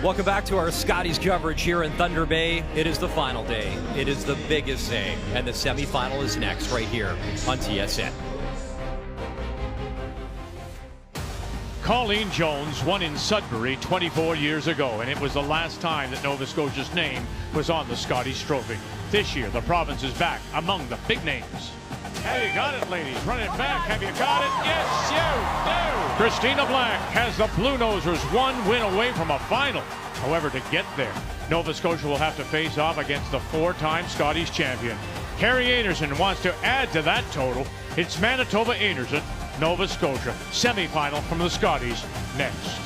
Welcome back to our Scotties coverage here in Thunder Bay. It is the final day. It is the biggest day, and the semifinal is next right here on TSN. Colleen Jones won in Sudbury 24 years ago, and it was the last time that Nova Scotia's name was on the Scotties Trophy. This year, the province is back among the big names. Have you got it, ladies? Run it back. Have you got it? Yes, you do. Christina Black has the Blue Nosers one win away from a final. However, to get there, Nova Scotia will have to face off against the four-time Scotties champion. Carrie Einarson wants to add to that total. It's Manitoba Einarson, Nova Scotia, semifinal from the Scotties next.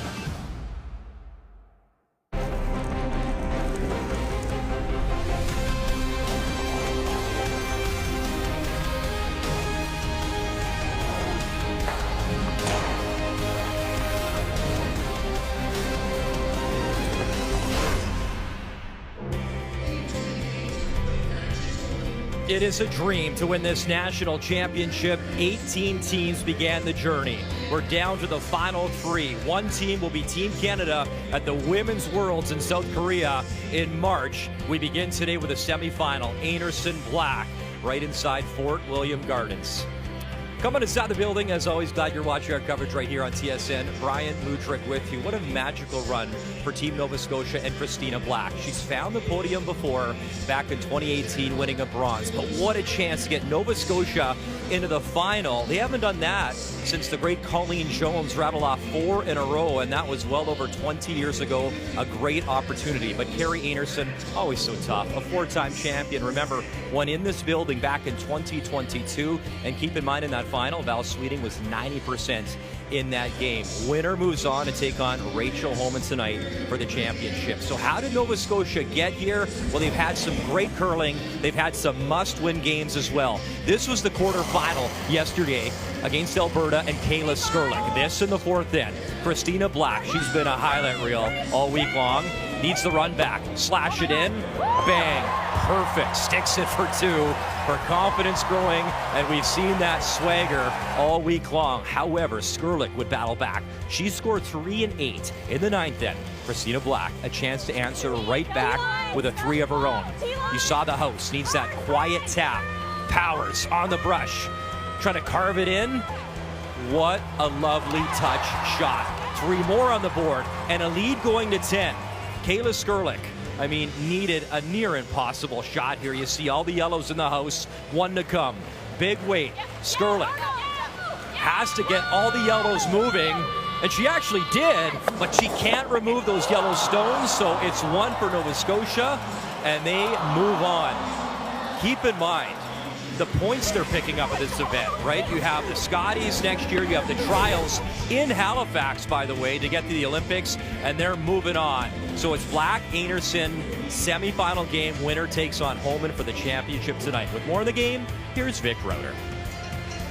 It is a dream to win this national championship. 18 teams began the journey. We're down to the final three. One team will be Team Canada at the Women's Worlds in South Korea in March. We begin today with a semifinal. Einarson Black right inside Fort William Gardens. Coming inside the building, as always, glad you're watching our coverage right here on TSN. Brian Mudryk with you. What a magical run for Team Nova Scotia and Christina Black. She's found the podium before, back in 2018, winning a bronze. But what a chance to get Nova Scotia into the final. They haven't done that since the great Colleen Jones rattled off 4 in a row, and that was well over 20 years ago. A great opportunity. But Carrie Einarson, always so tough. A 4-time champion. Remember, won in this building back in 2022. And keep in mind, in that final, Val Sweeting was 90% in that game. Winner moves on to take on Rachel Homan tonight for the championship. So how did Nova Scotia get here? Well, they've had some great curling. They've had some must-win games as well. This was the quarterfinal yesterday against Alberta and Kayla Skurlik. This in the fourth end. Christina Black, she's been a highlight reel all week long. Needs the run back. Slash it in. Bang. Perfect. Sticks it for 2. Her confidence growing, and we've seen that swagger all week long. However, Skurlik would battle back. She scored 3 and 8 in the 9th end. Christina Black, a chance to answer right back with a 3 of her own. You saw the house. Needs that quiet tap. Powers on the brush. Trying to carve it in. What a lovely touch shot. 3 more on the board, and a lead going to 10. Kayla Skurlik, I mean, needed a near impossible shot here. You see all the yellows in the house. 1 to come. Big weight. Skurlik has to get all the yellows moving, and she actually did, but she can't remove those yellow stones, so it's 1 for Nova Scotia, and they move on. Keep in mind the points they're picking up at this event, right? You have the Scotties next year. You have the trials in Halifax, by the way, to get to the Olympics, and they're moving on. So it's Black, Einarson, semifinal game. Winner takes on Homan for the championship tonight. With more in the game, here's Vic Rauter.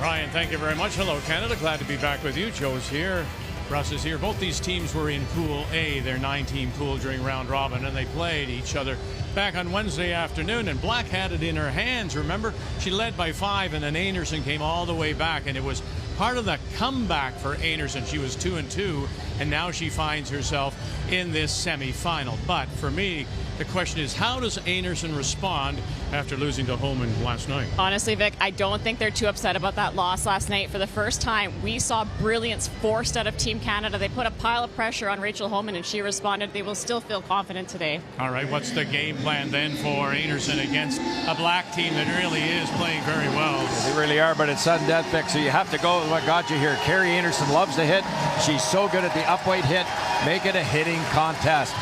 Ryan, thank you very much. Hello, Canada. Glad to be back with you. Joe's here. Russ is here. Both these teams were in Pool A, their 9-team pool during round robin, and they played each other back on Wednesday afternoon, and Black had it in her hands. Remember, she led by 5, and then Einarson came all the way back, and it was part of the comeback for Einarson. She was 2 and 2, and now she finds herself in this semifinal. But for me, the question is, how does Einarson respond after losing to Homan last night? Honestly, Vic, I don't think they're too upset about that loss last night. For the first time, we saw brilliance forced out of Team Canada. They put a pile of pressure on Rachel Homan, and she responded. They will still feel confident today. All right, what's the game plan then for Einarson against a Black team that really is playing very well? They really are, but it's sudden death pick, so you have to go with what got you here. Carrie Einarson loves to hit. She's so good at the upweight hit. Make it a hitting contest.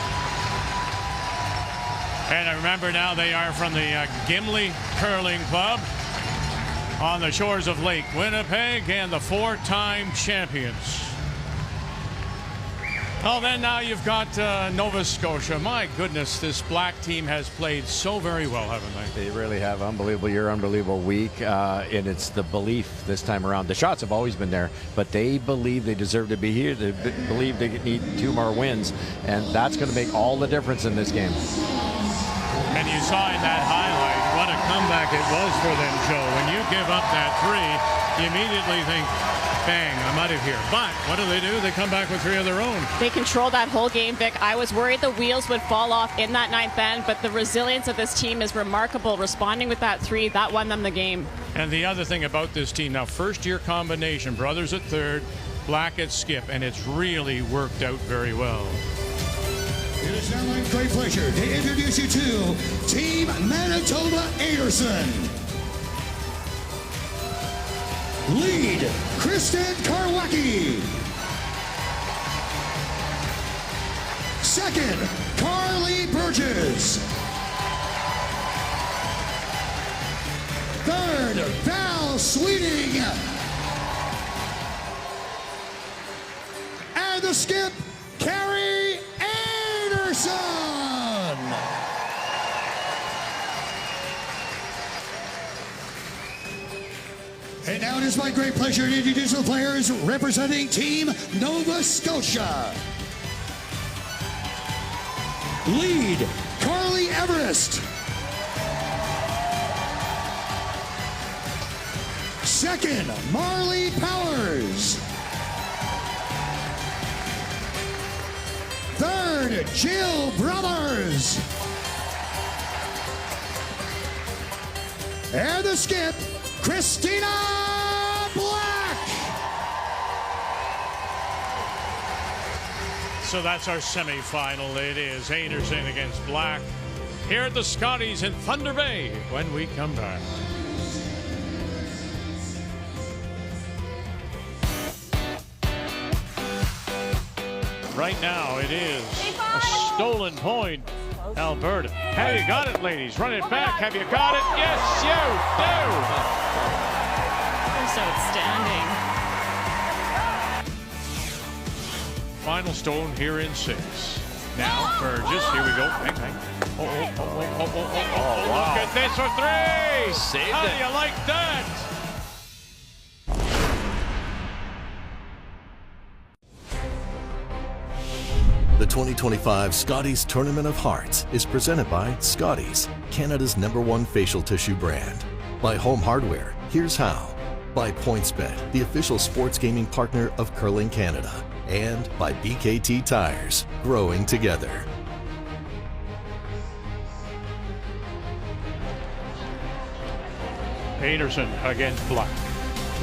And I remember now they are from the Gimli Curling Club on the shores of Lake Winnipeg, and the 4-time champions. Oh, then now you've got Nova Scotia. My goodness, this Black team has played so very well, haven't they? They really have. Unbelievable year, unbelievable week, and it's the belief this time around. The shots have always been there, but they believe they deserve to be here. They believe they need 2 more wins, and that's going to make all the difference in this game. And you saw in that highlight what a comeback it was for them, Joe. When you give up that 3, you immediately think, bang, I'm out of here. But what do? They come back with 3 of their own. They controlled that whole game, Vic. I was worried the wheels would fall off in that 9th end, but the resilience of this team is remarkable. Responding with that 3, that won them the game. And the other thing about this team, now first-year combination, brothers at third, Black at skip, and it's really worked out very well. It is now my great pleasure to introduce you to Team Manitoba Einarson. Lead, Kristen Karwacki. Second, Carly Burgess. Third, Val Sweeting. And the skip, Carrie Einarson. And now it is my great pleasure to introduce the players representing Team Nova Scotia. Lead, Carly Everest. Second, Marley Powers. Third, Jill Brothers. And the skip, Christina Black. So that's our semifinal. It is Einarson against Black here at the Scotties in Thunder Bay when we come back. Right now it is a stolen point, Alberta. Have you got it, ladies? Run it back. Have you got it? Yes, you do. That's outstanding. Final stone here in 6. Now Burgess. Here we go. Bang, bang. Oh, wow. Look at this for 3. Saved How it. do you like that? The 2025 Scotties Tournament of Hearts is presented by Scotties, Canada's #1 facial tissue brand. By Home Hardware, here's how. By PointsBet, the official sports gaming partner of Curling Canada. And by BKT Tires, growing together. Einarson against Black.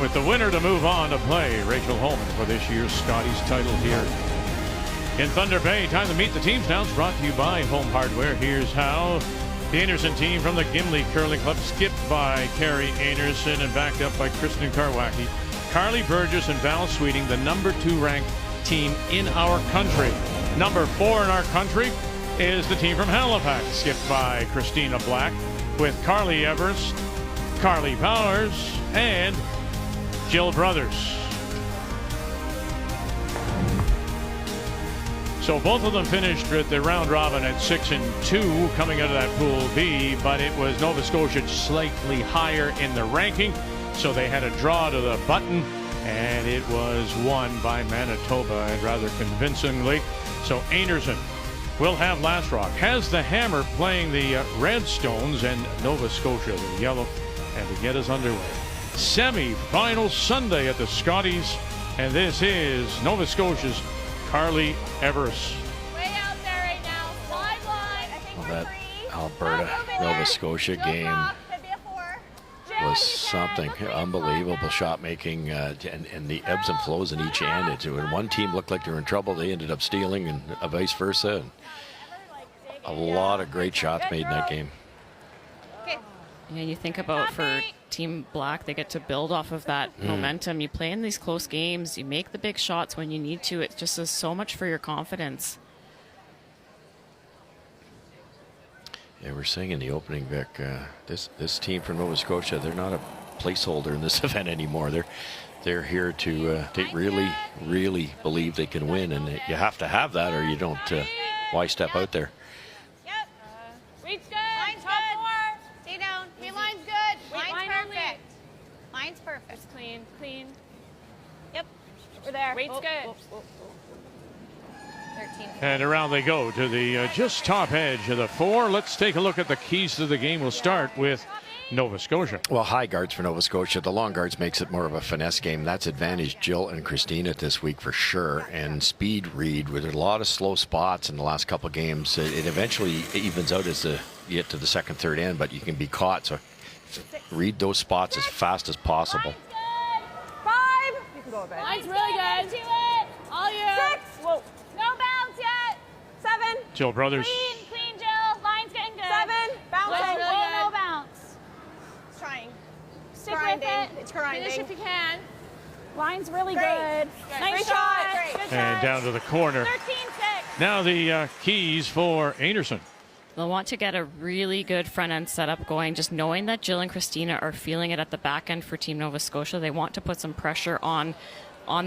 With the winner to move on to play Rachel Holman for this year's Scotties title here in Thunder Bay. Time to meet the teams now. It's brought to you by Home Hardware. Here's how. The Einarson team from the Gimli Curling Club, skipped by Carrie Einarson and backed up by Kristen Karwacki. Carly Burgess and Val Sweeting, the #2 ranked team in our country. #4 in our country is the team from Halifax, skipped by Christina Black, with Carly Everest, Carly Powers, and Jill Brothers. So both of them finished with the round robin at 6-2 coming out of that Pool B, but it was Nova Scotia slightly higher in the ranking, so they had a draw to the button, and it was won by Manitoba, and rather convincingly. So Einarson will have last rock, has the hammer playing the red stones, and Nova Scotia the yellow, and to get us underway. Semi-final Sunday at the Scotties, and this is Nova Scotia's Carly Everest. Way out there right now. Slide line. I think Well, we're that free. Alberta Nova Scotia game Could be a 4. Jill, was you can. something Look where you unbelievable. slide Shot making and the ebbs and flows in each end. When one team looked like they were in trouble, they ended up stealing, and vice versa. And a lot of great shots made in that game. Okay. Yeah, you think about for Team Black, they get to build off of that momentum. You play in these close games, you make the big shots when you need to. It just does so much for your confidence. Yeah, we're saying in the opening, Vic, this team from Nova Scotia, they're not a placeholder in this event anymore. They're here to they really believe they can win, and you have to have that, or you don't. Why step out there? Yep. Reach good. Line's top good. 4. Stay down. Hey, line's good. Line's perfect. Line's perfect. Just clean, clean. Yep. We're there. Weight's good. 13. And around they go to the just top edge of the 4. Let's take a look at the keys to the game. We'll start with Nova Scotia. Well, high guards for Nova Scotia. The long guards makes it more of a finesse game. That's advantage Jill and Christina this week for sure. And speed read with a lot of slow spots in the last couple of games. It eventually evens out as you get to the second, third end, but you can be caught. So read those spots as fast as possible. 5. You can go a bit. Line's really good. To it. All you. 6. Whoa. No bounce yet. 7. Jill Brothers. Clean, Jill. Line's getting good. 7. Bouncing. Really good. No bounce. It's trying. Stick with it. It's grinding. Finish if you can. Line's really good. Nice shot. Good And down to the corner. 13-6. Now the keys for Einarson. They'll want to get a really good front end setup going, just knowing that Jill and Christina are feeling it at the back end for Team Nova Scotia. They want to put some pressure on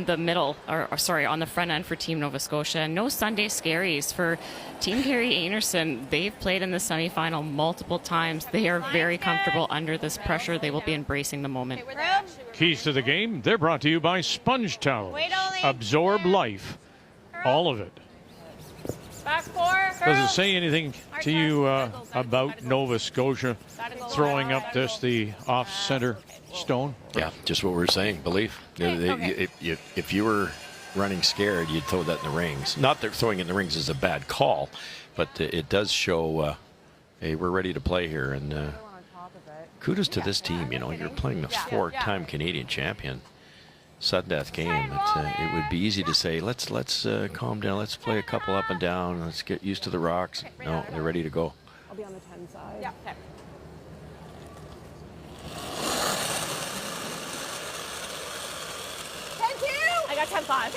the middle, on the front end for Team Nova Scotia. And no Sunday scaries for Team Carrie Einarson. They've played in the semifinal multiple times. They are very comfortable under this pressure. They will be embracing the moment. Keys to the game, they're brought to you by Sponge Towels. Absorb life, all of it. Back 4. Does it say anything to you about Nova Scotia throwing up the off-center stone? Yeah, just what we're saying. Belief. If you were running scared, you'd throw that in the rings. Not that throwing it in the rings is a bad call, but it does show, hey, we're ready to play here. And kudos to this team. You know, you're playing the 4-time Canadian champion. Sudden death game. It would be easy to say, let's calm down. Let's play a couple up and down. Let's get used to the rocks. No, they're ready to go. I'll be on the 10 side. Yeah. Okay. 10-2. I got 10-5.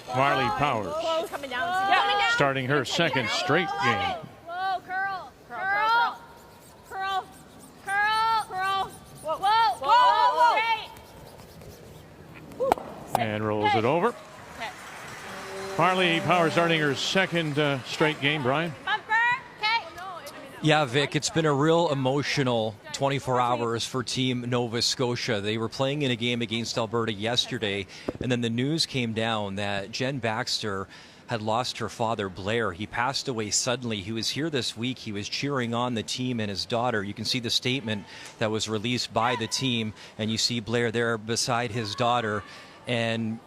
10-5. Marley Powers. Whoa, coming down. Coming down. Starting her second straight game. Whoa, curl. Curl. Curl. Curl. Curl. Whoa. Whoa. Whoa. Great. And rolls it over. Okay. Marley Powers starting her second straight game, Brian. Bumper. Okay. Yeah, Vic, it's been a real emotional 24 hours for Team Nova Scotia. They were playing in a game against Alberta yesterday, and then the news came down that Jen Baxter had lost her father, Blair. He passed away suddenly. He was here this week. He was cheering on the team and his daughter. You can see the statement that was released by the team, and you see Blair there beside his daughter. And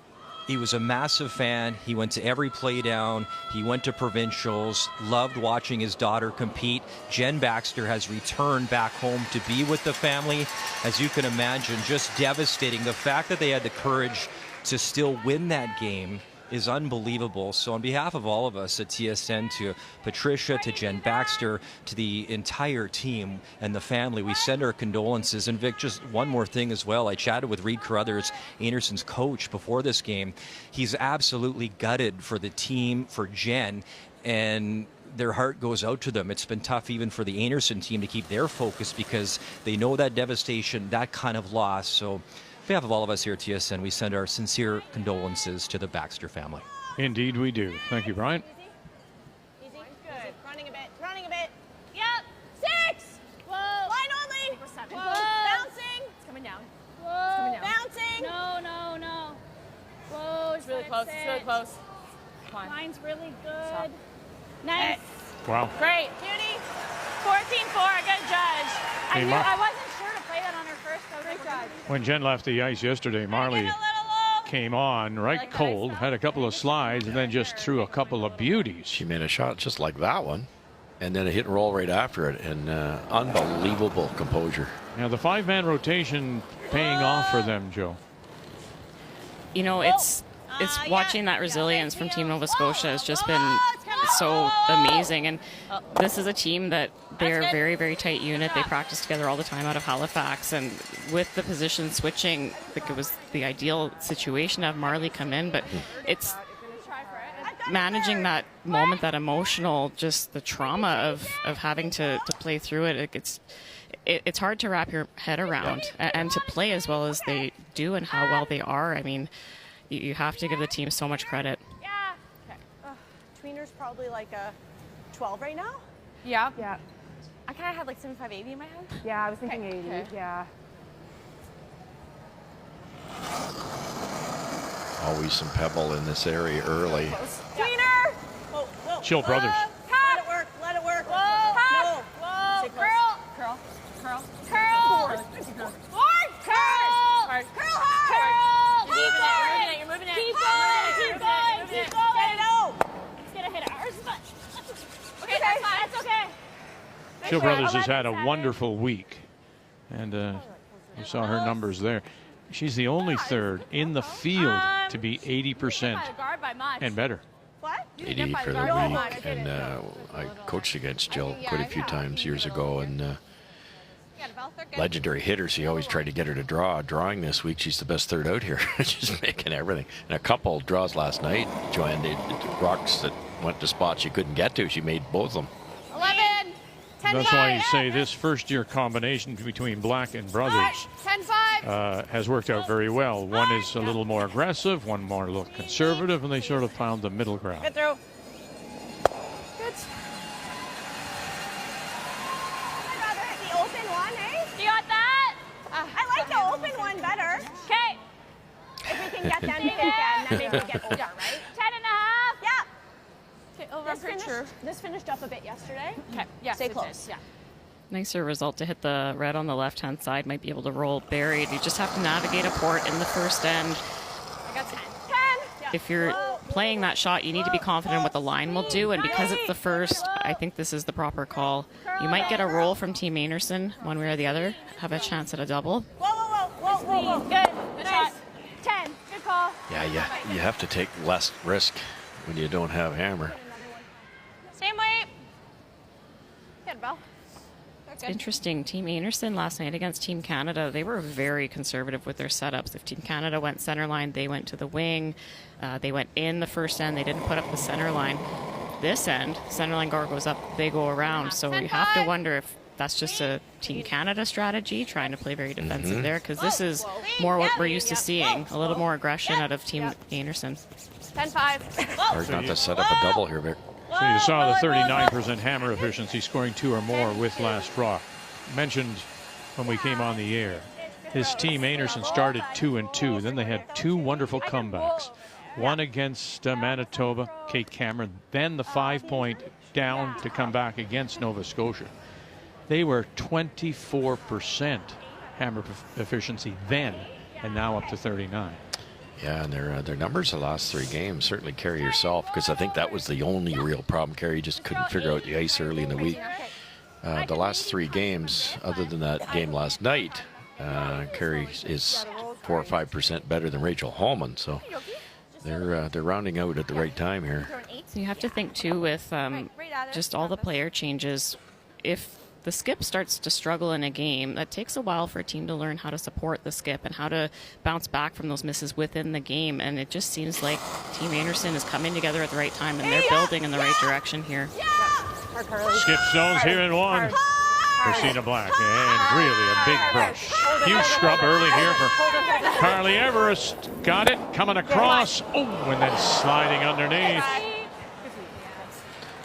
he was a massive fan. He went to every play down. He went to provincials, loved watching his daughter compete. Jen Baxter has returned back home to be with the family. As you can imagine, just devastating. The fact that they had the courage to still win that game is unbelievable. So on behalf of all of us at TSN, to Patricia, to Jen Baxter, to the entire team and the family, we send our condolences. And Vic, just one more thing as well. I chatted with Reed Carruthers, Einarson's coach, before this game. He's absolutely gutted for the team, for Jen, and their heart goes out to them. It's been tough even for the Einarson team to keep their focus because they know that devastation, that kind of loss. So on behalf of all of us here at TSN, we send our sincere condolences to the Baxter family. Indeed we do. Thank you, Brian. Easy. Good. Running a bit. Running a bit. Yep. 6. Whoa. Line only. 7. Whoa. Bouncing. It's coming down. Whoa. It's coming down. Bouncing. No. Whoa. It's really close. It's really close. Come on. Line's really good. Stop. Nice. Wow. Great. Judy. 14-4. I got a judge. I wasn't sure to play that on her first. Great judge. When Jen left the ice yesterday, Marley came on right cold, had a couple of slides, and then just threw a couple of beauties. She made a shot just like that one, and then a hit and roll right after it, and unbelievable composure. Now the 5-man rotation paying off for them, Joe. You know, it's watching that resilience from Team Nova Scotia has just been so amazing. And this is a team that they're a very, very tight unit. They practice together all the time out of Halifax. And with the position switching, I think it was the ideal situation to have Marley come in. But it's managing that moment, that emotional, just the trauma of having to play through it. It's hard to wrap your head around and to play as well as they do and how well they are. I mean, you have to give the team so much credit. Yeah. Okay. Tweener's probably like a 12 right now. Yeah. Yeah. I kind of had like 75-80 in my head. Yeah, I was thinking 80. Okay. Yeah. Always some pebble in this area early. Tweener! Chill Brothers. Let it work. Let it work. Whoa. Whoa. Curl. Curl. Curl. Curl. Hard. Curl. Hard. Curl hard. Keep going. You're moving it. Keep going. Keep going. Keep going. Get it out. It's gonna hit ours, but okay, that's fine. That's okay. Chill Brothers has had a wonderful week, and you saw her numbers there. She's the only third in the field to be 80% and better. What? 80 for the week, and I coached against Jill quite a few times years ago, and legendary hitter. She always tried to get her to draw. Drawing this week, she's the best third out here. She's making everything. And a couple draws last night, Joanne, rocks that went to spots she couldn't get to. She made both of them. 11. 10. That's why you say this first-year combination between Black and Brothers 10-5. has worked out very well. One is a little more aggressive, one more a little conservative, and they sort of found the middle ground. Get through. Good. I'd rather hit the open one, eh? You got that? I like the open one better. Okay. If we can get them to hit again, then maybe we get over, right? 10.5. Yeah. Okay, over. This finished up a bit yesterday. Okay. Yeah. Stay close. Yeah. Nicer result to hit the red on the left-hand side. Might be able to roll buried. You just have to navigate a port in the first end. I got 10. 10. If you're playing that shot, you need to be confident what the line will do. And because it's the first, I think this is the proper call. You might get a roll from Team Einarson, one way or the other. Have a chance at a double. Whoa. Good. Good shot. 10. Good call. Yeah, you have to take less risk when you don't have hammer. Same weight. Good, Bell. Interesting. Team Einarson last night against Team Canada, they were very conservative with their setups. If Team Canada went center line, they went to the wing. They went in the first end. They didn't put up the center line. This end, center line guard goes up, they go around. So you have to wonder if that's just a Team Canada strategy, trying to play very defensive there, because this is more what we're used to seeing, a little more aggression out of Team Einarson. 10-5. Hard not to set up a double here, Vic. So you saw the 39% hammer efficiency, scoring 2 or more with last draw. Mentioned when we came on the air, his team Einarson started 2-2. Then they had 2 wonderful comebacks. One against Manitoba, Kate Cameron, then the 5-point down to come back against Nova Scotia. They were 24% hammer efficiency then, and now up to 39. Yeah, and their numbers the last 3 games, certainly Carrie yourself, because I think that was the only real problem. Carrie just couldn't figure out the ice early in the week. The last 3 games, other than that game last night, Carrie is 4 or 5% better than Rachel Holman. So they're rounding out at the right time here. So you have to think too with just all the player changes. If the skip starts to struggle in a game, that takes a while for a team to learn how to support the skip and how to bounce back from those misses within the game. And it just seems like Team Einarson is coming together at the right time, and they're building in the right direction here. Skip zones here in 1. Christina Black, and really a big brush. Huge scrub early here for Carly Everest. Got it, coming across. Oh, and then sliding underneath.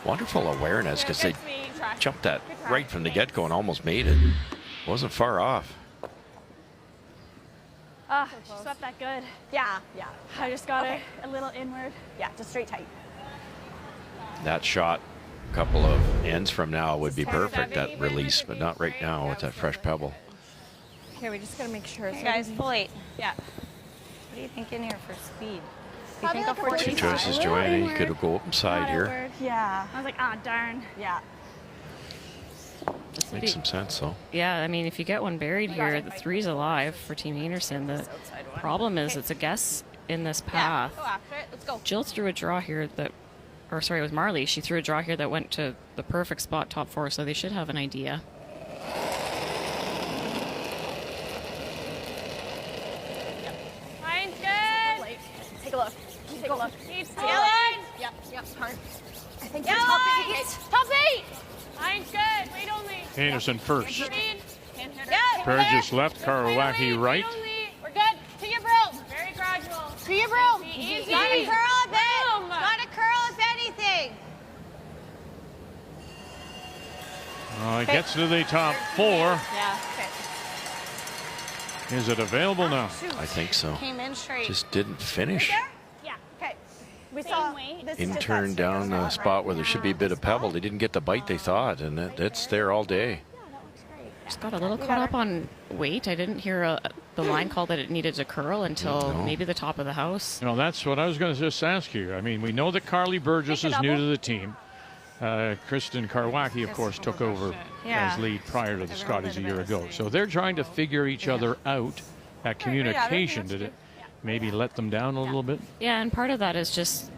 Wonderful awareness, because they jumped that right from the get-go and almost made it. Wasn't far off. She swept that good. Yeah. I just got it a little inward. Yeah, just straight tight. That shot, a couple of ends from now, would be perfect, that release, but not right now with that fresh pebble. Okay, we just gotta make sure. Hey guys, full 8. Yeah. What do you think in here for speed? You think go for 2 choices, Joanne. You could go open side here. Yeah. I was like, darn. Yeah. Makes some sense, though. Yeah, I mean, if you get one buried here, the 3's alive for Team Einarson. The problem is it's a guess in this path. Go after it. Let's go. Jill threw a draw here that, or sorry, it was Marley. She threw a draw here that went to the perfect spot, top 4, so they should have an idea. Mine's good. Take a look. Take a look. Yep. Hard. I think you're top 8. Top 8. Mine's good. Wait only. Einarson first. Yeah. Burgess left, Karowacki right. We're good. To your broom. Very gradual. To your broom. Easy. Not a curl a bit. Not a curl if anything. It gets to the top 4. Yeah. Okay. Is it available now? I think so. Came in straight. Just didn't finish. Yeah. Okay. We saw this intern down the spot where there should be a bit of pebble. They didn't get the bite they thought, and it's there all day. Just got a little caught up on weight. I didn't hear the line call that it needed to curl until maybe the top of the house. You know, that's what I was going to just ask you. I mean, we know that Carly Burgess is new to the team. Kristen Karwacki, of course, took over as lead prior to the Scotties a year ago. So they're trying to figure each other out. That communication, did it maybe let them down a little bit? Yeah, and part of that is just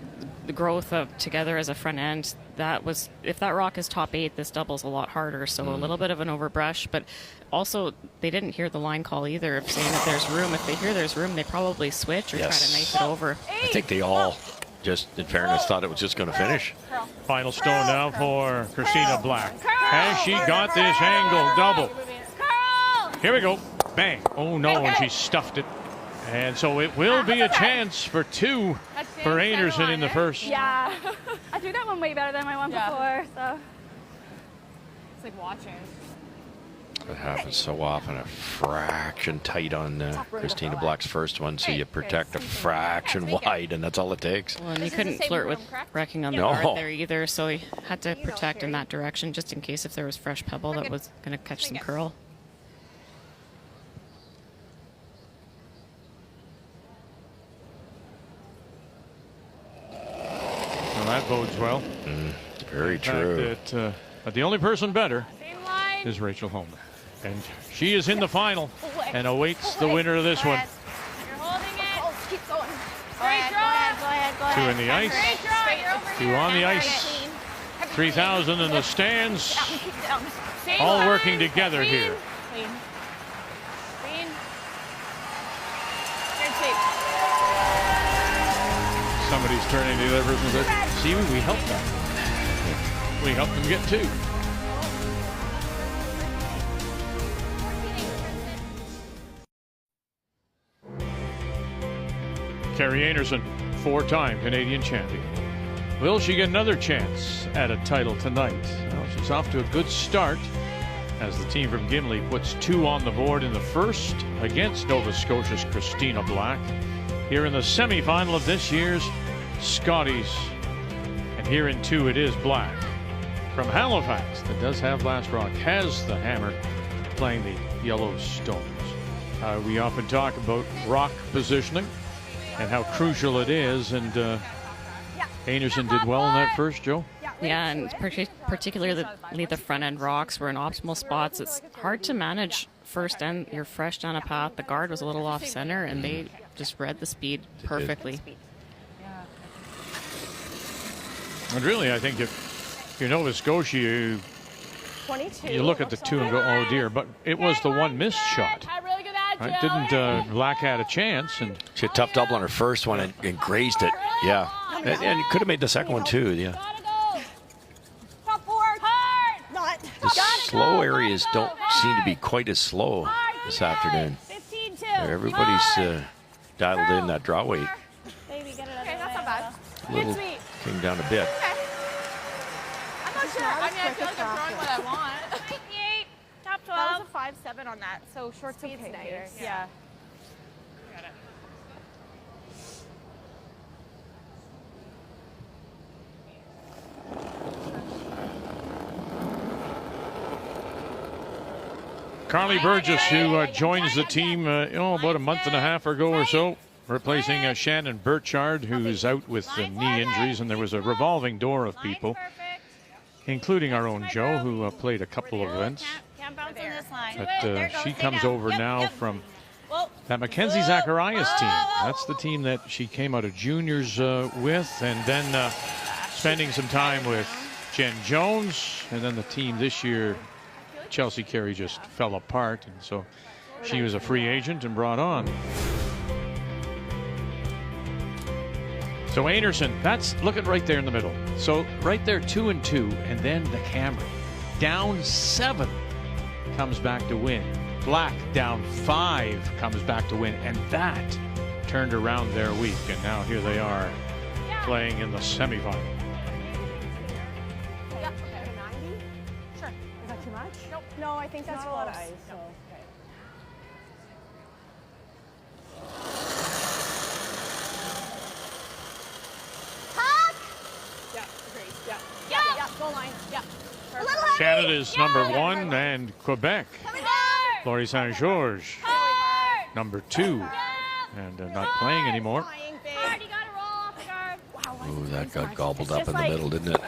the growth of together as a front end. That was, if that rock is top 8, this double's a lot harder. So a little bit of an overbrush, but also they didn't hear the line call either of saying that there's room. If they hear there's room, they probably switch or try to knife it over. I think they all, just in fairness, thought it was just going to finish. Final stone now for Christina Black. Has she got this angle double? Here we go. Bang. Oh no, and she stuffed it. And so it will be a chance for 2 for Einarson in the first. Yeah. I threw that one way better than my one before, so. It's like watching. It happens so often, a fraction tight on Christina Black's first one, so you protect a fraction wide, and that's all it takes. Well, and you couldn't flirt with wrecking on the guard there either, so you had to protect in that direction just in case if there was fresh pebble that was going to catch some curl. Well, that bodes well. Very true. But the only person better is Rachel Homer. And she is in the final and awaits the winner of this one. You're holding it. Keep going. Go ahead. 2 in the ice. 2 on the ice. 3,000 in the stands. All working together here. Clean. Somebody's turning to the other person and says, see, we helped them. We helped them get 2. Carrie Einarson, 4-time Canadian champion. Will she get another chance at a title tonight? Well, she's off to a good start as the team from Gimli puts 2 on the board in the first against Nova Scotia's Christina Black here in the semifinal of this year's Scotties. And here in 2 it is Black from Halifax that does have last rock, has the hammer, playing the yellow stones. We often talk about rock positioning and how crucial it is, and Einarson did well in that first, Joe. Yeah, and particularly the front end rocks were in optimal spots. It's hard to manage first end. You're fresh down a path. The guard was a little off center, and they just read the speed perfectly. And really, I think if you're Nova Scotia, you look at the 2 and go, oh dear, but it was the one missed shot. Right? Didn't Black had a chance, and she had a tough double on her first one and grazed it. Yeah, and could have made the second one too. Yeah. The slow areas don't seem to be quite as slow this afternoon. Everybody's dialed in that draw weight. Okay, that's not bad. Little came down a bit. I'm not sure. I mean, I feel like I'm throwing what I want. 58, top 12. That was a 5.7 on that, so short speed's nice. Yeah. Got it. Carly Burgess, who joins the team about a month and a half ago or so, replacing Shannon Burchard, who's out with knee injuries, and there was a revolving door of people, including our own Joe, who played a couple of events. But she comes over now from that Mackenzie Zacharias team. That's the team that she came out of juniors with, and then spending some time with Jen Jones, and then the team this year, Chelsea Carey, just fell apart, and so she was a free agent and brought on. So Einarson, look at right there in the middle. So right there, 2 and 2, and then the camera. Down 7, comes back to win. Black down 5, comes back to win, and that turned around their week. And now here they are playing in the semifinal. No, I think that's a lot of ice. So. Goal line. Yeah. A little heavy. Canada's #1 and Quebec. Coming hard. Laurie Saint-Georges, Hard. #2, and not playing anymore. Flying big. Hard, you gotta roll off the guard. Wow. Ooh, that got gobbled It's up just in the like- middle, didn't it?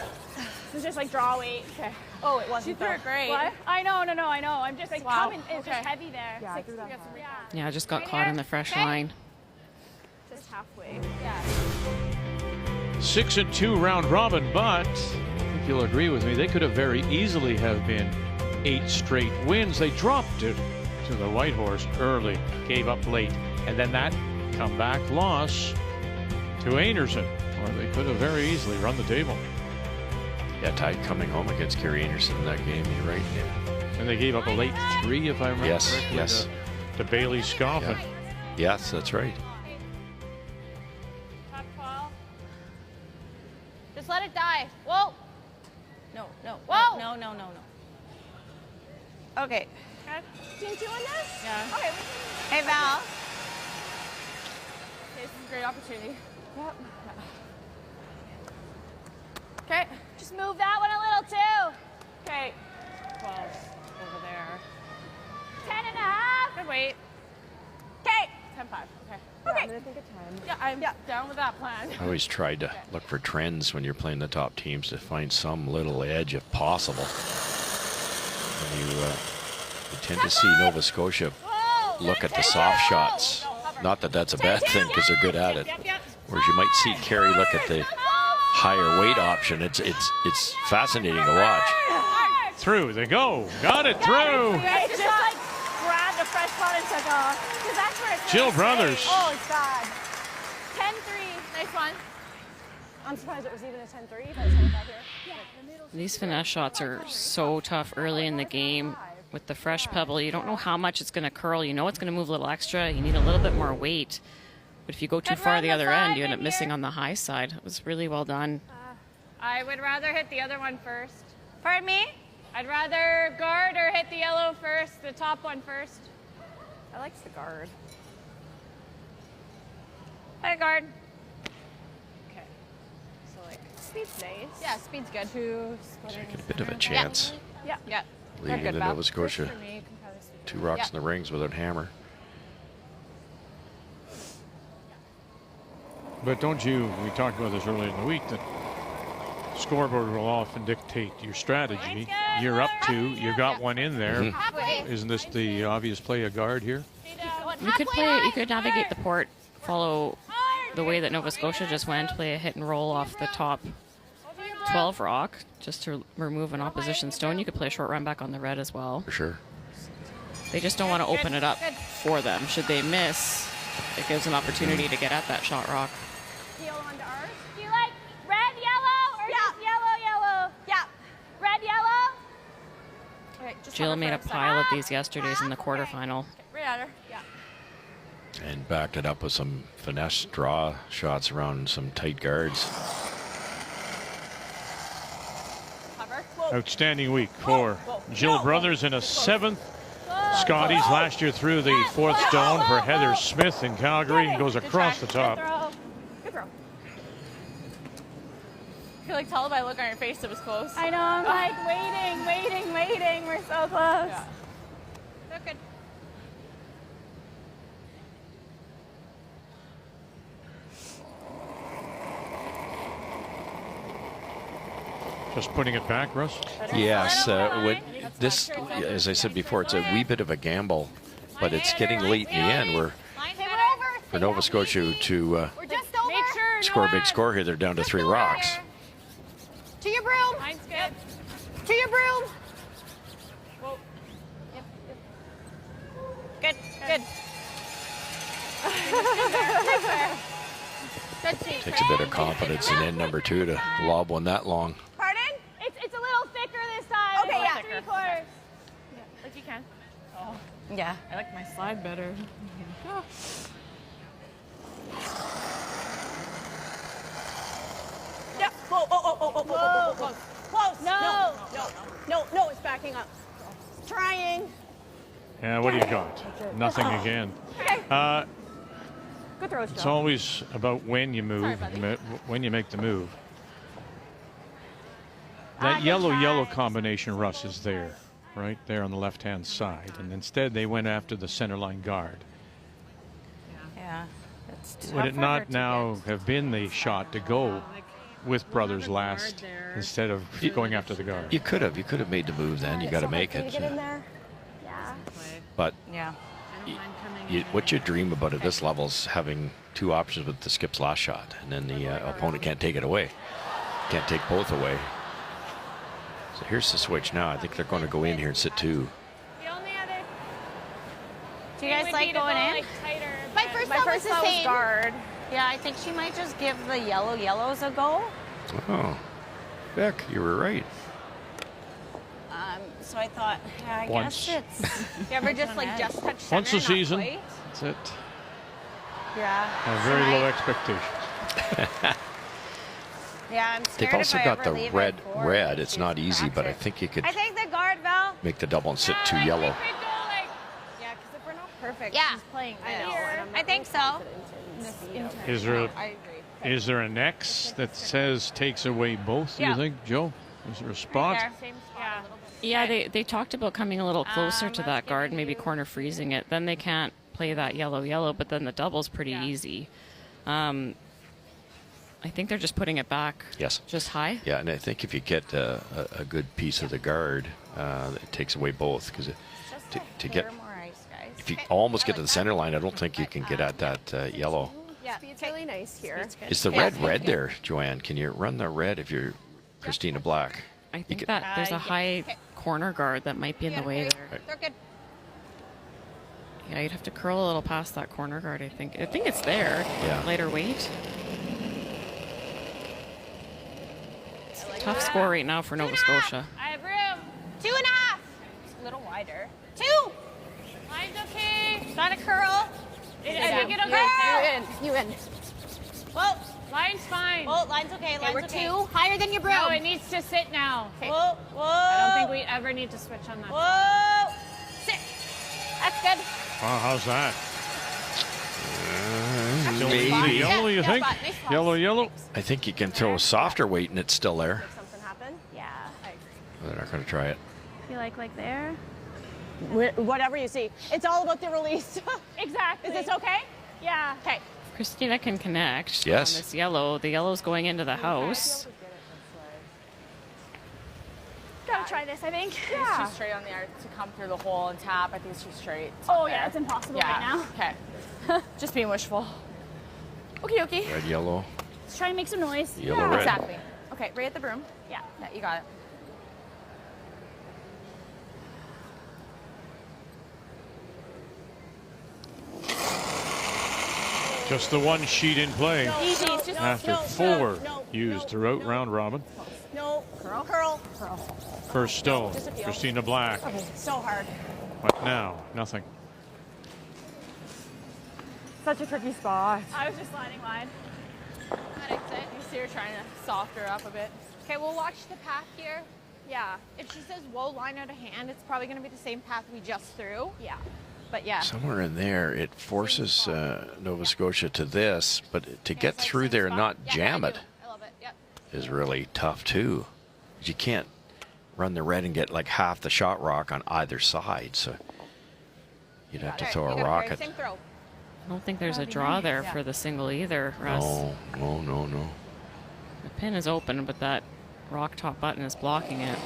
This is just like draw weight. Okay. Oh, it wasn't. She threw though. it great. What? I know, I know. I'm just like Wow. coming. It's just Okay. heavy there. Yeah, I threw that hard. Yeah, just got Right caught here. in the fresh Okay. line. Just halfway. Yeah. 6-2 round robin, but I think you'll agree with me, they could have very easily have been 8 straight wins. They dropped it to the White Horse early, gave up late, and then that comeback loss to Einarson, or they could have very easily run the table. Yeah, tied coming home against Kerry Einarson in that game. You're right. And they gave up a late 3, if I remember Yes, correctly, yes. to Bailey Scoffin. Yes, that's right. Top 12. Just let it die. Whoa. No. Whoa. No. Okay. Team 2 on this? Yeah. Okay. Hey, Val. This is a great opportunity. Yep. Okay. Just move that one a little too. Okay. 12 over there. 10.5. Good weight. Okay. 10-5. Okay. Okay. I'm gonna think of time. Yeah, I'm down with that plan. I always tried to look for trends when you're playing the top teams to find some little edge if possible. And you tend to see Nova Scotia look at the soft shots. Not that that's a bad thing because they're good at it. Whereas you might see Kerry look at the higher weight option. It's fascinating to watch. Through they go. Got it through. Right, just like grabbed a fresh spot and took off. Because that's where it's Jill gonna Brothers. stay. Oh, it's bad. 10-3. Nice one. I'm surprised it was even a 10-3, but it's 25 here. These finesse shots are so tough early in the game. With the fresh pebble, you don't know how much it's going to curl. You know it's going to move a little extra. You need a little bit more weight. But if you go too Head far round the the other side end, you end in up missing here. on the high side. It was really well done. I would rather hit the other one first. Pardon me? I'd rather guard or hit the yellow first, the top one first. I like the guard. Hey, guard. Okay. So, like, speed's nice. Yeah, speed's good. Two splitting. A bit of a chance. Yeah. Leaving Good the foul. Nova Scotia For me, you can probably speed. 2 rocks Yeah. in the rings without hammer. But don't you, we talked about this earlier in the week, that scoreboard will often dictate your strategy. You're up 2, you got one in there. Halfway. Isn't this the obvious play, a guard here? You could play. You could navigate the port, follow the way that Nova Scotia just went, play a hit and roll off the top 12 rock just to remove an opposition stone. You could play a short run back on the red as well. For sure. They just don't want to open it up for them. Should they miss, it gives an opportunity to get at that shot rock. Heel onto ours. Do you like red, yellow, or just yellow? Yeah. Red, yellow? Okay, just Jill hover made a for second. pile of these yesterday's in the quarterfinal. Right at her. Yeah. And backed it up with some finesse draw shots around some tight guards. Hover. Whoa. Outstanding week for Jill Brothers in a 7th. Scotties last year through the 4th stone for Heather Smith in Calgary and goes across the top. Good throw. I feel like tell by the look on your face it was close. I know, I'm like waiting. We're so close. Yeah. They're good. Just putting it back, Russ. Yes, this, as I said before, it's a wee bit of a gamble, but it's getting late in the end. We're for Nova Scotia to We're just over. Make sure. score a big score here. They're down to 3 rocks. To your broom. Mine's good. To your broom. Whoa. Yep. Good. Good. Takes a bit of confidence in end number 2 to lob one that long. Pardon? It's a little thicker this time. Okay, It's yeah. like 3/4. Like you can. Yeah. I like my slide better. Yep. Whoa. Close. No, it's backing up. Trying. Yeah, what do you got? Nothing again. Good throw, It's always about when you move, Sorry, buddy. when you make the move. That yellow-yellow combination, Russ, is there, right there on the left-hand side. And instead, they went after the center line guard. Yeah. That's tough. Would it not now have been the shot to go with Brothers last instead of going after the guard? You could have made the move then. You got to make it. But Yeah. what you dream about at this level is having two options with the skip's last shot, and then the opponent can't take it away. Can't take both away. So here's the switch now. I think they're going to go in here and sit two. The only other. Do you guys like going in? My first thought was the same. Guard. Yeah, I think she might just give the yellows a go. Oh, Beck, you were right. So I thought, yeah, I Once. guess it's. You ever just just touch center? Once a not season. quite? That's it. Yeah. Very low expectations. Yeah, I'm scared They've also if I got ever the leave red. it forward, Red. that It's she not easy, but I cracks it. think you could I think the guard, Val. make the double and sit two yellow. We could go like. Yeah, because if we're not perfect, Yeah. she's playing I know, this. and I'm not I think so. Is there I agree. is there an X that says takes away both, do you Yeah. think, Joe? Is there a spot? There. Same spot. Yeah. Yeah, they talked about coming a little closer to that guard, maybe corner freezing it. Then they can't play that yellow, but then the double's pretty easy. I think they're just putting it back. Yes. Just high. Yeah, and I think if you get a good piece of the guard, it takes away both, because to get, More ice, guys. if you almost get to the center line, I don't think you can get at that yellow. Yeah. It's really nice here. Is the red there, Joanne? Can you run the red if you're Christina Black? I think that there's a high corner guard that might be in the way there. They're good. Yeah, you'd have to curl a little past that corner guard, I think. I think it's there. Yeah. Lighter weight. Tough score right now for Nova Scotia. I have room. 2.5. It's a little wider. 2. Line's okay. Got a curl. I think it'll Curl. You in. Whoa. Line's fine. Oh, line's okay. Okay, we're Line's okay. 2. Higher than your broom. No, it needs to sit now. Whoa, whoa. I don't think we ever need to switch on that. Whoa. 6. That's good. Wow, how's that? Maybe. Yellow, you think? Nice spot. Yellow. I think you can throw a softer weight and it's still there. Something happen? Yeah, I agree. They're not going to try it. You like there? Whatever you see. It's all about the release. Exactly. Is this okay? Yeah. Okay. Christina can connect Yes. on this yellow. The yellow's going into the house. Gotta try this, I think. It's Yeah. too straight on the arc to come through the hole and tap. I think it's too straight. It's Oh, not yeah, there. it's impossible Yeah. right now. Okay. Just being wishful. Okay, okay. Red, yellow, Let's try and make some noise. yellow, red. Exactly. Okay, right at the broom. Yeah. Yeah, you got it. Just the one sheet in play Easy. It's just after four used throughout round robin. No. Curl. Curl. First stone, Just a few. Christina Black. So hard. But now, nothing. Such a tricky spot. I was just sliding wide. That exit. You see her trying to soft her up a bit. Okay, we'll watch the path here. Yeah. If she says, whoa, line out of hand, it's probably going to be the same path we just threw. Yeah. But yeah. Somewhere in there, it forces Nova Scotia to this, but to get through there and not jam it I love it. Yep. is really tough too. You can't run the red and get like half the shot rock on either side, so you'd have to Okay, throw you a got it, rock Barry. at. Same throw. I don't think there's a draw there for the single either, Russ. No. The pin is open, but that rock top button is blocking it.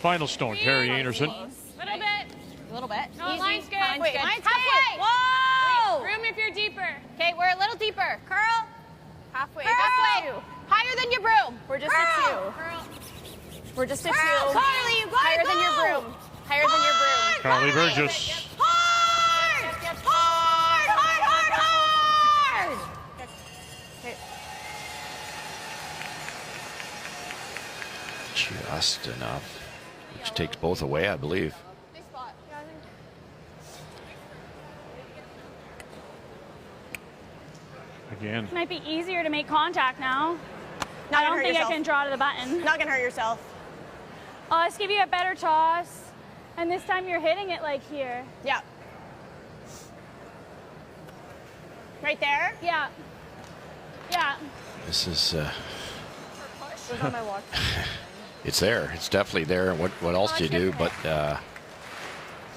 Final stone, Terry Einarson. Little bit. A little bit. No, Easy. line's good. Line's good. Line's Halfway. good. Whoa! Room if you're deeper. Okay, we're a little deeper. Curl. Halfway. Halfway. That's a 2. Higher than your broom. We're just Curl. a 2. Curl. We're just a 2. Curl. Carly, you gotta Higher go. than your broom. Higher than your broom. Carly Burgess. Hard. Hard. Just enough, which takes both away, I believe. Nice spot. Again. Might be easier to make contact now. Not I gonna don't hurt think yourself. I can draw to the button. Not gonna hurt yourself. Let's give you a better toss. And this time you're hitting it like here. Yeah. Right there. Yeah. Yeah. This is. Where's on my watch? It's there. It's definitely there. What else do you do? But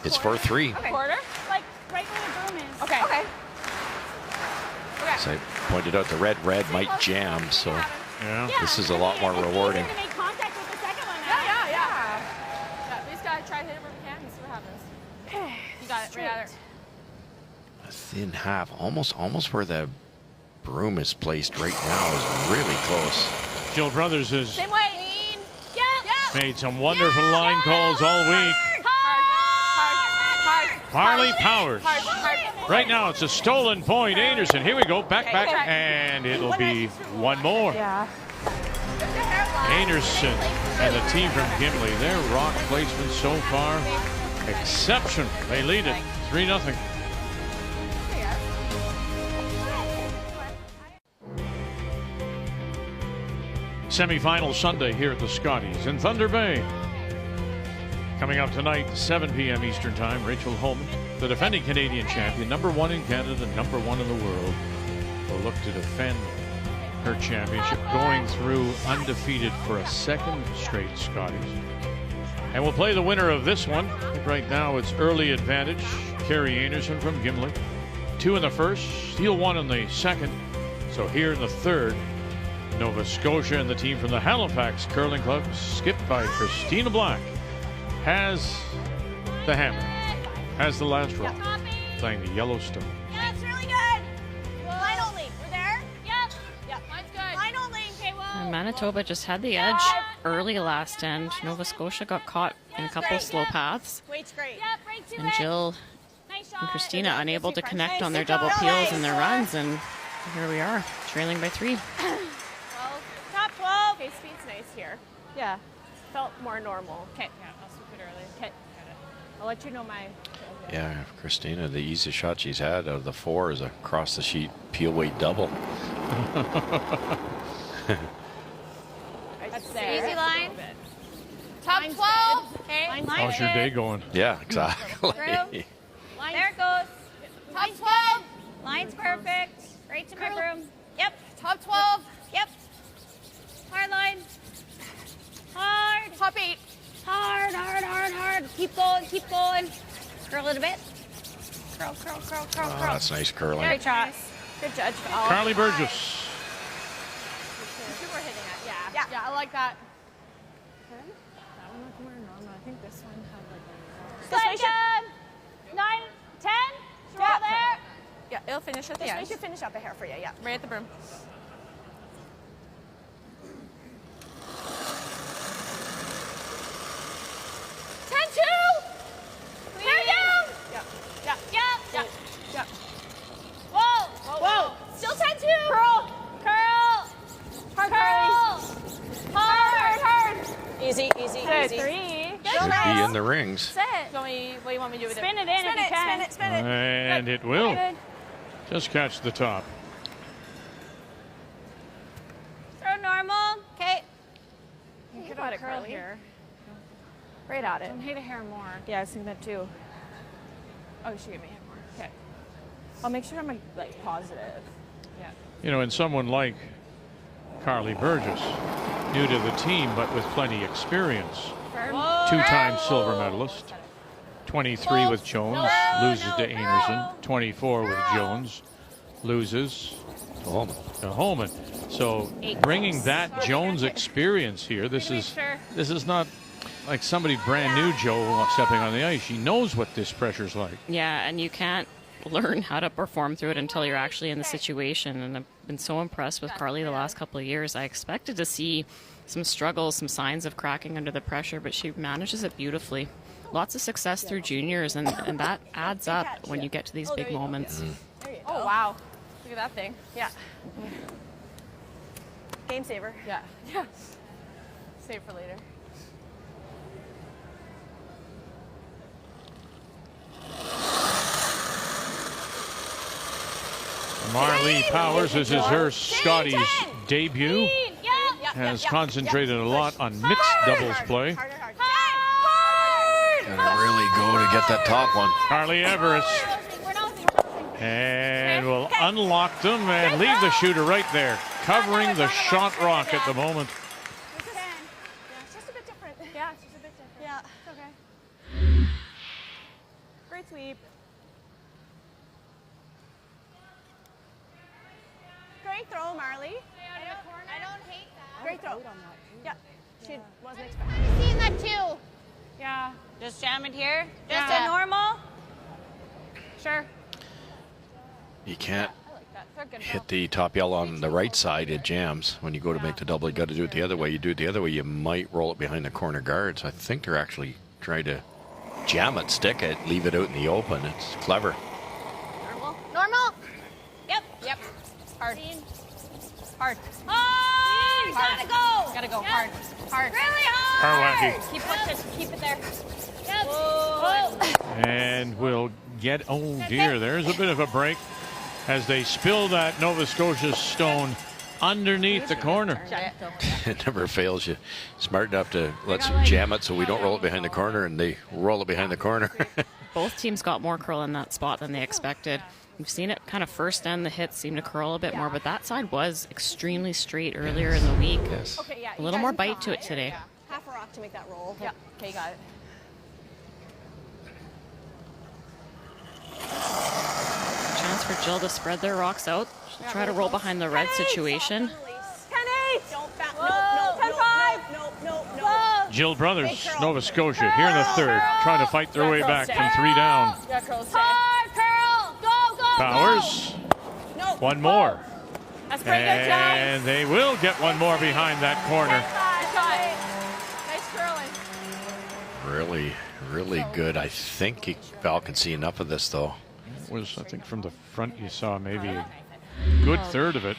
it's 4-3. Okay. Quarter? Like right where the broom is. Okay. Okay. As I pointed out, the red might jam, so Yeah. this is a lot more rewarding. To make contact with the second one now. Yeah, we just gotta try to hit it where we can and see what happens. You got it, right at it. A thin half, almost where the broom is placed right now is really close. Jill Brothers has Same way. made some wonderful line calls all week. Hard. Marley Powers. Hard. Right now it's a stolen point. Einarson, here we go. Back, and it'll be one more. Yeah. Einarson and the team from Gimli, their rock placement so far, exceptional. They lead it 3-0. Semifinal Sunday here at the Scotties in Thunder Bay. Coming up tonight, 7 p.m. Eastern Time, Rachel Holman, the defending Canadian champion, #1 in Canada, #1 in the world, will look to defend her championship, going through undefeated for a second straight Scotties. And we'll play the winner of this one. Right now, it's early advantage. Carrie Einarson from Gimli. 2 in the first, steal 1 in the second. So here in the third, Nova Scotia and the team from the Halifax Curling Club, skipped by Christina Black, has the hammer, has the last rock, playing the Yellowstone. Yeah, it's really good. Line only. We're there? Yep. Mine's good. Line only. Okay, well. And Manitoba just had the edge early last end. Nova Scotia got caught in a couple slow paths. Weight's great. Yep, right to And it. Jill Nice and shot. Christina unable to connect on their double peels and their runs. And here we are, trailing by 3. Top 12. Okay, speed's nice here. Yeah. Felt more normal. Okay. Yeah, I'll swoop it early. Okay. I'll let you know my. Yeah, Christina, the easiest shot she's had out of the 4 is across the sheet peel weight double. That's Easy line. Top 12. Okay. How's your day going? Yeah, exactly. There it goes. Top 12. Line's perfect. Right to my broom. Yep. Top 12. Yep. Hard line. Hard. Top 8. Hard, hard, hard, hard. Keep going, keep going. Curl it a bit. Curl, curl, curl, curl, Oh, curl. that's nice curling. Great shot. Good judge. Carly Burgess. We're hitting it. Yeah. Yeah, I like that. That one looked more normal. I think this one had like a. 9, 10. We're all there. Yeah, it'll finish at the end. We should finish up a hair for you, yeah. Right at the broom. Whoa. Still 10-2. Curl. Curl. Hard, curl. Hard. Easy, easy, Good. easy. 3. Should be in the rings. That's it. What do you want me to do with it? Spin it in if you can. Spin it. And it will Good. just catch the top. Throw normal. Okay. Get out of curl here. Right at it. Don't hate a hair more. Yeah, I was thinking that too. Oh, you should give me a hair more. Okay. I'll make sure I'm like positive. Yeah. You know, and someone like Carly Burgess, new to the team but with plenty experience, 2-time silver medalist, 23 with Jones, loses to Einarson, 24 with Jones, loses to Holman. So bringing that Jones experience here, this is not like somebody brand new, Joe, stepping on the ice. She knows what this pressure's like. Yeah, and you can't learn how to perform through it until you're actually in the situation. And I've been so impressed with Carly the last couple of years. I expected to see some struggles, some signs of cracking under the pressure, but she manages it beautifully. Lots of success through juniors, and that adds up when you get to these big moments. Oh, wow. Look at that thing. Yeah. Game saver. Yeah. Yeah. Save for later. Marley Powers, this is her Scotties debut, has concentrated a lot on mixed doubles play. Gotta really go to get that top one. Carly Everest And we'll unlock them and leave the shooter right there, covering the shot rock at the moment. Yeah, it's just a bit different. Yeah, it's just a bit different. Yeah. It's okay. Great sweep. Great throw, Marley. I don't hate that. Great throw. Yeah, she wasn't expecting. I've seen that too. Yeah. Just jam it here. Just Yeah. a normal. Sure. You can't I like that. They're good. hit the top yellow on the right side. It jams. When you go to make the double, you got to do it the other way. You do it the other way, you might roll it behind the corner guard. So I think they're actually trying to jam it, stick it, leave it out in the open. It's clever. Normal. Normal. Yep. Yep. Hard. Hard. Oh, gotta go. Gotta go Yep. hard. Hard. Really hard. Harwacky. Keep pushing. Keep it there. Yep. Whoa. And we'll get, oh dear, there's a bit of a break as they spill that Nova Scotia stone underneath the corner. It never fails you. Smart enough to let's jam it so we don't roll it behind the corner, and they roll it behind the corner. Both teams got more curl in that spot than they expected. We've seen it kind of first end, the hits seem to curl a bit more, but that side was extremely straight earlier in the week. Yes. Okay, yeah. A little more bite to it today. Half a rock to make that roll. Yeah. Okay, got it. Chance for Jill to spread their rocks out. She'll try to roll behind the red situation. 10-8. Don't back. No. Jill Brothers, Nova Scotia, here in the third, trying to fight their way back from 3 down. Yeah, curl stay. Hard, Curl. Go. Powers, No. one more. That's pretty good job. And they will get one more behind that corner. Nice curling. Really, really good. I think Val can see enough of this, though. It was, I think, from the front you saw maybe a good third of it.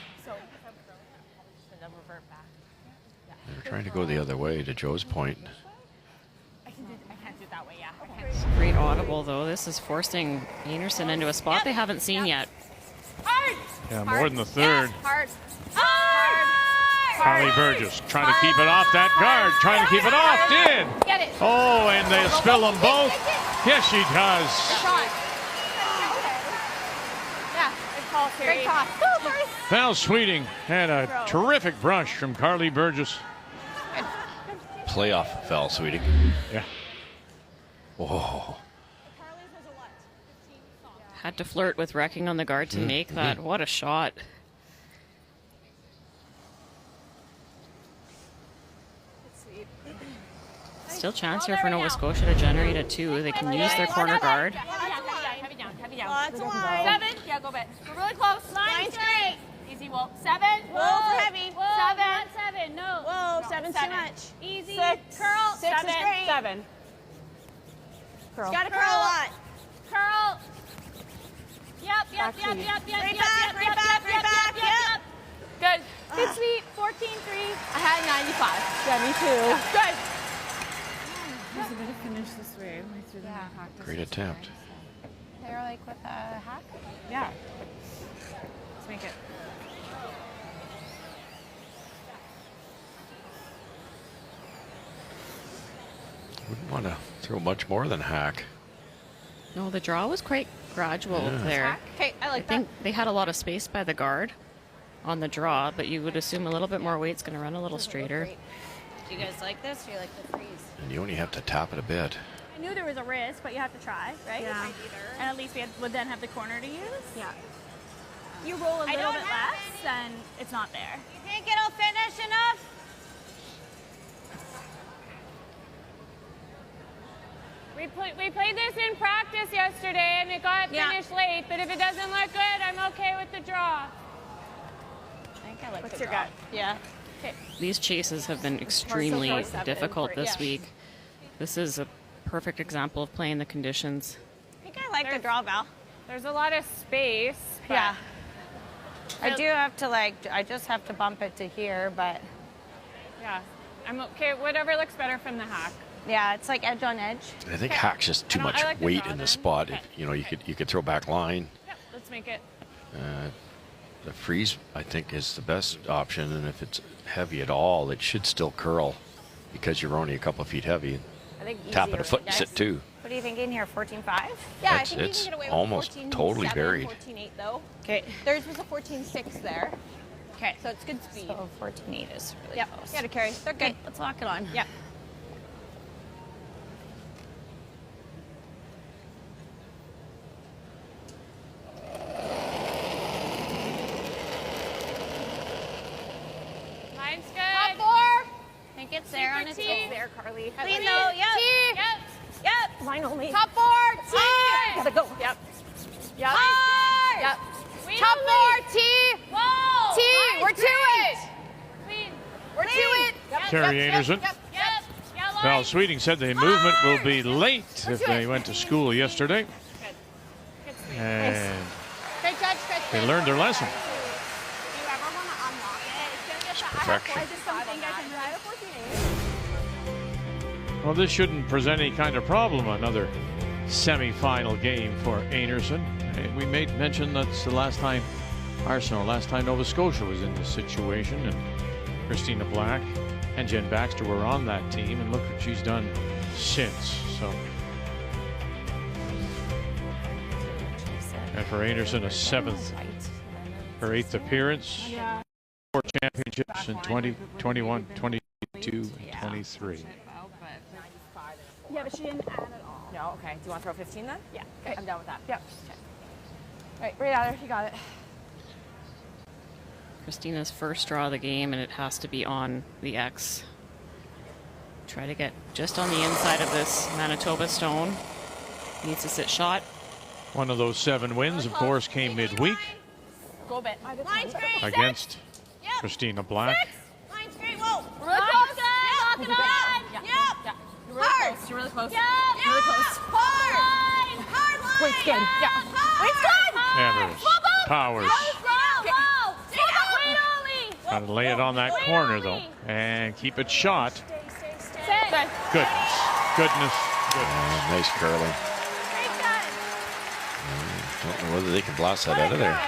They're trying to go the other way, to Joe's point. I can't do it that way, yeah. Great audible, though. This is forcing Einarson into a spot they haven't seen yet. Hard. Yeah, more than the third. Hard. Carly Burgess trying to keep it off that guard, trying to keep it off, did. Get it. Oh, and they spill them both. Yes, she does. Shot. Yeah, good call, Carrie. Great toss. Val Sweeting had a terrific brush from Carly Burgess. Playoff Val Sweeting. Yeah. Whoa. Had to flirt with wrecking on the guard to make that. What a shot. Still chance here for Nova Scotia to generate a 2. They can use their corner guard. Heavy down. Lots of line. 7. Yeah, go bet. We're really close. Line straight. Easy, Wolf. 7. Whoa, for heavy. 7. No. Whoa, 7's too much. Easy. 6. Curl. 6 is great. 7. She's got to curl a lot. Curl. Yep. Right back. Yep. Good. Good sweep. 14-3. I had 95. Yeah, me too. Good. There's a bit of finish this way. Great attempt. They're like with a hack. Yeah. Let's make it. Wouldn't want to throw much more than hack. No, the draw was quite gradual there. Okay, I I like think they had a lot of space by the guard on the draw, but you would assume a little bit more weight's going to run a little straighter. Do you guys like this or you like the freeze? And you only have to tap it a bit. I knew there was a risk, but you have to try, right? Yeah. And at least we would then have the corner to use. Yeah. You roll a little don't bit have less, then it's not there. You think it'll finish enough? We played this in practice yesterday, and it got finished late. But if it doesn't look good, I'm okay with the draw. I think I like What's the your draw. gut? Yeah. These chases have been extremely seven difficult for- this yeah. week. This is a perfect example of playing the conditions. I think I like the draw, Val. There's a lot of space. but- Yeah. I do have to I just have to bump it to here, but Yeah. I'm okay. Whatever looks better from the hack. yeah, it's like edge on edge. I think hack's just too much I like the weight draw in the then. spot. Okay. You could throw back line. Yep. Let's make it. The freeze, I think, is the best option, and if it's heavy at all, it should still curl because you're only a couple of feet heavy. I think Tap it a easier, foot and guys. sit two. What are you thinking here? 14-5? Yeah, It's- I think you it's can get away almost with 14-7, totally buried. 14-8 though. Okay. Theirs was a 14-6 there. Okay. So it's good speed. So 14-8 is really Yep. close. Yeah, to carry. They're good. Okay, let's lock it on. Yep. Line's good. Top 4. I think it's there on its T. own. There, Carly. Clean though. Yep. Yep. Yep. Line only. Top 4. T. Gotta go. Yep. Yep. Hard. Yep. Wheel Top lead. 4. T. Whoa. T. Line's We're to great. it. Clean. We're to it. Terry Einarson. Yep. Yeah, Val line. Sweeting said the movement will be late if they went to school yesterday. And Great judge, great they judge. learned their lesson. Do you ever want to unlock it? It's gonna get Perfection. I just don't think I can ride a 14-8. Well, this shouldn't present any kind of problem. Another semi-final game for Einarson. And we made mention that's the last time Nova Scotia was in this situation, and Christina Black and Jen Baxter were on that team, and look what she's done since. So, and for Einarson, her eighth appearance, 4 championships in 20, 21, 22, and 23. Yeah, but she didn't add at all. No, okay. Do you want to throw 15 then? Yeah. Okay, I'm done with that. Yep. All right, right out there. You got it. Christina's first draw of the game, and it has to be on the X. Try to get just on the inside of this Manitoba stone. Needs to sit shot. One of those 7 wins, of course, came midweek Go a bit. Line's great. against Christina Black. Line's great. Whoa. Really close. Lock it on. Yeah. Yep. Yeah. You're really Hard. close. You're really close. Yep. Really close. Hard. Hard line. Wait's good. Yeah. Wait's good. Evers, Powers. Whoa. Wait only. Got to lay it on that corner, though, and keep it shot. Set. Goodness, goodness, goodness. Nice curling. Don't know whether they can blast that out of there.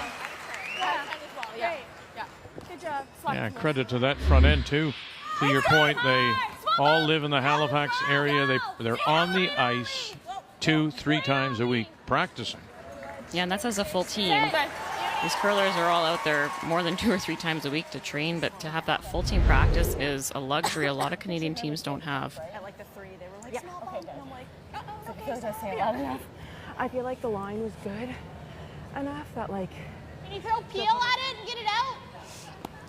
Yeah. Yeah. Good job. Yeah, credit to that front end, too. To your point, they all live in the Halifax area. They're on the ice 2-3 times a week practicing. Yeah, and that's as a full team. These curlers are all out there more than 2 or 3 times a week to train, but to have that full team practice is a luxury a lot of Canadian teams don't have. At like the 3, they were like, small bump. And I'm like, I feel like I say loud enough. I feel like the line was good enough that like. Can you throw peel at it and get it out?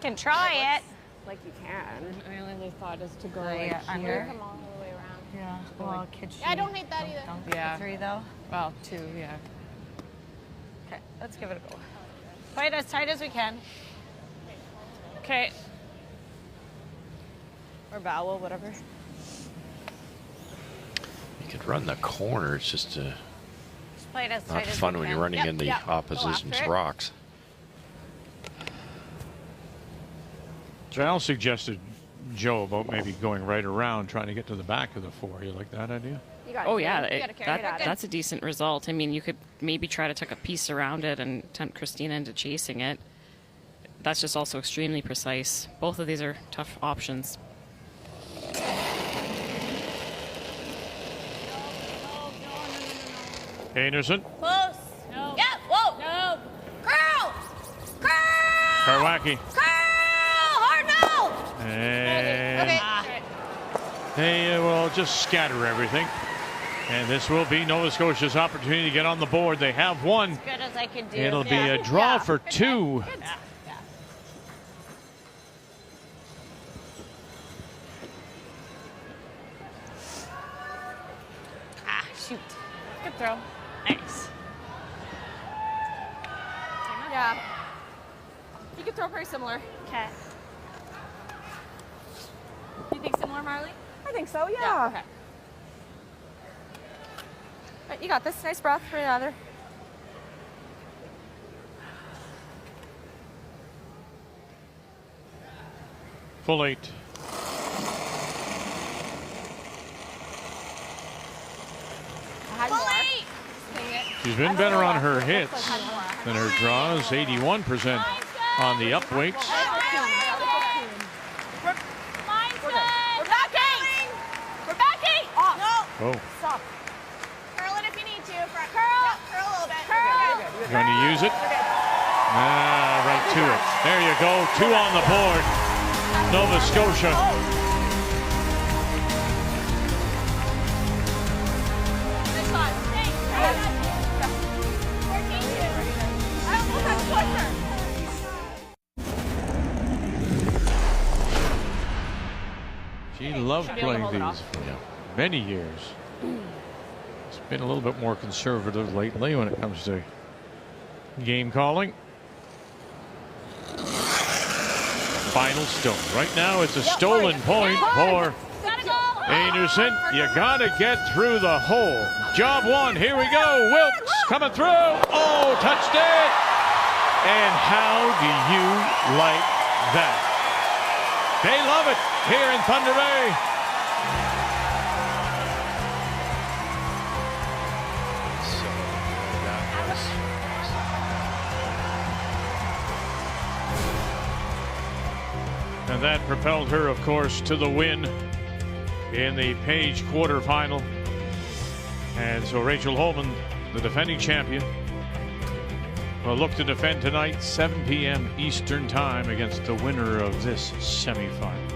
Can try it. Like you can. My only thought is to go Like here. come all the way around. Yeah. Well, could she? Yeah, I don't hate that either. Yeah. 3 though. Well, 2, yeah. Okay, let's give it a go. Play it as tight as we can. Okay. Or vowel, whatever. You could run the corner. It's just Just play it as tight not as fun we when can. you're running Yep, in the yep. Go opposition's after it. rocks. Val suggested Joe about maybe going right around, trying to get to the back of the 4. You like that idea? You got Oh it. yeah, You it- gotta carry it out. that's a decent result. I mean, you could maybe try to tuck a piece around it and tempt Christina into chasing it. That's just also extremely precise. Both of these are tough options. Einarson, Close. No. Yep. Whoa. No. Curl. Curl. Karwacki, Curl. Hard no. and Okay. they will just scatter everything. And this will be Nova Scotia's opportunity to get on the board. They have one. Good as I could do. It'll be a draw for 2. Ah, shoot. Good throw. Nice. Yeah. You could throw pretty similar. Okay. You think similar, Marley? I think so, yeah. Okay. Right, you got this. Nice breath for the other. Full 8. Full 8. She's been better on her hits than her draws. 81% on the up weights. We're backing. We're backing. Off. Oh, Stop. Going to use it. Right to it. There you go. 2 on the board. Nova Scotia. She loved playing these for many years. It's been a little bit more conservative lately when it comes to game calling. Final stone. Right now it's a stolen point for Einarson. You got to get through the hole. Job 1. Here we go. Wilkes coming through. Oh, touched it. And how do you like that? They love it here in Thunder Bay. And that propelled her, of course, to the win in the Page quarterfinal. And so Rachel Holman, the defending champion, will look to defend tonight, 7 p.m. Eastern Time, against the winner of this semifinal.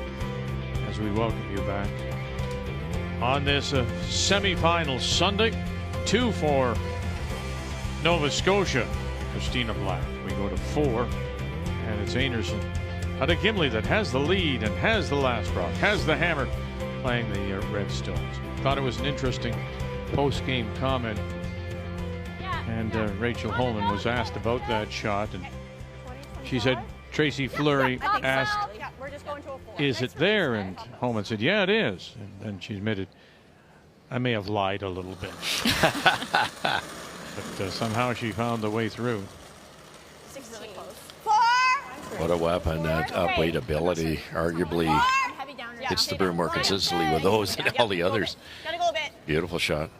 As we welcome you back on this semifinal Sunday, 2 for Nova Scotia, Christina Black. We go to 4, and it's Einarson out of Gimli that has the lead and has the last rock, has the hammer, playing the Red Stones. Thought it was an interesting post-game comment. And Rachel Holman was asked about that shot, and she said, Tracy Fleury asked, is it there? And Holman said, yeah, it is. And then she admitted, I may have lied a little bit. But somehow she found the way through. What a weapon. That upweight ability arguably hits the broom more consistently with those than all the others. Beautiful shot.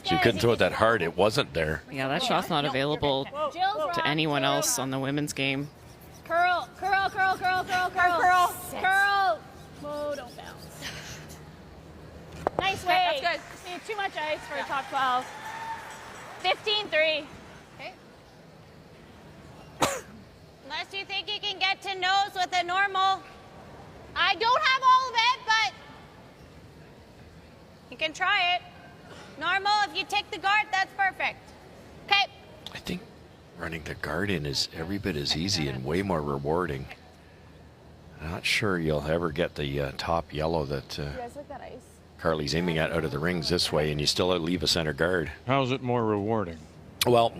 She couldn't throw it that hard. It wasn't there. Yeah, that shot's not available to anyone else on the women's game. Curl, curl, curl, curl, curl, curl, curl, curl. Whoa, don't bounce. Nice way. That's good. Just need too much ice for a top 12. 15-3. Okay. Unless you think you can get to nose with a normal. I don't have all of it, but you can try it. Normal, if you take the guard, that's perfect. Okay. I think running the guard in is every bit as easy and way more rewarding. Not sure you'll ever get the top yellow that Carly's aiming at out of the rings this way, and you still leave a center guard. How's it more rewarding? Well,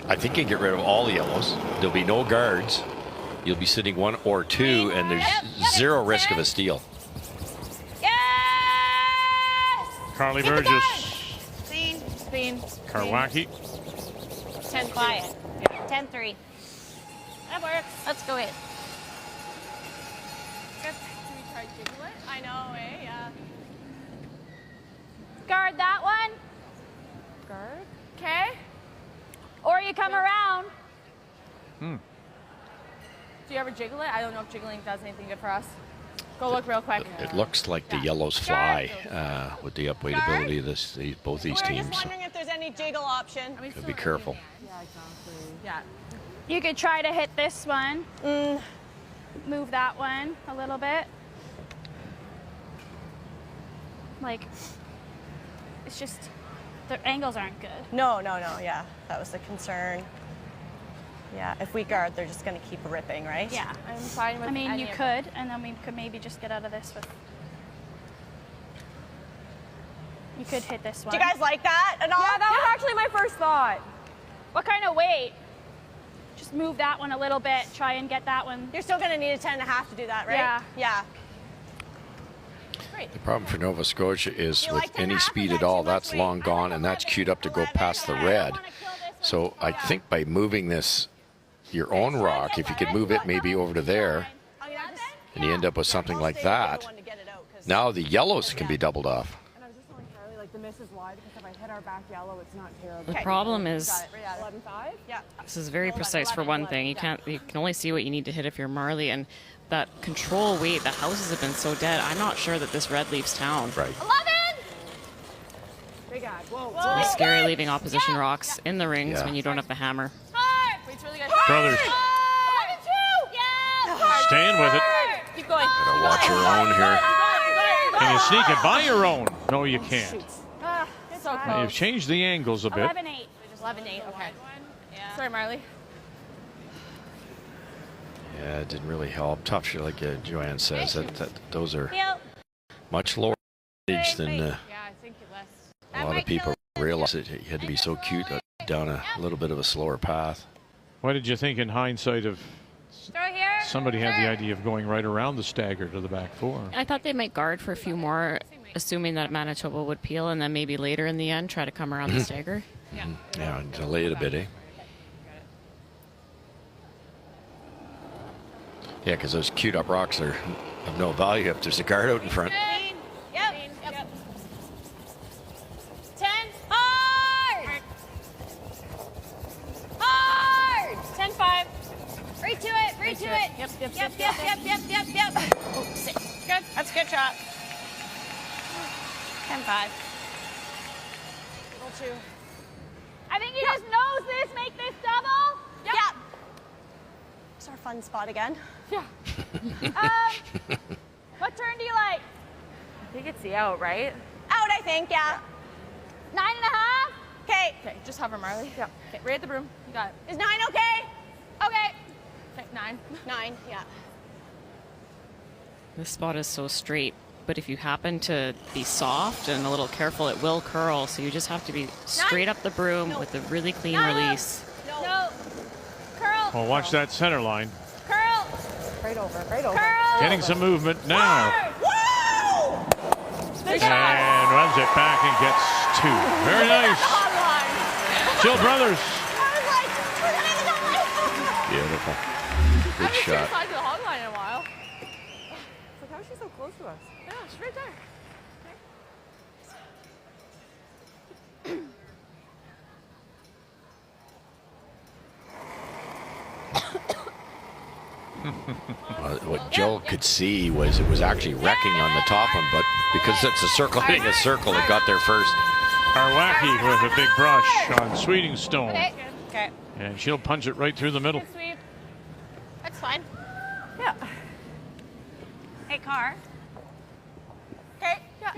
I think you can get rid of all the yellows. There'll be no guards. You'll be sitting 1 or 2, and there's zero risk of a steal. Carly Burgess. Spin. Karwacki. 10 quiet. 10-3. That works. Let's go in. I know, yeah. Guard that one. Guard. Okay. Or you come around. Do you ever jiggle it? I don't know if jiggling does anything good for us. Go look real quick. It looks like the yellows fly with the upweight ability of both these teams. We're just wondering if there's any jiggle option. So be careful. Yeah, exactly. Yeah. You could try to hit this one. Move that one a little bit. Like, it's just, the angles aren't good. No, yeah. That was the concern. Yeah, if we guard, they're just going to keep ripping, right? Yeah. I'm fine with you could, and then we could maybe just get out of this with... You could hit this one. Do you guys like that at all? Yeah, that was actually my first thought. What kind of weight? Just move that one a little bit. Try and get that one. You're still going to need a 10.5 to do that, right? Yeah. The problem for Nova Scotia is with any speed at all, that's long gone, and that's queued up to go past the red. So I think by moving this, your own rock, if you could move it maybe over to there, and you end up with something like that, now the yellows can be doubled off. And I was just telling Carly, like, the miss is wide because if I hit our back yellow, it's not terrible. The problem is, 11-5? Yeah. this is very precise for one thing. You can only see what you need to hit if you're Marley, and that control weight, the houses have been so dead. I'm not sure that this red leaves town. Right. 11! Big ad. Whoa. It's scary leaving opposition rocks in the rings Yeah. when you don't have the hammer. Brothers staying with it. Keep going. Gotta watch your own here. Can you sneak it by your own? No, you can't. It's so You've close. changed the angles a bit. 11-8. 11-8. Okay. Yeah. Sorry, Marley. Yeah, it didn't really help. Tough shot, like Joanne says. That those are much lower age than Yeah, I think you're less. a lot of people realize. It you had to be so cute down a little bit of a slower path. What did you think in hindsight of Throw here. somebody had the idea of going right around the stagger to the back four? I thought they might guard for a few more, assuming that Manitoba would peel, and then maybe later in the end try to come around the stagger. Yeah, and delay it a bit, eh? Yeah, because those queued up rocks are of no value if there's a guard out in front. Yep. 10. Hard. Hard. 10-5. Right to it. Right to it. Yep. Oh, 6. Good. That's a good shot. 10-5. Roll 2. I think he just knows this. Make this double. Yep. It's our fun spot again. Yeah. What turn do you like? I think it's the out, right? Out, I think. Yeah. 9.5. Okay. Okay, just hover, Marley. Yeah. Okay, right at the broom. You got it. Is 9 okay? Okay. Okay, 9. 9. Yeah. This spot is so straight, but if you happen to be soft and a little careful, it will curl. So you just have to be straight up the broom with a really clean release. No. Curl. Well, watch that center line. Curl. Right over, right over. Curl. Getting some movement now. Woo! And runs it back and gets 2. Very nice. Jill Brothers. Beautiful. I Good haven't seen shot. the side of the hog line in a while. It's like, how is she so close to us? Yeah, she's right there. What Jill could see was it was actually wrecking on the top one, but because it's a circle hitting a circle, it got there first. Arwacki with a big brush on Sweetingstone. Okay. And she'll punch it right through the middle. Good sweep. That's fine. Yeah. Hey, Car. Okay. Yeah.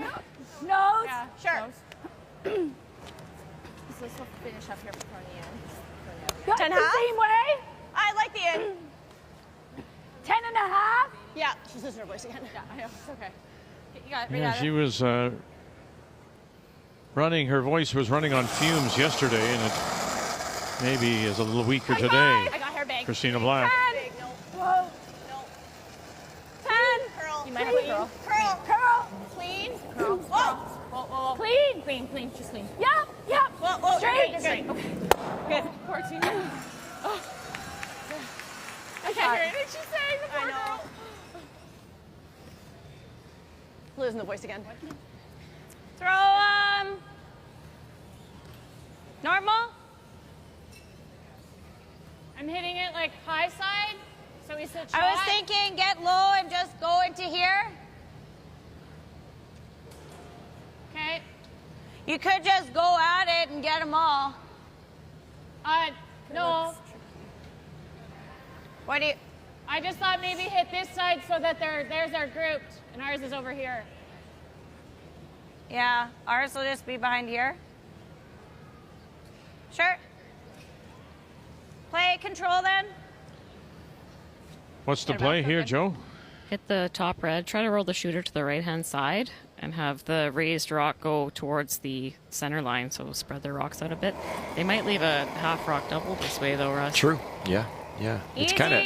Nose. Yeah. Sure. So this will finish up here before the end. 10 The half? same way. I like the in. 10.5. Yeah. She's losing her voice again. Yeah, I know. It's okay. Okay, you got it. Right Yeah, at she it. was running, her voice was running on fumes yesterday, and it maybe is a little weaker today. I got hair bag. Christina Black. Big, no. Whoa. No. 10. Curl. You might have to curl. Curl. Curl. Clean. Curl. Whoa. Whoa, whoa, whoa. Clean. Clean, clean, just clean. Yep. Yep. Whoa. Straight. You're good. Okay. Good. 14. Oh. I can't hear anything she's saying. The I poor know. girl. Losing the voice again. Throw normal. I'm hitting it like high side, so we switch. I was thinking get low and just go into here. Okay. You could just go at it and get them all. No. What do you? I just thought maybe hit this side so that theirs are grouped and ours is over here. Yeah, ours will just be behind here. Sure. Play control then. What's the play here, Joe? Hit the top red, try to roll the shooter to the right-hand side, and have the raised rock go towards the center line, so spread their rocks out a bit. They might leave a half rock double this way, though, Russ. True. Yeah. It's kind of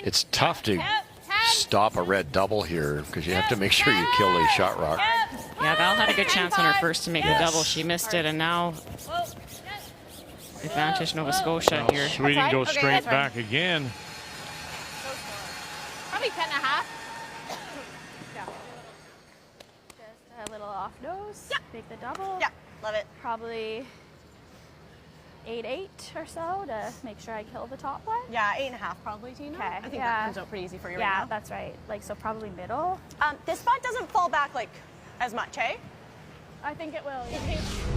it's tough to stop a red double here because you have to make sure you kill a shot rock. Yeah, Val had a good chance on her first to make the double. She missed it, and now advantage Nova Scotia here. Sweeting goes Okay, straight that's fine. back again. Probably 10.5. Yeah. Just a little off nose. Yeah. Make the double. Yeah, love it. Probably 8-8 or so to make sure I kill the top one. Yeah, 8.5 probably, Tina. Okay, I think yeah. that comes out pretty easy for you Yeah, right now. that's right. Like, so probably middle. This spot doesn't fall back like as much, eh? I think it will.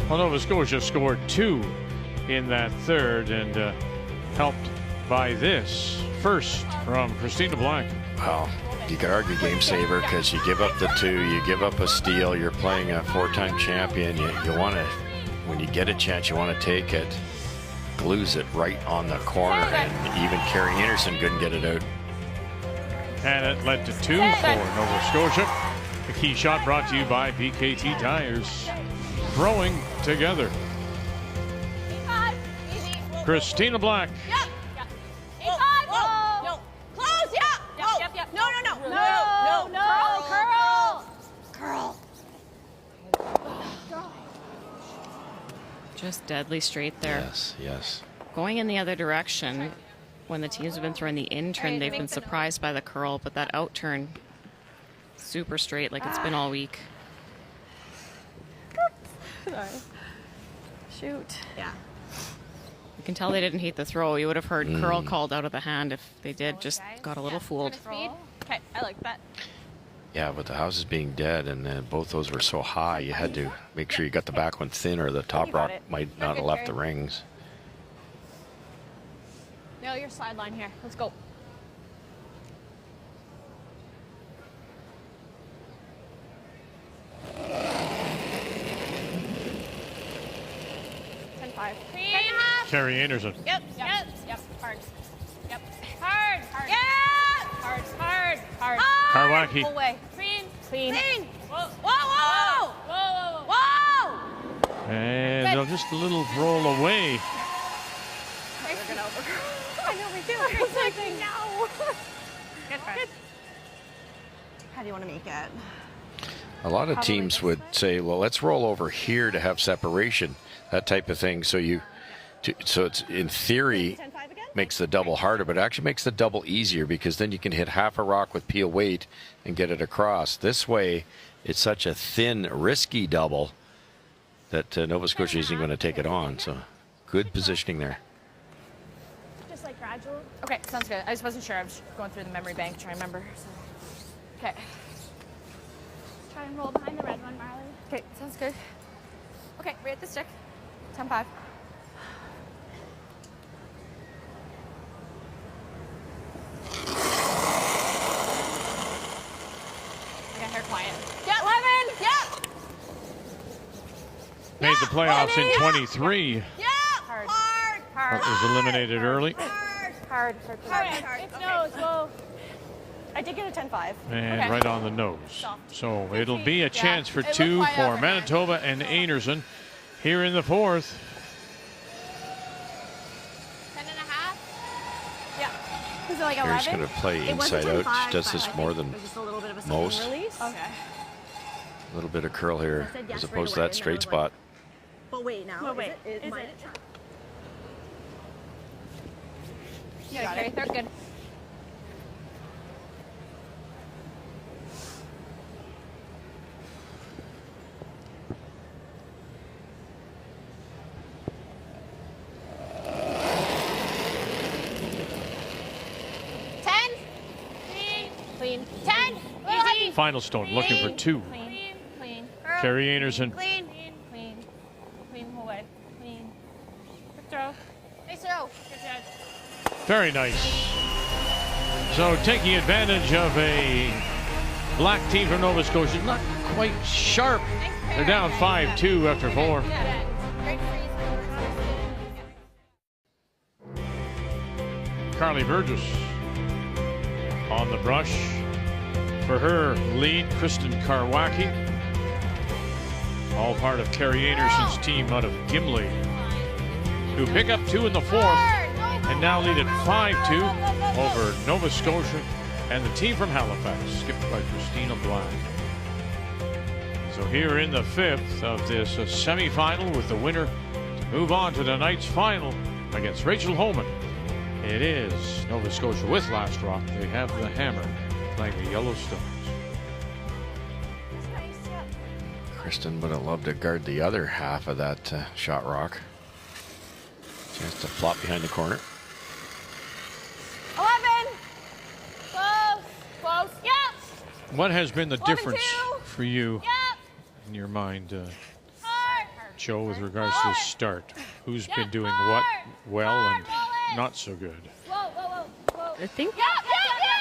Well, Nova Scotia scored 2 in that third, and helped by this first from Christina Black. Well, you could argue game saver because you give up the 2, you give up a steal, you're playing a 4-time champion. You want to, when you get a chance, you want to take it. Glues it right on the corner, and even Carrie Einarson couldn't get it out. And it led to 2 for Nova Scotia. The key shot brought to you by BKT Tires. Throwing together. Christina Black. Yep. No. Close. Yep. No. Curl. Just deadly straight there. Yes. Going in the other direction, when the teams have been throwing the in turn, they've been surprised by the curl, but that out turn, super straight like it's been all week. Sorry. Shoot. Yeah. You can tell they didn't hate the throw. You would have heard curl called out of the hand if they did. Just got a little fooled. Okay, I like that. Yeah, with the houses being dead and both those were so high, you had to make sure you got the back one thin or the top rock might not have left the rings. Nail your sideline here. Let's go. Carrie Einarson. Yep. Hard. Yep. Hard. Hard. Karwacki. Full way. Clean. Whoa. And they'll just a little roll away. I know we do. It's like, no. Good. How do you want to make it? A lot of teams would say, well, let's roll over here to have separation, that type of thing. So so it's in theory makes the double harder, but it actually makes the double easier because then you can hit half a rock with peel weight and get it across. This way, it's such a thin, risky double that Nova Scotia isn't going to take it on. So good positioning there. Just like gradual. Okay, sounds good. I just wasn't sure. I was going through the memory bank trying to remember. So. Okay. Try and roll behind the red one, Marley. Okay, sounds good. Okay, right at the stick. 10-5. I got hair quiet. Yep. 11. Yep. Made the playoffs in 23. Yep. Hard. But was eliminated early. Hard. It's nose. Whoa. I did get a 10-5. And right on the nose. So it'll be a chance for 2 for Manitoba and Einarson here in the fourth. 10.5. Yeah. Is it like 11? Here's going to play inside out. She does this more than most. Release. Okay. A little bit of curl here as opposed to that straight spot. But wait now. Well, wait. Is it? Yeah, carry third. Good. Clean. 10. Easy. Final stone looking for 2. Clean. Carrie Einarson. Clean whole way. Clean. Good throw. Nice throw. Good job. Very nice. So taking advantage of a black team from Nova Scotia, not quite sharp. They're down 5-2 after 4. Carly Burgess on the brush. For her lead, Kristen Karwacki. All part of Carrie Einarson's team out of Gimli, who pick up 2 in the fourth and now lead at 5-2 over Nova Scotia and the team from Halifax, skipped by Christina Black. So here in the fifth of this semifinal with the winner to move on to tonight's final against Rachel Holman. It is Nova Scotia with Last Rock. They have the hammer playing the Yellowstones. Kristen would have loved to guard the other half of that shot rock. Chance to flop behind the corner. 11. Close. Yep. What has been the difference for you in your mind, Joe, with regards to the start? Who's been doing what well and not so good? I think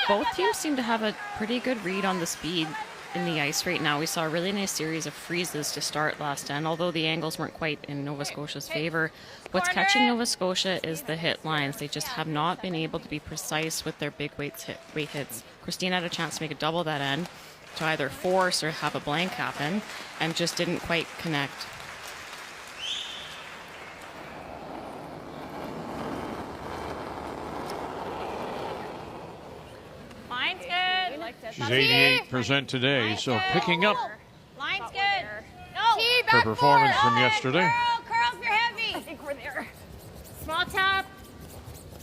both teams seem to have a pretty good read on the speed in the ice right now. We saw a really nice series of freezes to start last end, although the angles weren't quite in Nova Scotia's favor. What's catching Nova Scotia is the hit lines. They just have not been able to be precise with their big weight hits. Christine had a chance to make a double that end, to either force or have a blank happen, and just didn't quite connect. Line's good. She's 88% today, so picking up Line's good. No. her performance from yesterday. Curl if you're heavy. I think we're there. Small tap.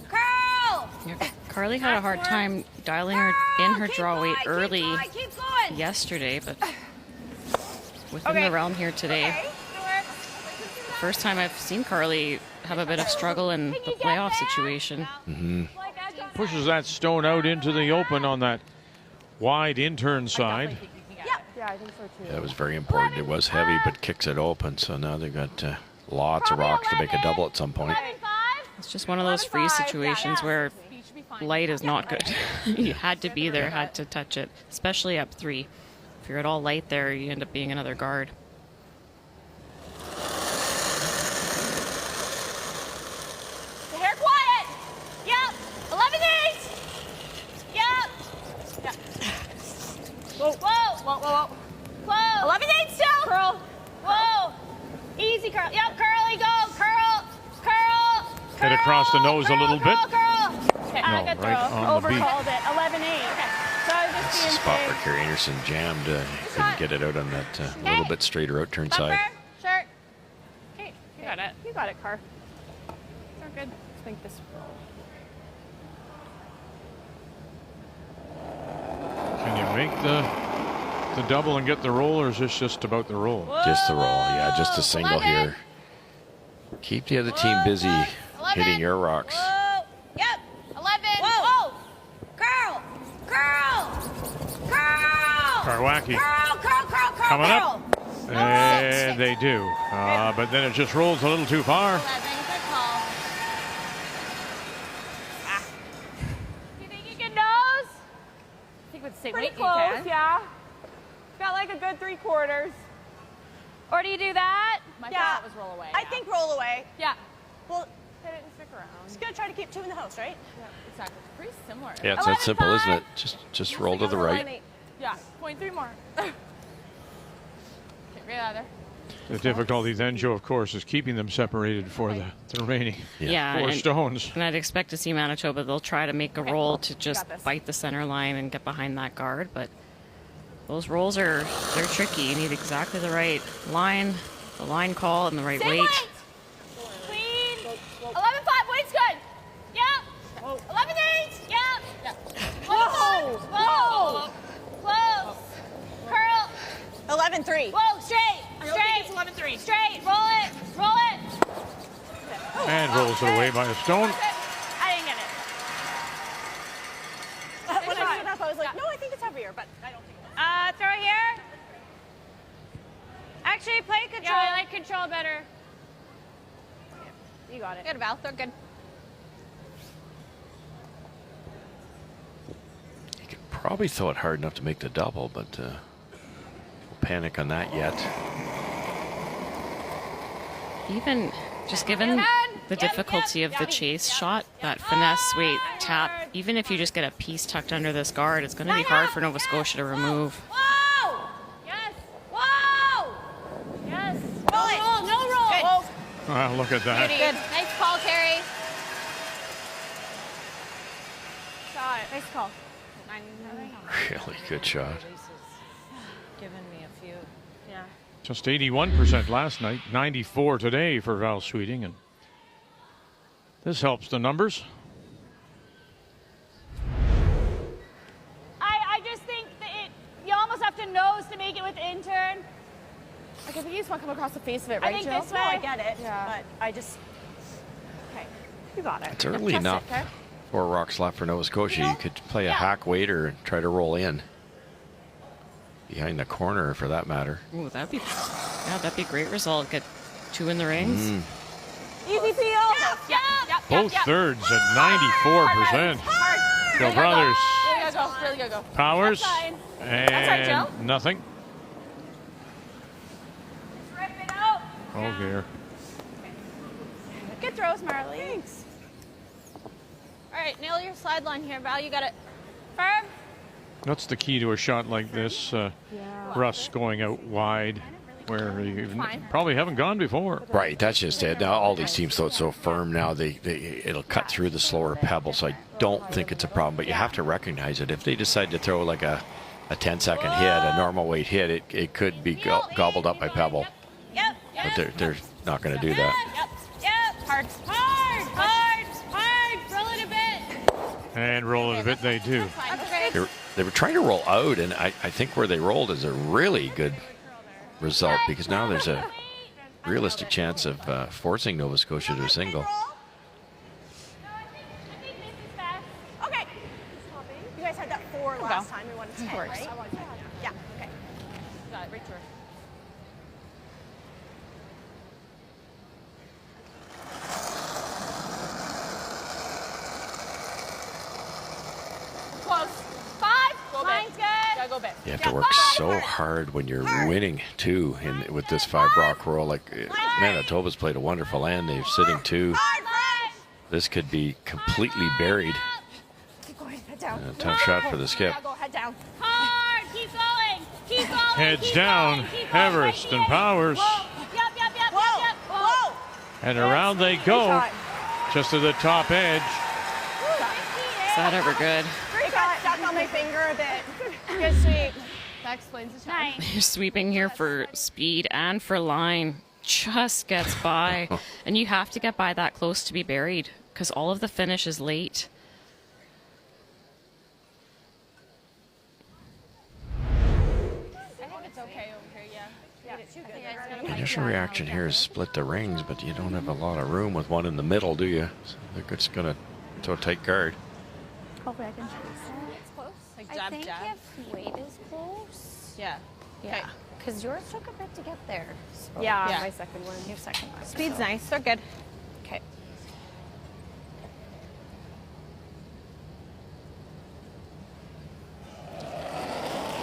Curl. Yeah, Carly had a hard time dialing her in her draw weight early yesterday, but within the realm here today. First time I've seen Carly have a bit of struggle in the playoff situation. Pushes that stone out into the open on that wide intern side. Yeah, I think so too. That was very important. It was heavy, but kicks it open. So now they've got lots of rocks to make a double at some point. It's just one of those freeze situations where light is not good. You had to be there, had to touch it, especially up 3. If you're at all light there, you end up being another guard. The hair quiet. Yep. 11-8. Yep. Whoa. Whoa. Whoa. Whoa. Whoa. 11-8 still. Curl. Whoa. Easy curl. Yep. Curly. Go. Curl. Curl. Hit across the nose a little bit. Okay, No, good right throw. on the beat. Overcalled it. 11-8. Okay. So I was just being Spot safe. where Carrie Einarson jammed. Couldn't get it out on that little bit straighter out turn side. Bumper. Shirt. Okay, you got it. You got it, Car. We're good. Let's make this roll. Can you make the double and get the roll, or is this just about the roll? Just the roll, yeah, just a single here. Keep the other team busy hitting your rocks. Whoa. Yep. 11. Whoa. Curl. Curl. Curl. Karwacki Curl. Curl. Curl. Curl. coming curl. up. And they do. But then it just rolls a little too far. 11. Good call. You think you can nose? I think we'd say pretty close, yeah. Got like a good 3/4. Or do you do that? My thought was roll away. I think roll away. Yeah. Well, Hit it and stick around. just gonna try to keep 2 in the house, right? Yeah, exactly. Pretty similar. Yeah, it's that simple, isn't it? Just roll to the right. Yeah, 0.3 more. Okay, right out of there. The difficulty then, Joe, of course, is keeping them separated for the remaining Yeah, 4 stones. And I'd expect to see Manitoba, they'll try to make a roll to just bite the center line and get behind that guard, but those rolls they're tricky. You need exactly the right line, the line call, and the right weight. Clean. 11-5. Weight's good. Yep. 11-8. Yep. Whoa. Whoa. Close. Curl. 11-3. Whoa. Straight. I don't think it's 11-3. Straight. Roll it. Roll it. And rolls it away by a stone. I didn't get it. When I stood up, I was like, no, I think it's heavier, but I don't think it is. Throw it here. Actually, play control. Yeah, I like control better. You got it. Good, Val. They're good. You could probably throw it hard enough to make the double, but don't panic on that yet. Even just given the difficulty of the chase shot, that finesse weight tap, even if you just get a piece tucked under this guard, it's going to be hard for Nova Scotia to remove. Whoa! Yes. Whoa! Yes. Roll it. No roll. Well, look at that. Good. Nice call, Carrie. Got it. Nice call. Really good shot. Giving me a few. Yeah. Just 81% last night, 94 today for Val Sweeting, and this helps the numbers. I just think that you almost have to nose to make it with intern. Like, I think you just want to come across the face of it, I right, think Jill? this way. No, I get it, Yeah. but I just... Okay. You got it. It's early Trust enough. It, okay? 4 rocks left for Nova Scotia. You could play a hack waiter and try to roll in. behind the corner for that matter. Ooh, that'd be a great result. Get 2 in the rings. Easy peel. Both thirds at 94%. Go Brothers. Really go. Really go. Powers. That's right, Jill. And nothing. Rip it out. Oh, dear. Good throws, Marley. Thanks. All right, nail your slide line here, Val. You got it. Firm. That's the key to a shot like this. Russ going out wide where you probably haven't gone before. Right, that's just it. Now all these teams throw it so firm now, it'll cut through the slower pebbles. So I don't think it's a problem, but you have to recognize it. If they decide to throw like a 10-second hit, a normal weight hit, it could be gobbled up by pebble. Yep. But they're not going to do that. Yep. Hard. Roll it a bit. And roll it a bit, they do. They were trying to roll out, and I think where they rolled is a really good result, because now there's a realistic chance of forcing Nova Scotia to a single. Okay. You guys had that 4 last time. We wanted 10, right? Yeah. Okay. Got it. Right through. Close. 5. Mine's good. Gotta go bit. You have to work so hard when you're winning too, and with this 5 rock roll. Like Manitoba's played a wonderful end. They're sitting 2. This could be completely buried. Keep going. Head down. Tough shot for the skip. Go head down. Hard. Keep going. Keep going. Heads down. Everest and Powers. Whoa. And around they go. Just to the top edge. Is that ever good? It got stuck on my finger a bit. Good sweep. That explains the time. You're sweeping here for speed and for line. Just gets by. And you have to get by that close to be buried, because all of the finish is late. I think it's okay over here, yeah. The initial reaction here is split the rings, but you don't have a lot of room with one in the middle, do you? So they're just going to throw a tight guard. Hopefully I can chase it. It's close. Like jab, I think jab. if weight is close. Yeah. Yeah. Because yours took a bit to get there. So. Yeah, my second one. Your second one. Speed's nice. They're good. Okay.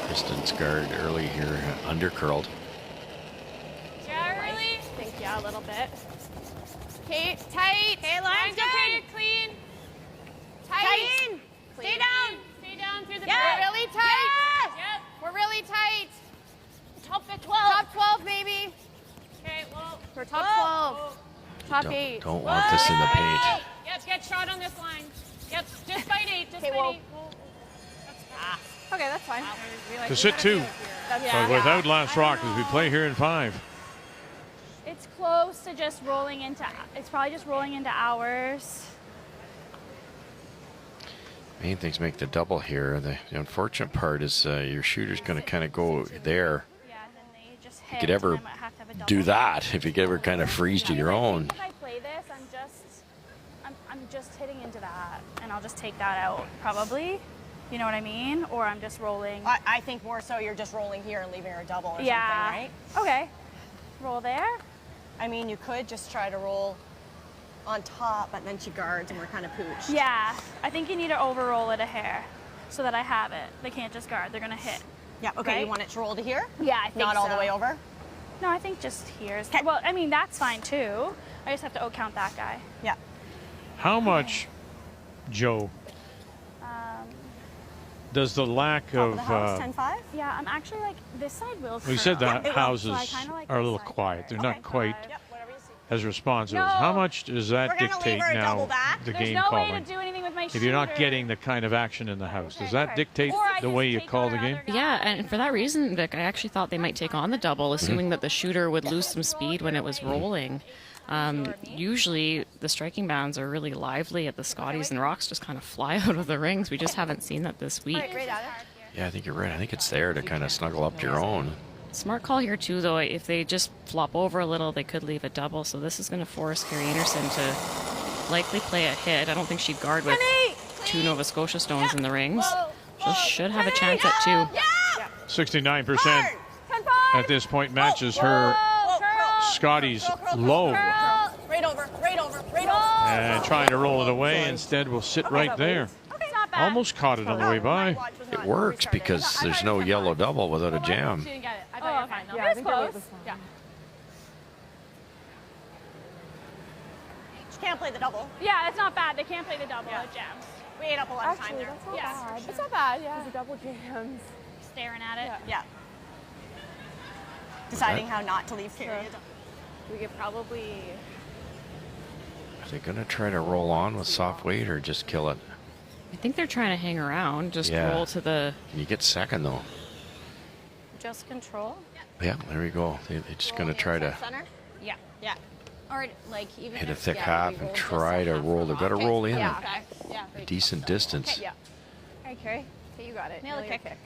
Distance guard early here, undercurled. Yeah, really? I think, yeah, a little bit. Okay, tight. Okay, line's okay, clean. Tight. Stay down. Stay down through the Yeah, back. really tight. Yep. We're really tight. Top 12. Top 12, maybe. Okay, well. We're top 12. Top 8. Don't want this in the paint. Yep, get shot on this line. Yep, just bite 8. Just Okay, bite well. 8. Okay, that's fine. To sit 2. But without last rock as we play here in 5. It's close to just rolling into, it's probably just rolling into ours. Main things make the double here. The unfortunate part is your shooter's going to kind of go there. Yeah, and then they just You hit. could ever and I might have to have a double. do that if you could ever kind of freeze to your own. If I play this, I'm just hitting into that, and I'll just take that out probably. You know what I mean? Or I'm just rolling. I think more so you're just rolling here and leaving her a double or something, right? Okay. Roll there. I mean, you could just try to roll on top, but then she guards and we're kind of pooched. Yeah. I think you need to over-roll it a hair so that I have it. They can't just guard. They're going to hit. Yeah, okay. Right? You want it to roll to here? Yeah, I think Not all the so. way over? No, I think just here. Well, I mean, that's fine too. I just have to count that guy. Yeah. How much, Joe, does the lack of... 10-5? Yeah, I'm actually like, this side will we said that curl. houses So I kinda like are a this little side. quiet. They're Okay. not quite as responsive. No. How much does that We're gonna dictate leave her a now double back. the There's game no way calling? to do anything with my If you're not shooter. getting the kind of action in the house, does that dictate Or I the just way you take call on the our game? other Yeah, and for that reason, Vic, I actually thought they might take on the double, assuming that the shooter would lose some speed when it was rolling. Usually the striking bands are really lively at the Scotties, and rocks just kind of fly out of the rings. We just haven't seen that this week. Yeah, I think you're right. I think it's there to kind of snuggle up to your own. Smart call here too, though. If they just flop over a little, they could leave a double. So this is going to force Carrie Einarson to likely play a hit. I don't think she'd guard with 2 Nova Scotia stones in the rings. She should have a chance at 2. 69% at this point matches her Scotties low. Right over, right over, right over. And trying to roll it away, instead will sit right there. Almost caught it on the way by. It works because there's no yellow double without a jam. She didn't get it. I thought you were fine though. Yeah, It was close. yeah. She can't play the double. Yeah, it's not bad. They can't play the double. Yeah. It jams. We ate up a lot of time Actually, there. that's not Yeah, bad. for It's not bad, yeah. There's a double jams. Staring at it. Yeah. Deciding how not to leave period. We could probably... Are they going to try to roll on with soft weight or just kill it? I think they're trying to hang around, just Yeah. roll to the... You get second, though. Just control? Yeah, there we go. They're just going to try to Center? Yeah. Yeah. Or like even hit a if, thick yeah, half we and roll just try a to half roll. They've got to roll in Yeah. Okay. Yeah. a decent distance. Yeah. Hey, Carrie. Okay, you got it. Nail the your kick.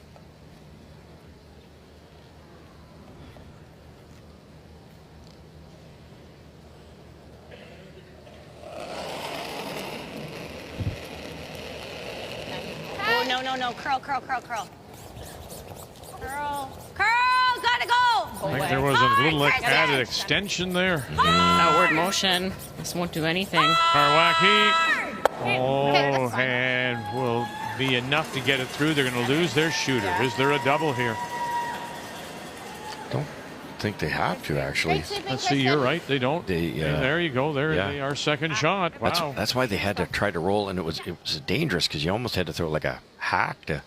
Oh, no, no, no. Curl, curl, curl, curl. Curl. Curl! Gotta go! I think there was a little added extension there. Outward motion. This won't do anything. Karwacki. Oh, and will be enough to get it through. They're going to lose their shooter. Is there a double here? Don't think they have to, actually. Let's see, you're right. They don't. They, And there you go. There they are. Second shot. Wow. That's why they had to try to roll, and it was dangerous because you almost had to throw like a hack to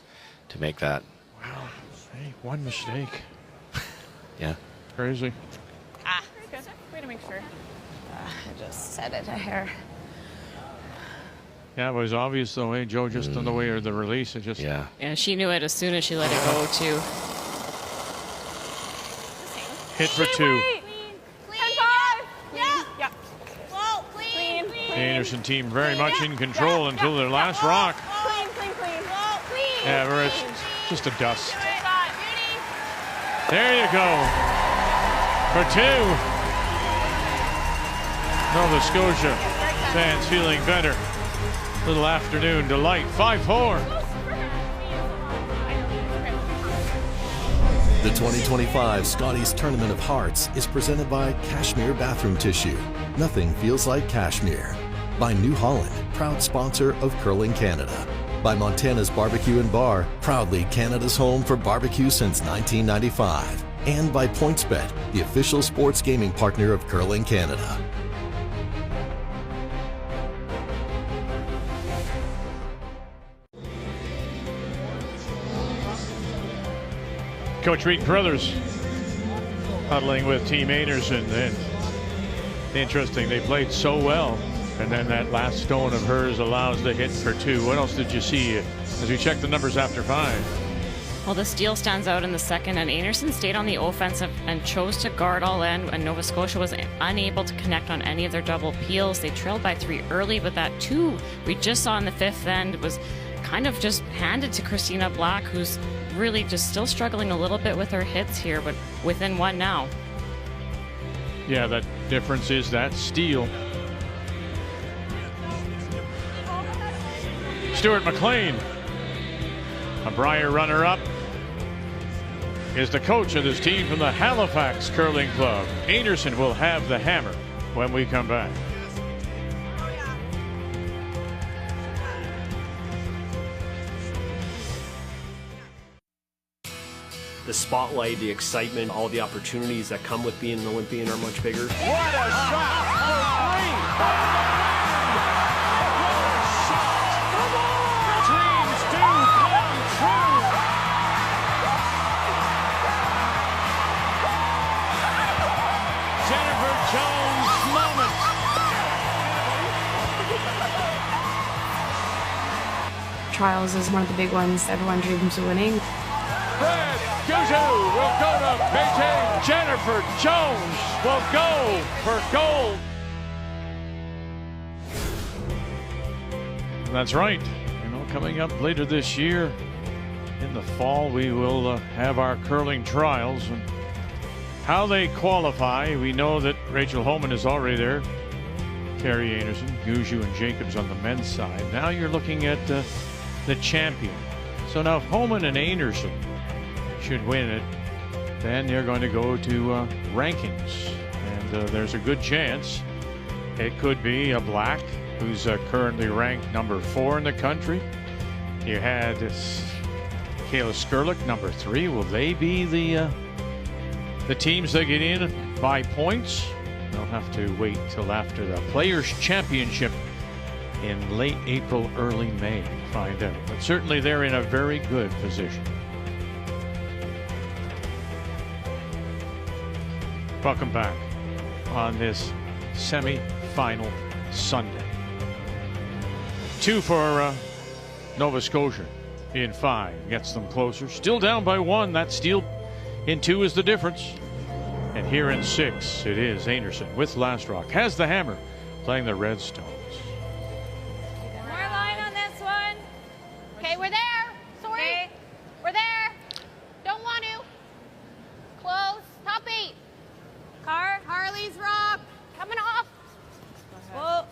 make that. Wow. Hey, one mistake. Yeah. Crazy. Ah. Good. Way to make sure. I just set it a hair. Yeah, it was obvious though, eh, Joe, just on the way of the release. It just. Yeah. Yeah, she knew it as soon as she let it go, too. Hit for two. Yeah. Yeah. Whoa, clean. Einarson team very much in control until their last rock. Clean, clean, clean. Whoa, clean. Yeah, where it's just a dust. There you go. For two. Nova Scotia fans feeling better. Little afternoon delight. 5-4. The 2025 Scotties Tournament of Hearts is presented by Cashmere Bathroom Tissue. Nothing feels like cashmere. By New Holland, proud sponsor of Curling Canada. By Montana's Barbecue and Bar, proudly Canada's home for barbecue since 1995. And by PointsBet, the official sports gaming partner of Curling Canada. Coach Reed Brothers huddling with Team Einarson. And interesting, they played so well. And then that last stone of hers allows the hit for two. What else did you see as we check the numbers after 5? Well, the steal stands out in the second, and Einarson stayed on the offensive and chose to guard all in, and Nova Scotia was unable to connect on any of their double peels. They trailed by 3 early, but that 2 we just saw in the 5th end was kind of just handed to Christina Black, who's really just still struggling a little bit with her hits here, but within 1 now. Yeah, that difference is that steal. Stuart McLean, a Brier runner-up, is the coach of this team from the Halifax Curling Club. Einarson will have the hammer when we come back. The spotlight, the excitement, all the opportunities that come with being an Olympian are much bigger. What a shot for 3! Dreams do come true! Jennifer Jones moment. Trials is one of the big ones everyone dreams of winning. Fred Guzu will go to Beijing. Jennifer Jones will go for gold. That's right. You know, coming up later this year in the fall, we will have our curling trials. And how they qualify, we know that Rachel Homan is already there. Carrie Einarson, Guzu, and Jacobs on the men's side. Now you're looking at the champion. So now if Homan and Einarson should win it, then you're going to go to rankings. And there's a good chance it could be a black who's currently ranked number 4 in the country. You had Kayla Skurlik, number 3. Will they be the teams that get in by points? They'll have to wait till after the Players' Championship in late April, early May to find out. But certainly they're in a very good position. Welcome back on this semi-final Sunday. 2 for Nova Scotia in 5. Gets them closer. Still down by 1. That steal in 2 is the difference. And here in 6, it is Einarson with Last Rock. Has the hammer, playing the Redstones. More line on this one. Okay, we're there. Sorry. Okay. We're there. Don't want to. Close. Top 8. Harley's Rock. Coming off. Whoa.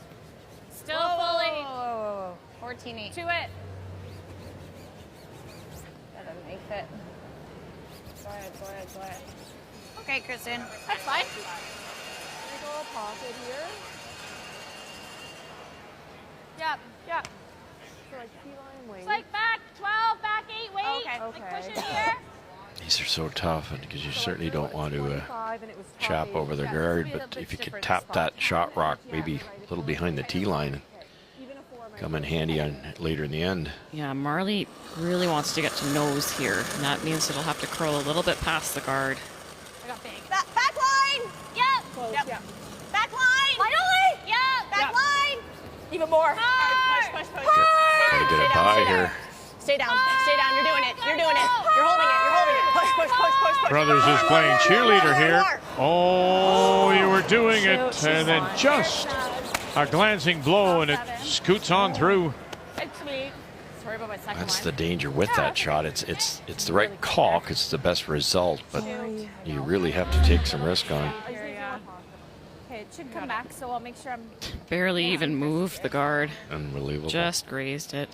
Still fully. 14-8. To it. Gotta make it. Go ahead. Okay, Kristen. That's fine. Little pocket here. Yep. So like T-line wing. It's like back 12, back 8, wait. Okay. Like push it here. These are so tough because you certainly don't want to chop over the guard, but if you could tap that shot rock maybe a little behind the tee line, come in handy on later in the end. Yeah, Marley really wants to get to nose here, and that means it'll have to curl a little bit past the guard. I got big. Back line. Yep. Back line. Finally. Yep. Back line. Even more. Push. Gotta get it by here. Stay down. You're doing it. You're holding it. Push. Brothers is playing cheerleader here. Oh, you were doing it, and then just a glancing blow, and it scoots on through. Sorry about my second That's the danger with that shot. It's the right call because it's the best result, but you really have to take some risk on. Okay, it should come back, so I'll make sure I'm... Barely even moved the guard. Unbelievable. Just grazed it.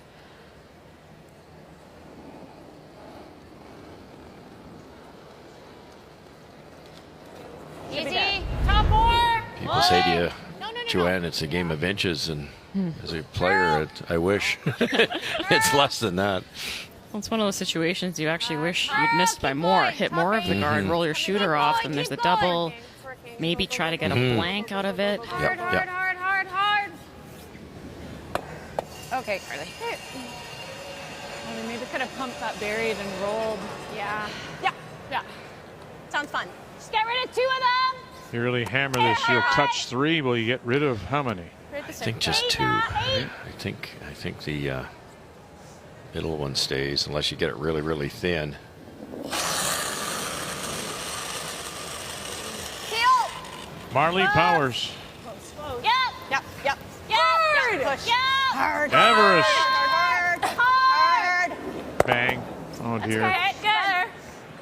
Easy. Top 4. People say to you, Joanne, it's a game of inches, and as a player, I wish it's less than that. Well, it's one of those situations you actually wish you'd missed by more. Hit more of the guard, roll your shooter off, then there's the double. Maybe try to get a blank out of it. Hard. Okay, Carly. Maybe could have pumped that buried and rolled. Yeah. Sounds fun. Just get rid of 2 of them. You really hammer this, you'll touch 3. Will you get rid of how many? I think just 2. Right? I think the middle one stays unless you get it really, really thin. Marley Powers. Yep. Hard. Everest. Hard. Bang. Oh dear. Good.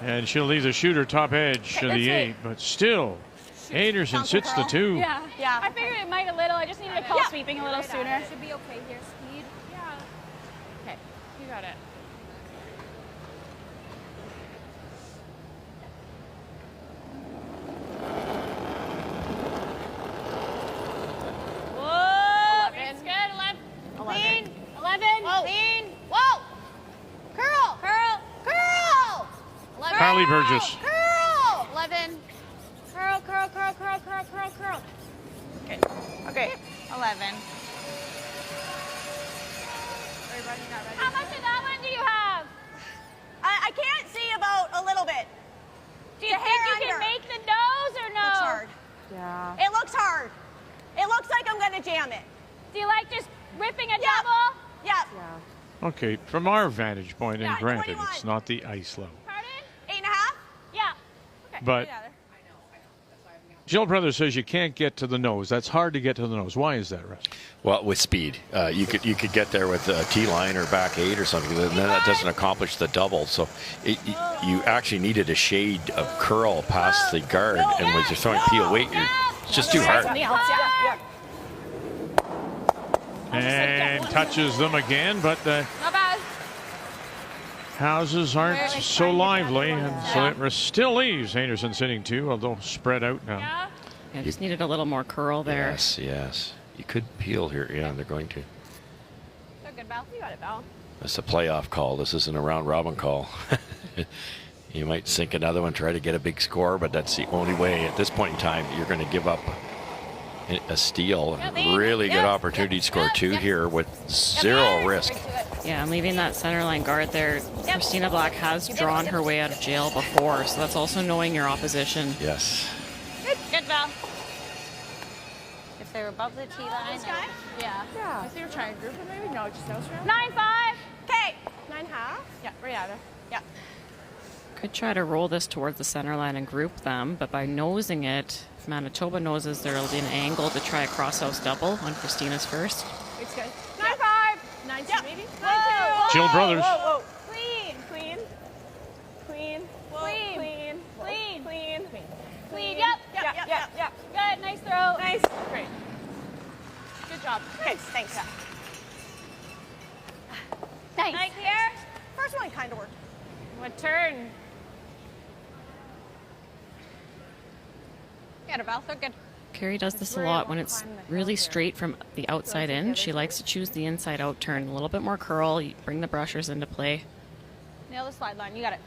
And she'll leave the shooter top edge of the 8, but still, Einarson sits the 2. Yeah. I figured it might a little. I just needed to call sweeping a little sooner. Should be okay here. Speed. Yeah. Okay, you got it. Whoa. It's good. 11. 11. Whoa. Lean. Whoa. Curl. 11. Carly Burgess. Curl. 11. Curl. Okay. 11. How much of that one do you have? I can't see about a little bit. Do you think you can make the nose or no? Looks hard. Yeah. It looks hard. It looks like I'm going to jam it. Do you like just ripping a double? Yep. Okay, from our vantage point, and granted, it's not the ice level. Pardon? 8.5? Yeah. Okay. But Jill Brothers says you can't get to the nose. That's hard to get to the nose. Why is that, Russ? Well, with speed, you could get there with a T line or back 8 or something, and then that doesn't accomplish the double. So you actually needed a shade of curl past the guard, and when you're throwing peel weight, it's just too hard. And touches them again, but houses aren't so lively, and so it still leaves Einarson sitting 2, although spread out now. Yeah, just needed a little more curl there. Yes, yes. You could peel here. Yeah, they're going to. So good, Val. You got it, Val. That's a playoff call. This isn't a round robin call. You might sink another one, try to get a big score, but that's the only way at this point in time you're going to give up a steal. Really good opportunity to score 2 here with 0 risk. Yeah, and leaving that center line guard there. Christina Black has drawn her way out of jail before, so that's also knowing your opposition. Yes. Good, Val. If they're above the tee line. Yeah. Yeah. If they were trying to group it, maybe? No, just nose round. 9-5. Okay. 9.5? Yeah, right out of. Yeah. Could try to roll this towards the center line and group them, but by nosing it, if Manitoba noses, there will be an angle to try a cross-house double on Christina's first. It's good. 9-5. 9-2 maybe? 9-2. Jill Brothers. Whoa, whoa. Clean. Clean. Clean. Clean. Clean. Clean. Clean. Clean. Yep. Yep. Good. Nice throw. Nice. Great. Good job. Okay. Thanks. Nice. Nice here. First one kind of worked. What turn? Get it, Val. So good. Carrie does this a lot when it's really straight from the outside in. She likes to choose the inside out turn. A little bit more curl, you bring the brushers into play. Nail the slide line. You got it.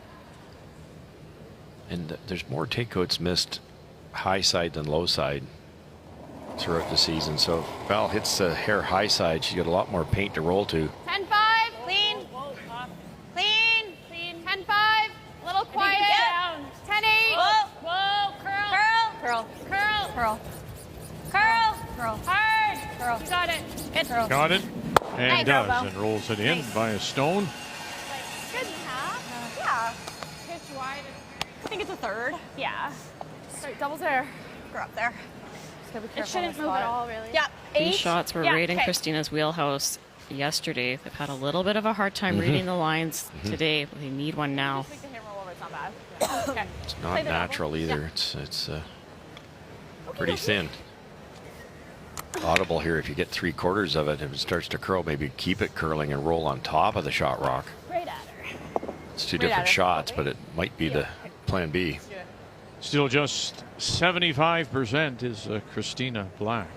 And there's more takeouts missed high side than low side throughout the season. So if Val hits the hair high side, she's got a lot more paint to roll to. 10-5. Clean. Clean. 10-5. A little quiet. 10-8. Whoa. Curl. Hard. Curl. You got it. Good. Curl. Got it. And Nice. does. Val. And rolls it in by a stone. Good half. Yeah. Pitch wide. I think it's a third. Yeah. Sorry, doubles there. We're up there. Just gotta be It careful shouldn't on the move at spot. all, really. Yeah. These shots were right in okay. Christina's wheelhouse yesterday. They've had a little bit of a hard time reading the lines today, but they need one now. Just make the hammer over. It's not bad. Okay. It's not natural either. It's pretty thin. Audible here if you get 3/4 of it. If it starts to curl, maybe keep it curling and roll on top of the shot rock. Right at her. It's 2 different shots, but it might be the plan B. Still just 75% is Christina Black.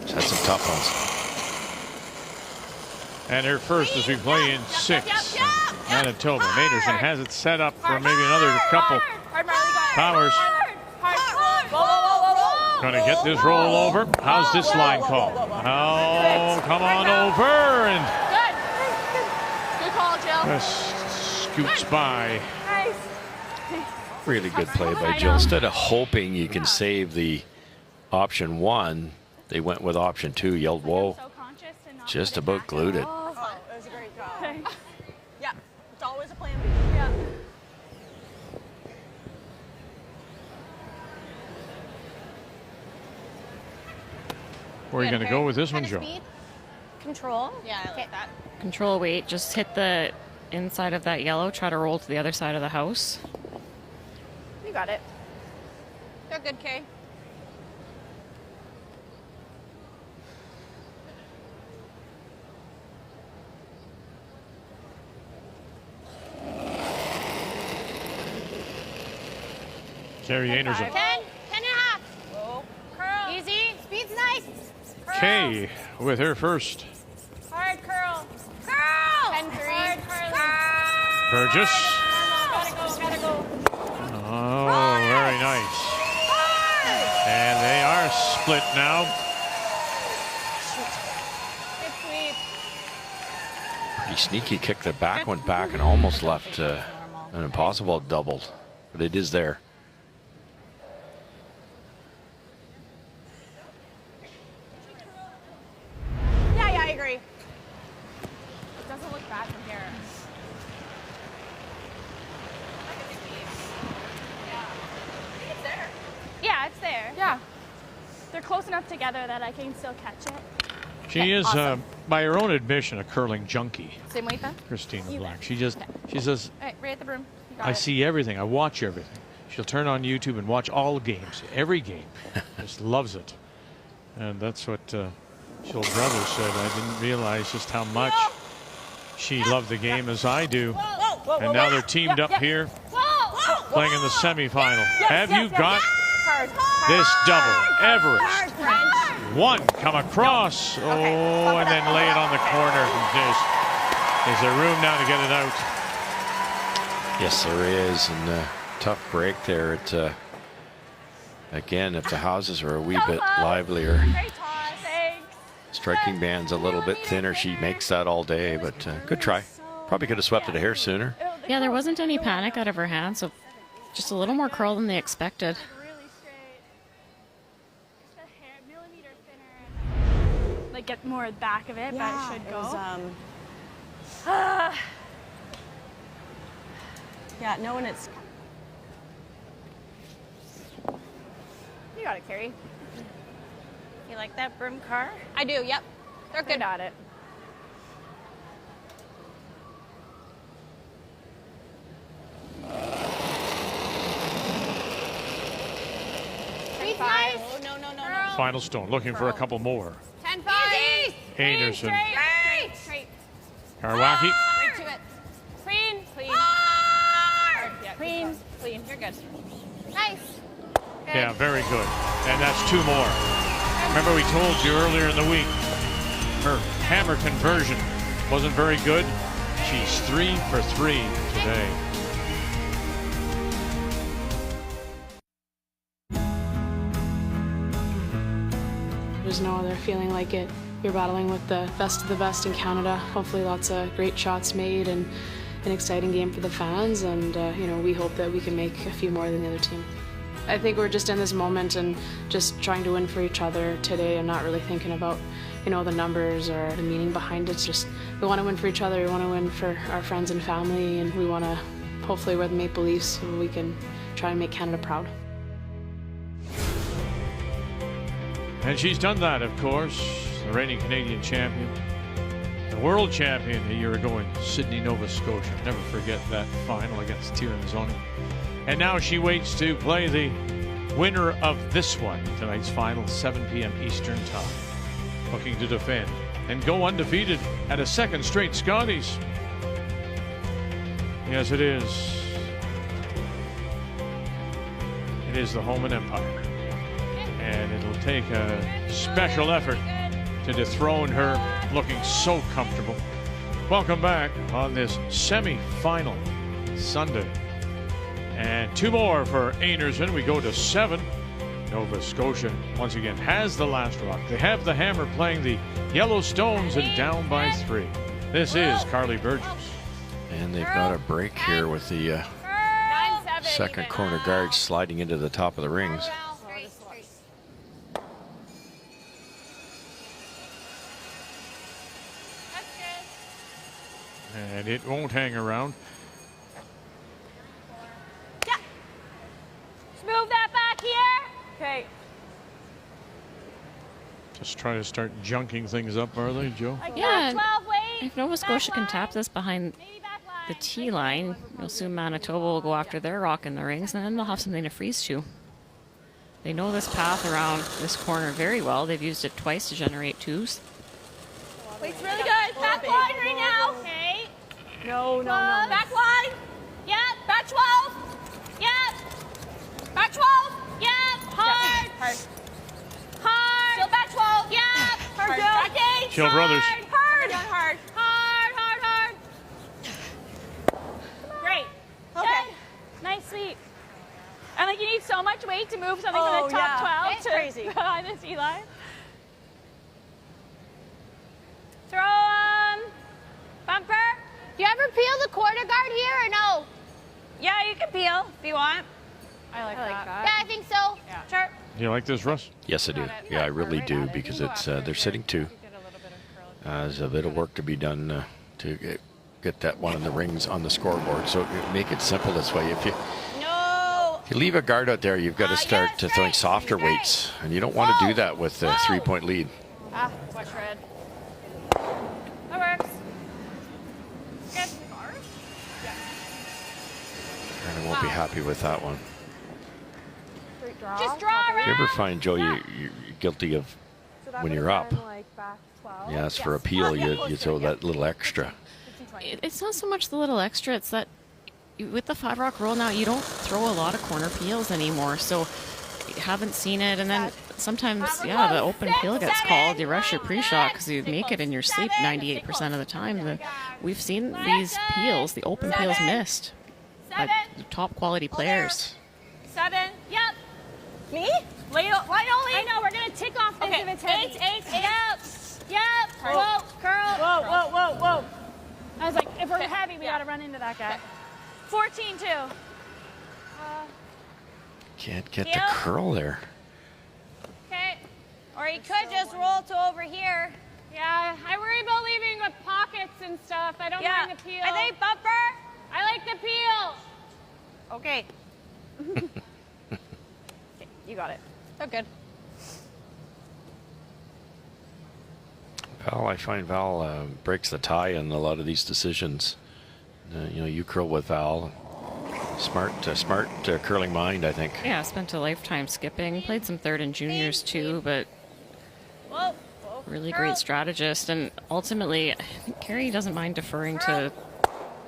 So that's some tough ones. And her first as we play in 6. Manitoba. Einarson has it set up for maybe another couple powers. Going to get this roll over. How's this line call? Oh, come on over. And Good call, Jill. just scoots by. Nice. Really good play by Jill. Instead of hoping you can save the option 1, they went with option 2, yelled, whoa. Just about glued it. Oh, it was a great job. Yeah, it's always a plan B. Yeah. Where are you going to go with this one, Joe? Control. Yeah, I like that. Control weight, just hit the inside of that yellow, try to roll to the other side of the house. You got it. They're good, Kay. Carrie Einarson. 10.5. Whoa. Curl. Easy. Speed's nice. Curl. Kay with her first. Hard curl. Curl. 10-3. Hard Burgess. Gotta go. Oh, very nice. And they are split now. Good sweep. Pretty sneaky kick. The back went back and almost left an impossible double, but it is there. Yeah, I agree. It doesn't look bad from here. Yeah, it's there. Yeah. They're close enough together that I can still catch it. She is, by her own admission, a curling junkie. Same weight then? Christina Black. She says, All right, right at the broom. You got I it. see everything. I watch everything. She'll turn on YouTube and watch all games, every game. Just loves it. And that's what Jill Brothers said. I didn't realize just how much she loved the game as I do. Whoa. And now they're teamed up here, playing in the semifinal. Have you got this double? Everest. One come across. Oh, and then lay it on the corner. Is there room now to get it out? Yes, there is. And tough break there. Again, if the houses are a wee bit livelier, striking band's a little bit thinner, she makes that all day, but good try. Probably could have swept it a hair sooner. Yeah, there wasn't any panic out of her hand, so just a little more curl than they expected. Like get more at the back of it, but it should go. Yeah, no, and it's. You got it, Carrie. You like that broom car? I do, yep. They're good at it. Nice. Oh, no. Final stone, looking for a couple more. 10-5. Einarson. Straight. Karwacki. Right to it. Clean. Hard. Yeah, Clean. You're good. Nice. Yeah, very good. And that's two more. Remember we told you earlier in the week, her hammer conversion wasn't very good. She's 3 for 3 today. There's no other feeling like it. You're battling with the best of the best in Canada. Hopefully lots of great shots made and an exciting game for the fans, and we hope that we can make a few more than the other team. I think we're just in this moment and just trying to win for each other today and not really thinking about the numbers or the meaning behind it. It's just we want to win for each other, we want to win for our friends and family, and we want to hopefully wear the Maple Leafs so we can try and make Canada proud. And she's done that, of course. The reigning Canadian champion. The world champion a year ago in Sydney, Nova Scotia. Never forget that final against Tiranzoni. And now she waits to play the winner of this one. Tonight's final, 7 p.m. Eastern Time. Looking to defend and go undefeated at a second straight Scotties. Yes, it is. It is the Homan Empire. And it'll take a special effort to dethrone her, looking so comfortable. Welcome back on this semi-final Sunday. And two more for Einarson. We go to 7. Nova Scotia once again has the last rock. They have the hammer playing the Yellowstones and down by 3. This is Carly Burgess. And they've got a break here with the second corner guard sliding into the top of the rings. And it won't hang around. Yeah. Move that back here. Okay. Just trying to start junking things up, are they, Joe? Yeah. 12, wait. If Nova Scotia can tap this behind the tee line, you'll soon Manitoba will go after their rock in the rings, and then they'll have something to freeze to. They know this path around this corner very well. They've used it twice to generate 2s. Wait's really good. Back line right now. Okay. No. Back line. Yep. Back 12. Yep. Back 12. Yep. Hard. Still back 12. Yep. Hard. Back 8. Chill brothers. Hard. Great. Okay. Good. Nice sweep. And like you need so much weight to move something from the top 12 it's to crazy. behind the tee line. Throw bumper. Do you ever peel the quarter guard here or no? Yeah, you can peel if you want. I like that. Yeah, I think so. Yeah. Sure. Do you like this, Russ? Yes, I do. Yeah, I really do, because it's they're sitting 2. There's a bit of work to be done to get that one in the rings on the scoreboard. So make it simple this way. If you leave a guard out there, you've got to start to throwing softer weights, and you don't want to do that with a 3-point lead. Watch red. That works. Good. And I won't be happy with that one. Just draw right. Do you ever find, Joe, you're guilty of when you're up? Yeah, it's for appeal. You throw that little extra. It's not so much the little extra, it's that with the 5 rock rule now, you don't throw a lot of corner peels anymore. So you haven't seen it. And then sometimes, yeah, the open peel gets called. You rush your pre-shot because you make it in your sleep 98% of the time. We've seen these peels, the open peels missed by top quality players. 7. Yep. Me? Line only. I know, we're going to tick off this if it's heavy. 8. Yep. Whoa, curl. Whoa. I was like, if we're heavy, we got to run into that guy. 14, 2. Can't get the curl there. Okay. Or you could just roll to over here. Yeah, I worry about leaving with pockets and stuff. I don't mind the peel. I think bumper. I like the peel. Okay. You got it. So good. Val, I find Val breaks the tie in a lot of these decisions. You curl with Val. Smart curling mind, I think. Yeah, spent a lifetime skipping. Played some third and juniors too, but really great strategist. And ultimately, I think Carrie doesn't mind deferring to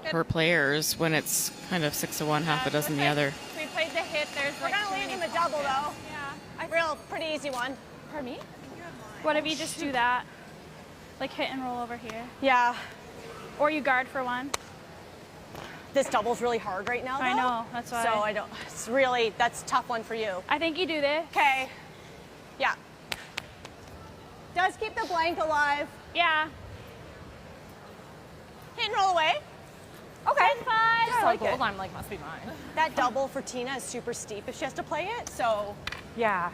her players when it's kind of 6 of one, half a dozen the other. We played the hit. There's We're going to leave him a double, though. Yeah. Real, pretty easy one. For me? What if you just do that? Like hit and roll over here. Yeah. Or you guard for one. This double's really hard right now, though. I know, that's why. So that's a tough one for you. I think you do this. Okay. Yeah. Does keep the blank alive. Yeah. Hit and roll away. Okay. 10-5. I like it. I'm like, must be mine. That double for Tina is super steep if she has to play it, so. Yeah.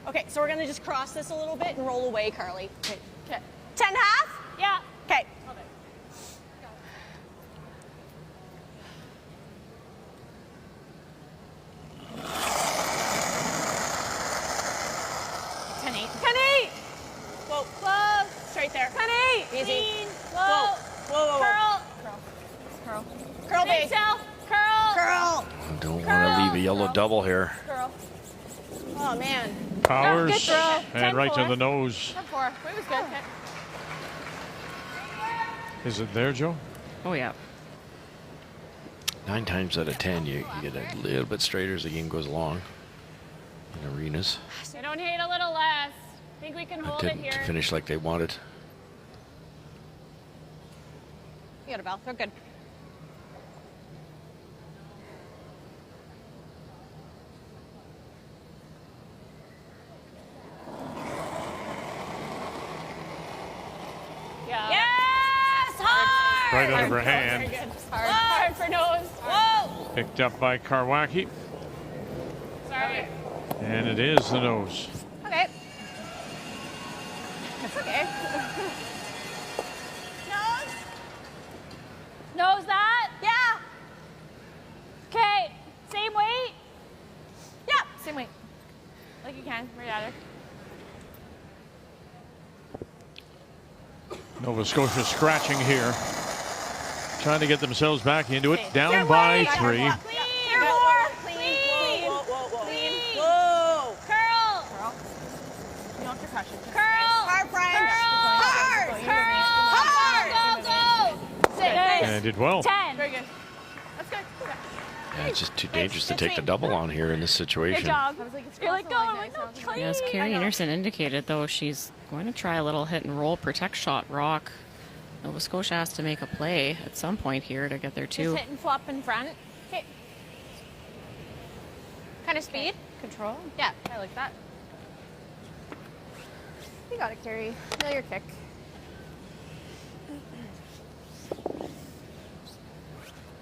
Okay, so we're gonna just cross this a little bit and roll away, Carly. Okay. 10 half? Yeah. Okay. Whoa. Close. Straight there. 10-8. Easy. Lean. Whoa. Whoa. Curl. Curl big. self. Curl. Curl. Don't want to leave a yellow double here. Curl. Oh, man. Powers. Good throw. And right to 10-4. the nose. 10-4. It was good. Is it there, Joe? Oh, yeah. 9 times out of 10, you get a little bit straighter as the game goes along in arenas. They don't hate a little less. I think we can hold it Didn't here. finish like they wanted. You got a bell. They're good. Yeah. Yes! Hard! Right out of her hand. Very good. Hard for nose. Whoa! Picked up by Karwacki. Sorry. And it is the nose. Okay. It's okay. Nose? Nose that? Yeah. Okay. Same weight? Yeah. Same weight. Like you can. Right at her. Nova Scotia scratching here. Trying to get themselves back into it. Down by 3. Clean. Clean. Whoa. Clean. Whoa. Curl. You don't have to crush it. Curl. Hard, Frank. Hard. Go. 6. And it did well. 10. Very good. That's good. Yeah, it's just too dangerous to take the double on here in this situation. Good job. I was like, it's You're like, go. crossing I'm like like, this. no, clean. As Carrie Einarson indicated, though, she's going to try a little hit and roll protect shot rock. Nova Scotia has to make a play at some point here to get there too. Just hit and flop in front. Okay. Kind of speed. Control. Yeah, I like that. You got it, Carrie. Know your kick.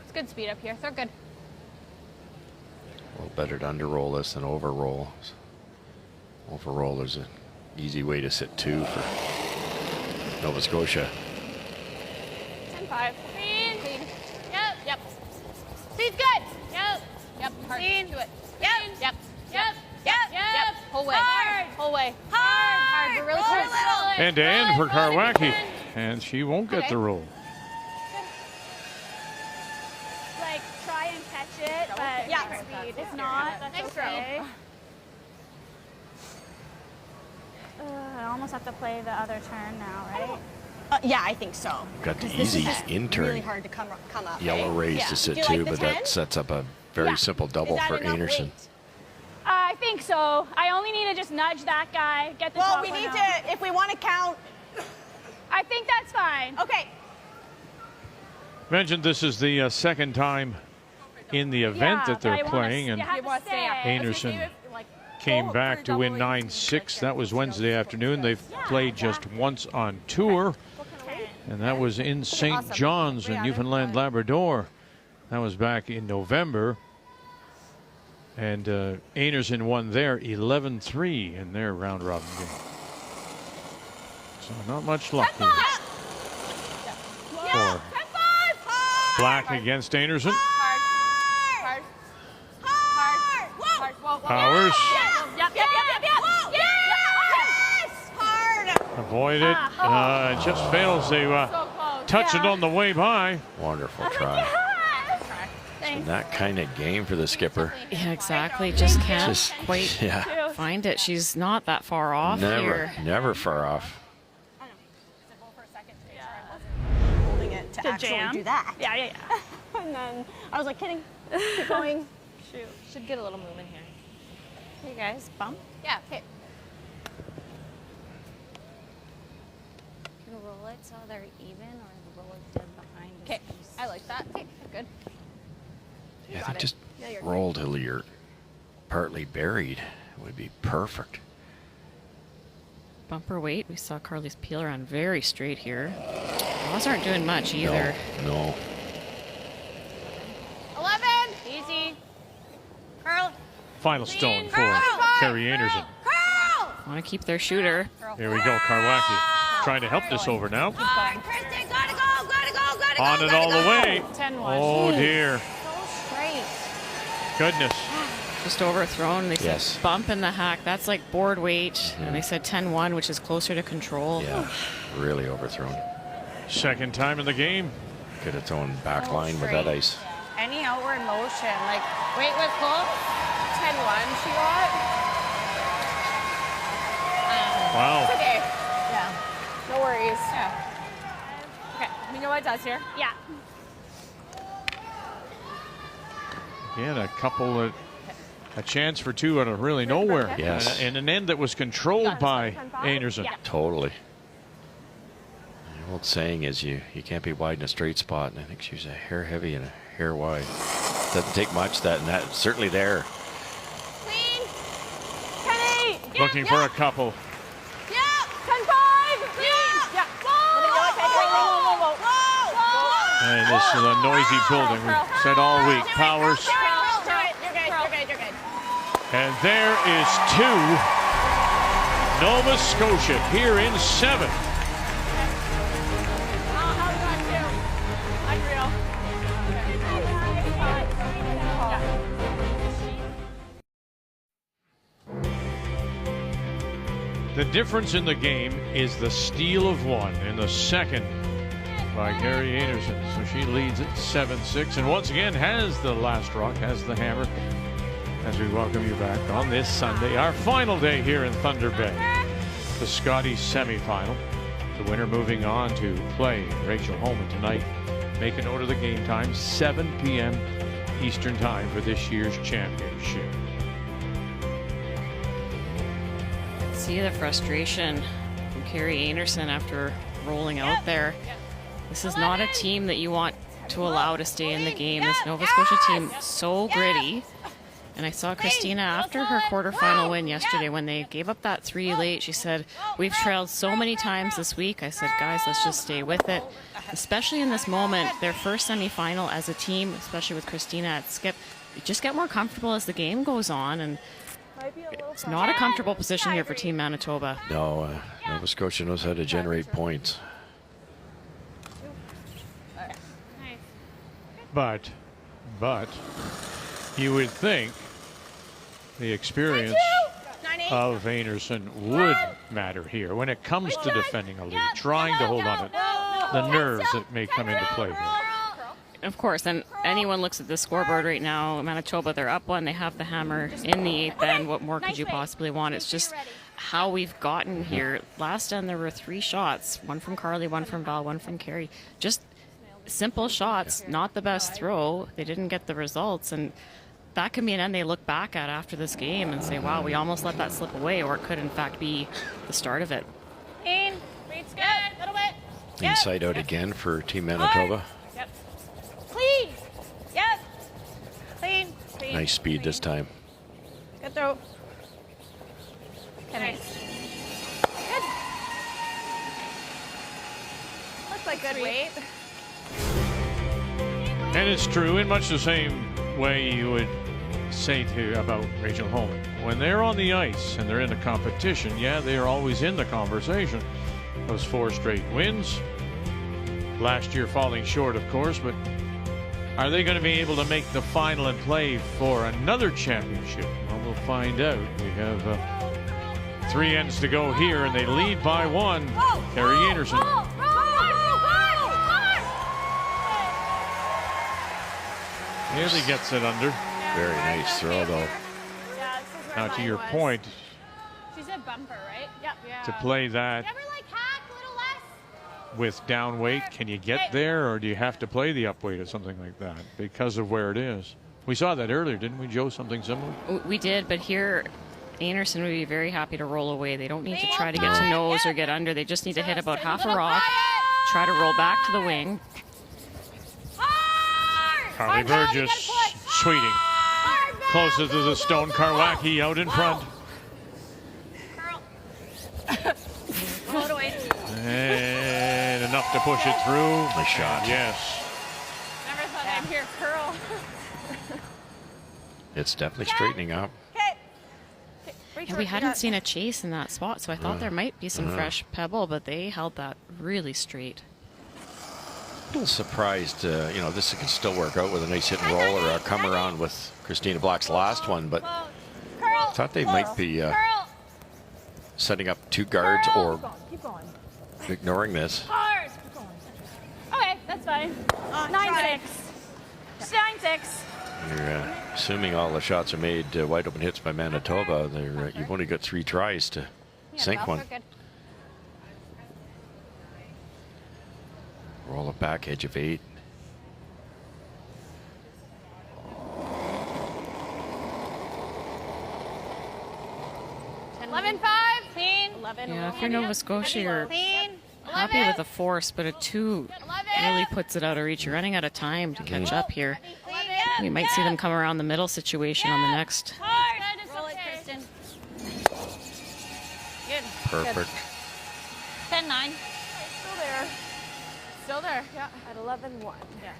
It's good speed up here. They're good. A little better to underroll this than overroll. Overroll is an easy way to sit 2 for Nova Scotia. 10-5. Clean. Yep. Speed's good. Yep. Hard. Clean. Do it. Yep. Whole way. Hard. Whole way. Hard. We're really close. End to end for Karwacki. And she won't get the roll. Like, try and catch it, but Yeah. speed. If not, that's Nice okay. I almost have to play the other turn now, right? Yeah, I think so. Got the 'Cause this is easy just in-turn really hard to come up. yellow rays to sit too, but that sets up a very simple double for Einarson. I think so. I only need to just nudge that guy, get the Well, we need to, if we want to count. I think that's fine. Okay. Mentioned this is the second time in the event that they're playing, and Einarson came back to win 9-6. That was Wednesday afternoon. They've played just once on tour, and that was in St. John's in Newfoundland, Labrador. That was back in November. And Einarson won there 11-3 in their round robin game. So not much luck here for Black against Einarson. Powers avoid it. Just fails to touch it on the way by. Wonderful try. And that kind of game for the skipper. Yeah, exactly. Just can't quite find it. She's not that far off here. Never far off. Holding it to actually jam. do that. Yeah. And then I was like, kidding. Keep going. Shoot. Should get a little movement here. Hey guys, bump. Yeah, okay. Can roll it so they're even, or roll it dead behind. Okay, I like that. Okay, good. Yeah, I think just roll till you're partly buried would be perfect. Bumper weight. We saw Carly's Peeler on very straight here. Laws aren't doing much either. No. 11. Easy. Curl. Final stone for Kerry Einarson. Curl. Want to keep their shooter. Here we go, Karwacki trying to help this over now. Kristen, gotta go. On it all the way. 10-1. Oh dear. Goodness. Just overthrown. They said Yes. bump in the hack. That's like board weight. And they said 10-1, which is closer to control. Yeah, really overthrown. Second time in the game. Could have thrown back line with that ice. Any outward motion, like Weight was cool. 10-1 she got. Wow. It's okay. Yeah. No worries. Yeah. Okay, we know what it does here. Yeah. Again, a couple a chance for two out of really nowhere. Yes. And an end that was controlled by Einarson. Totally. The old saying is you can't be wide in a straight spot, and I think she was a hair heavy and a hair wide. Doesn't take much, and that's certainly there. Clean. Kenny. Looking for a couple. Yeah. 10-5. Clean. Yeah. Whoa. And this is a noisy building. We've said all week. Powers. You're good. And there is two. Nova Scotia here in 7. The difference in the game is the steal of one in the second by Kerry Einarson. So she leads at 7-6 and once again has the last rock, has the hammer, as we welcome you back on this Sunday, our final day here in Thunder Bay. The Scotties semifinal. The winner moving on to play Rachel Holman tonight. Make a note of the game time, 7 p.m. Eastern time for this year's championship. See the frustration from Kerry Einarson after rolling out there. This is not a team that you want to allow to stay in the game. This Nova Scotia team, so gritty. And I saw Christina after her quarterfinal win yesterday when they gave up that 3 late. She said, we've trailed so many times this week. I said, guys, let's just stay with it. Especially in this moment, their first semifinal as a team, especially with Christina at skip. You just get more comfortable as the game goes on. And it's not a comfortable position here for Team Manitoba. No, Nova Scotia knows how to generate points. But you would think the experience of Einarson would matter here when it comes to defending a lead, trying to hold on it, the nerves that may come into play here. Of course, and anyone looks at the scoreboard right now, Manitoba, they're up 1, they have the hammer in the 8th end. What more could you possibly want? It's just how we've gotten here. Last end there were 3 shots, one from Carly, one from Val, one from Carrie. Just simple shots, not the best throw. They didn't get the results, and that can be an end they look back at after this game and say, wow, we almost let that slip away, or it could in fact be the start of it. In. Reed's good. A little bit. Inside out again for Team Manitoba. Yep. Clean. Yep. Clean. Clean. Nice speed this time. Good throw. Nice. Good. Looks like good weight. And it's true in much the same way you would say about Rachel Holman. When they're on the ice and they're in the competition, yeah, they are always in the conversation. Those 4 straight wins. Last year falling short, of course, but are they going to be able to make the final and play for another championship? Well, we'll find out. We have 3 ends to go here, and they lead by 1. Carrie Einarson. Nearly gets it under. Very nice throw, though. Now, to your point, She said bumper, right? Yep. Yeah. to play that Never like hack, little less. with down weight, can you get there, or do you have to play the up weight or something like that because of where it is? We saw that earlier, didn't we, Joe? Something similar? We did, but here Einarson would be very happy to roll away. They don't need to try to get to nose or get under. They just need to hit about half a rock, try to roll back to the wing. Carly Burgess, Sweeting, closest to the stone. Karwacki out in front. And enough to push it through. Nice shot. Yes. Never thought I'd hear curl. It's definitely straightening up. And we hadn't seen a chase in that spot, so I thought there might be some fresh pebble, but they held that really straight. A little surprised, you know, this can still work out with a nice hit and roll or a come around with Christina Black's last one, but I thought they might be setting up 2 guards or ignoring this. Hard. Okay, that's fine. 9-6. 9-6. You're assuming all the shots are made wide open hits by Manitoba. You've only got 3 tries to sink one. Roll it back, edge of 8. 11-5. Clean. 11. Yeah, if you're Nova Scotia, you're happy with a force, but a 2 really puts it out of reach. You're running out of time to catch up here. We might see them come around the middle situation on the next. Roll it, Kristen. Good. Perfect. 10-9. Still there. Still there. Yeah. At 11-1. Yeah.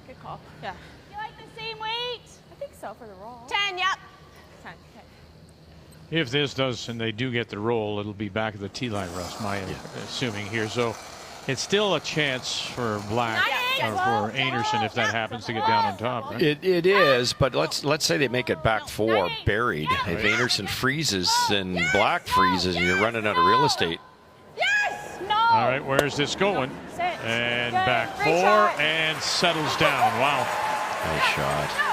Good call. Yeah. You like the same weight? I think so for the roll. 10. Yep. 10. Okay. If this does, and they do get the roll, it'll be back at the T-line, Russ, my assuming here. So it's still a chance for Black or for Einarson if that happens to get down on top, right? It is, but let's say they make it back 4 buried. If Einarson freezes, then Black freezes, and you're running out of real estate. All right, where's this going? And back 4 and settles down. Wow. Nice shot.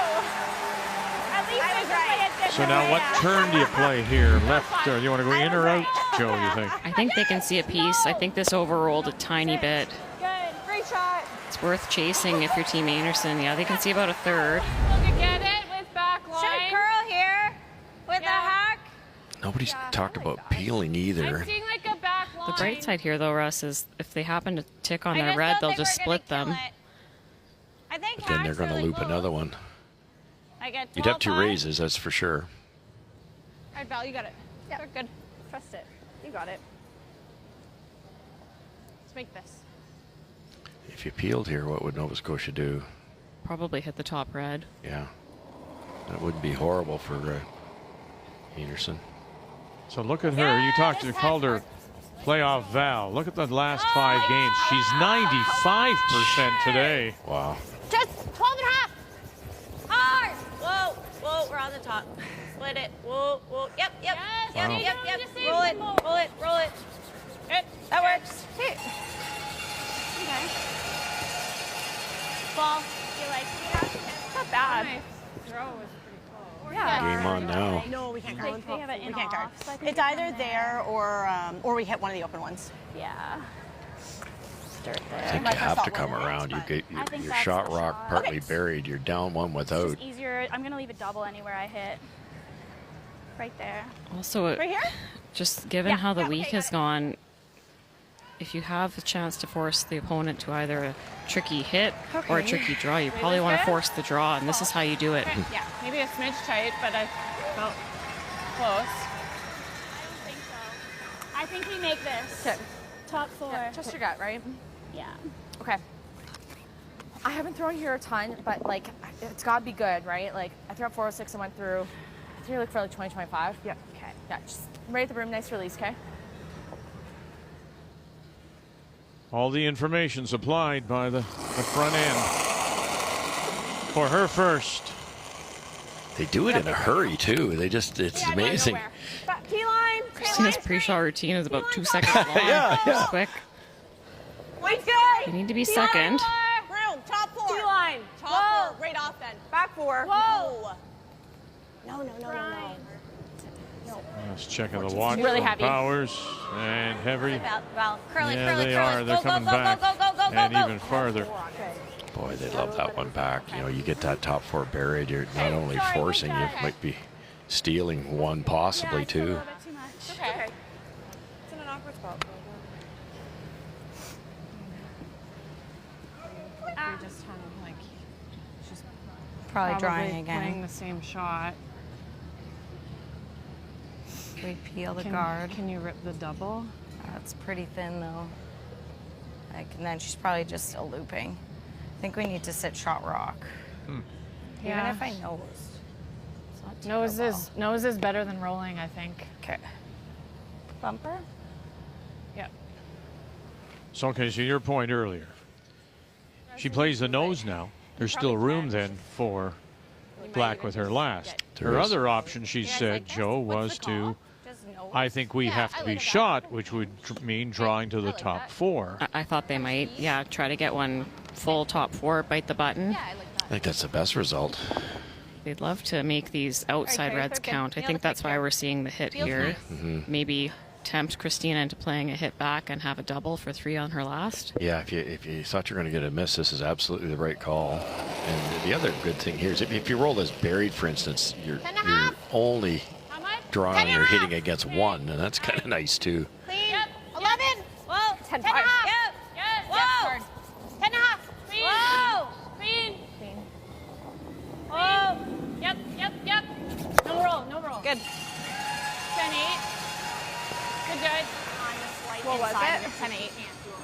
So now what turn do you play here? Left, or do you want to go in or out, Joe, you think? I think they can see a piece. I think this overrolled a tiny bit. Good. Great shot. It's worth chasing if you're Team Einarson. Yeah, they can see about a 1/3. Look at get it with back line. Should curl here with a hack. Nobody's talked about peeling either. I'm seeing like a back line. The bright side here, though, Russ, is if they happen to tick on their red, they'll just split them. I think But then they're going to loop another one. I get You'd have 2 12-5. raises, that's for sure. All right, Val, you got it. Yeah. They're good. Trust it. You got it. Let's make this. If you peeled here, what would Nova Scotia do? Probably hit the top red. Yeah. That wouldn't be horrible for Einarson. So look at her. You called her playoff Val. Look at the last 5 games. She's 95% today. Wow. Just 12.5. Hard. Whoa, whoa, we're on the top. Split it. Whoa, whoa. Yep, yep. Yes, Yep, wow. yep, yep. Roll it, roll it, roll it. Good. That works. Okay. Ball. You like Not bad. throw was pretty close. Game on now. No, we can't guard. They have it in we can't guard. off, so I think It's either there or we hit one of the open ones. Yeah. Start I there. think you have to come around. You get I think your that's shot the rock shot. partly buried. You're down one without. It's easier. I'm gonna leave a double anywhere I hit. Right there. Also, Right here? just given Yeah, how the yeah, week okay, has gone, if you have a chance to force the opponent to either a tricky hit or a Okay. tricky draw, you Wait, probably was want to good? force the draw, and this is how you do it. Okay, yeah, maybe a smidge tight, but I felt close. I think we make this. Okay. Top 4. Yeah, trust your gut, right? Yeah. Okay. I haven't thrown here a ton, but like it's got to be good, right? Like I threw up 406 and went through. I threw like for like 20-25. Yeah. Okay. Yeah. Just right at the room. Nice release. Okay. All the information supplied by the front end. For her first. They do it in a hurry too. They just, it's amazing. T-line. Christina's pre-shot routine is about 2 seconds long. Yeah, Just yeah. quick. Wait, good. You need to be second. Room, top 4. T-line. Top 4. Right off then. Back 4. Whoa. No. Let's check on the watch. really from heavy. Powers and Heavy. Val, curling, Yeah, curling, they curling. are. They're Go, go, coming go, back. go, go, go, go, And go. even farther. Boy, they love that one back. You know, you get that top 4 buried. You're not only forcing, you might be stealing one, possibly two. Okay. It's in an awkward spot. You're just kind of like, she's Probably drawing again. playing the same shot. We peel the Can- guard. Can you rip the double? That's pretty thin though. Like, and then she's probably just a looping. I think we need to sit shot rock. Yeah. Even if I nosed. It's not terrible. Nose is better than rolling, I think. Okay. Bumper? Yep. So, okay, so your point earlier. She plays the nose now. There's still room then for black with her last. There Her is. other option, she said, Joe, was to, I think we have to be shot, which would mean drawing to the top 4. I thought they might, try to get one full top 4, bite the button. I think that's the best result. They'd love to make these outside reds count. I think that's why we're seeing the hit here. Maybe tempt Christina into playing a hit back and have a double for 3 on her last. Yeah, if you thought you were going to get a miss, this is absolutely the right call. And the other good thing here is if you roll this buried, for instance, you're only drawing or hitting against 1, and that's kind of nice too. Clean. 11. Whoa. 10 10 and a five. half. Yep. Yes. Yep, Whoa. hard. 10 and a half. Clean. Whoa. Clean. Clean. Whoa. Yep. No roll. Good. 10-8. Good. What was it? 10-8.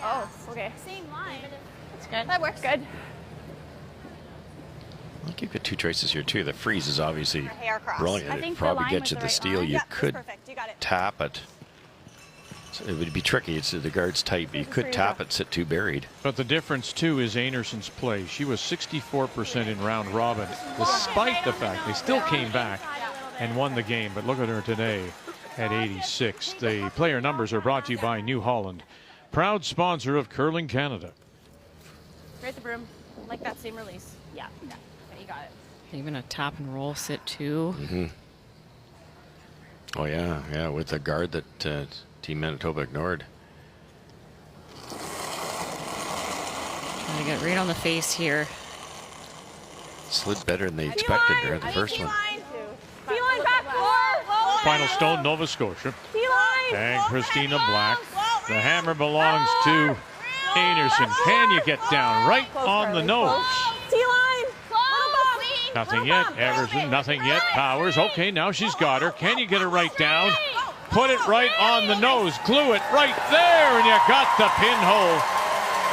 Oh, okay. Same line. That's good. That works. Good. I think you've got 2 choices here too. The freeze is obviously Hair cross. brilliant. I It think the probably line gets was you the the right steal. line. You Yeah, that's could perfect. You got it. tap it. So it would be tricky. It's the guard's tight, but you could tap it, sit 2 buried. But the difference, too, is Einarson's play. She was 64% in round robin, despite the fact they still came back and won the game. But look at her today at 86. The player numbers are brought to you by New Holland, proud sponsor of Curling Canada. Right at the broom. Like that same release. Yeah. Okay, you got it. Even a tap and roll sit 2. Oh, yeah, with the guard that Team Manitoba ignored. Trying to get right on the face here. Slid better than they expected there, the first one. T-line back 4. Final stone, Nova Scotia. T-line. And Christina Black. The hammer belongs to Einarson. Can you get down right on the nose? T-line. Nothing yet. Everson, nothing yet. Powers. Okay, now she's got her. Can you get her right down? Put it right on the nose. Glue it right there, and you got the pinhole.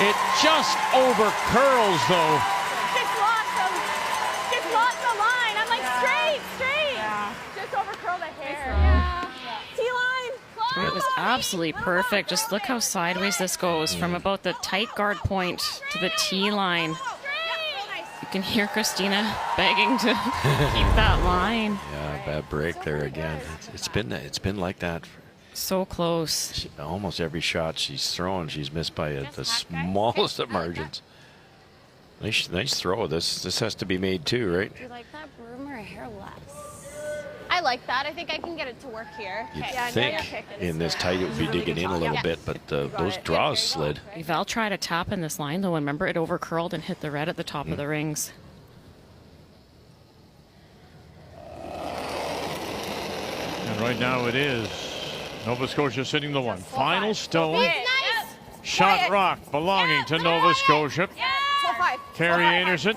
It just over curls, though. Just lost the line. I'm like, straight. Yeah. Just over curl the hair. T-line. It was absolutely perfect. Just look how sideways this goes from about the tight guard point to the tee line. You can hear Christina begging to keep that line. Yeah, bad break there again. It's been like that. So close. Almost every shot she's thrown, she's missed by the smallest of margins. Nice throw. This has to be made too, right? Do you like that broom or hair less? I like that. I think I can get it to work here. You'd Yeah, think in this tight it would be digging in a little bit, but those draws slid. Val tried a tap in this line, though, and remember, it over-curled and hit the red at the top of the rings. And right now it is Nova Scotia sitting the one. Final stone. Shot rock belonging to Nova Scotia. Carrie Einarson.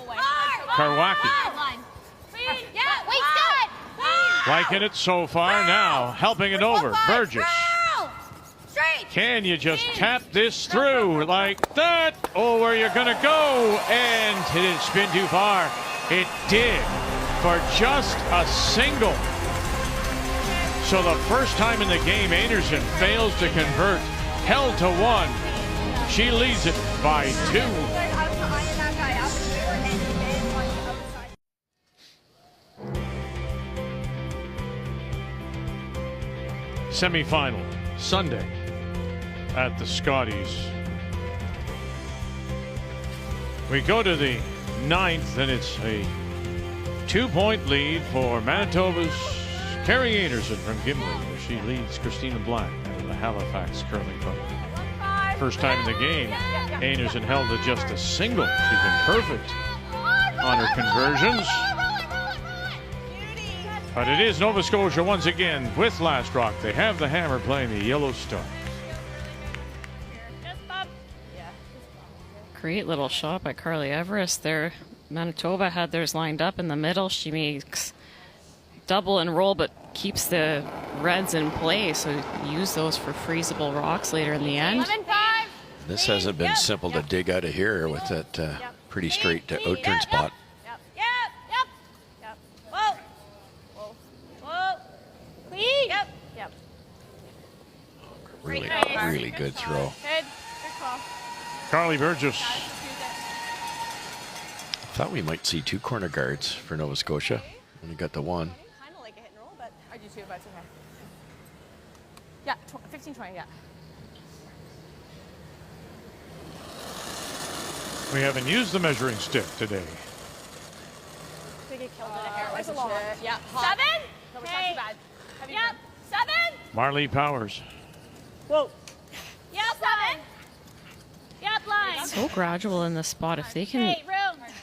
Karwacki. Liking it so far now. Helping it over. Burgess. Can you just tap this through like that? Oh, where you're going to go. And it didn't spin too far. It did for just a single. So the first time in the game, Einarson fails to convert. Held to one. She leads it by 2. Semifinal Sunday at the Scotties. We go to the 9th, and it's a 2-point lead for Manitoba's Carrie Einarson from Gimli. She leads Christina Black out of the Halifax curling club. First time in the game, Einarson held to just a single. She's been perfect on her conversions. But it is Nova Scotia once again with last rock. They have the hammer playing the Yellowstone. Great little shot by Carly Everest there. Manitoba had theirs lined up in the middle. She makes double and roll, but keeps the reds in play. So use those for freezable rocks later in the end. This hasn't been simple to dig out of here with that pretty straight outturn spot. Really good throw. Good call. Carly Burgess. Thought we might see 2 corner guards for Nova Scotia. Only got the one. Kind of like a hit and roll, but I do too, but it's okay. Yeah, 15-20, yeah. We haven't used the measuring stick today. I think it killed it. There's a lot. Yeah. 7? No, it's not too bad. Yep. 7. Marlee Powers. Whoa. Yep, 7. Yep, line. So gradual in this spot. If they can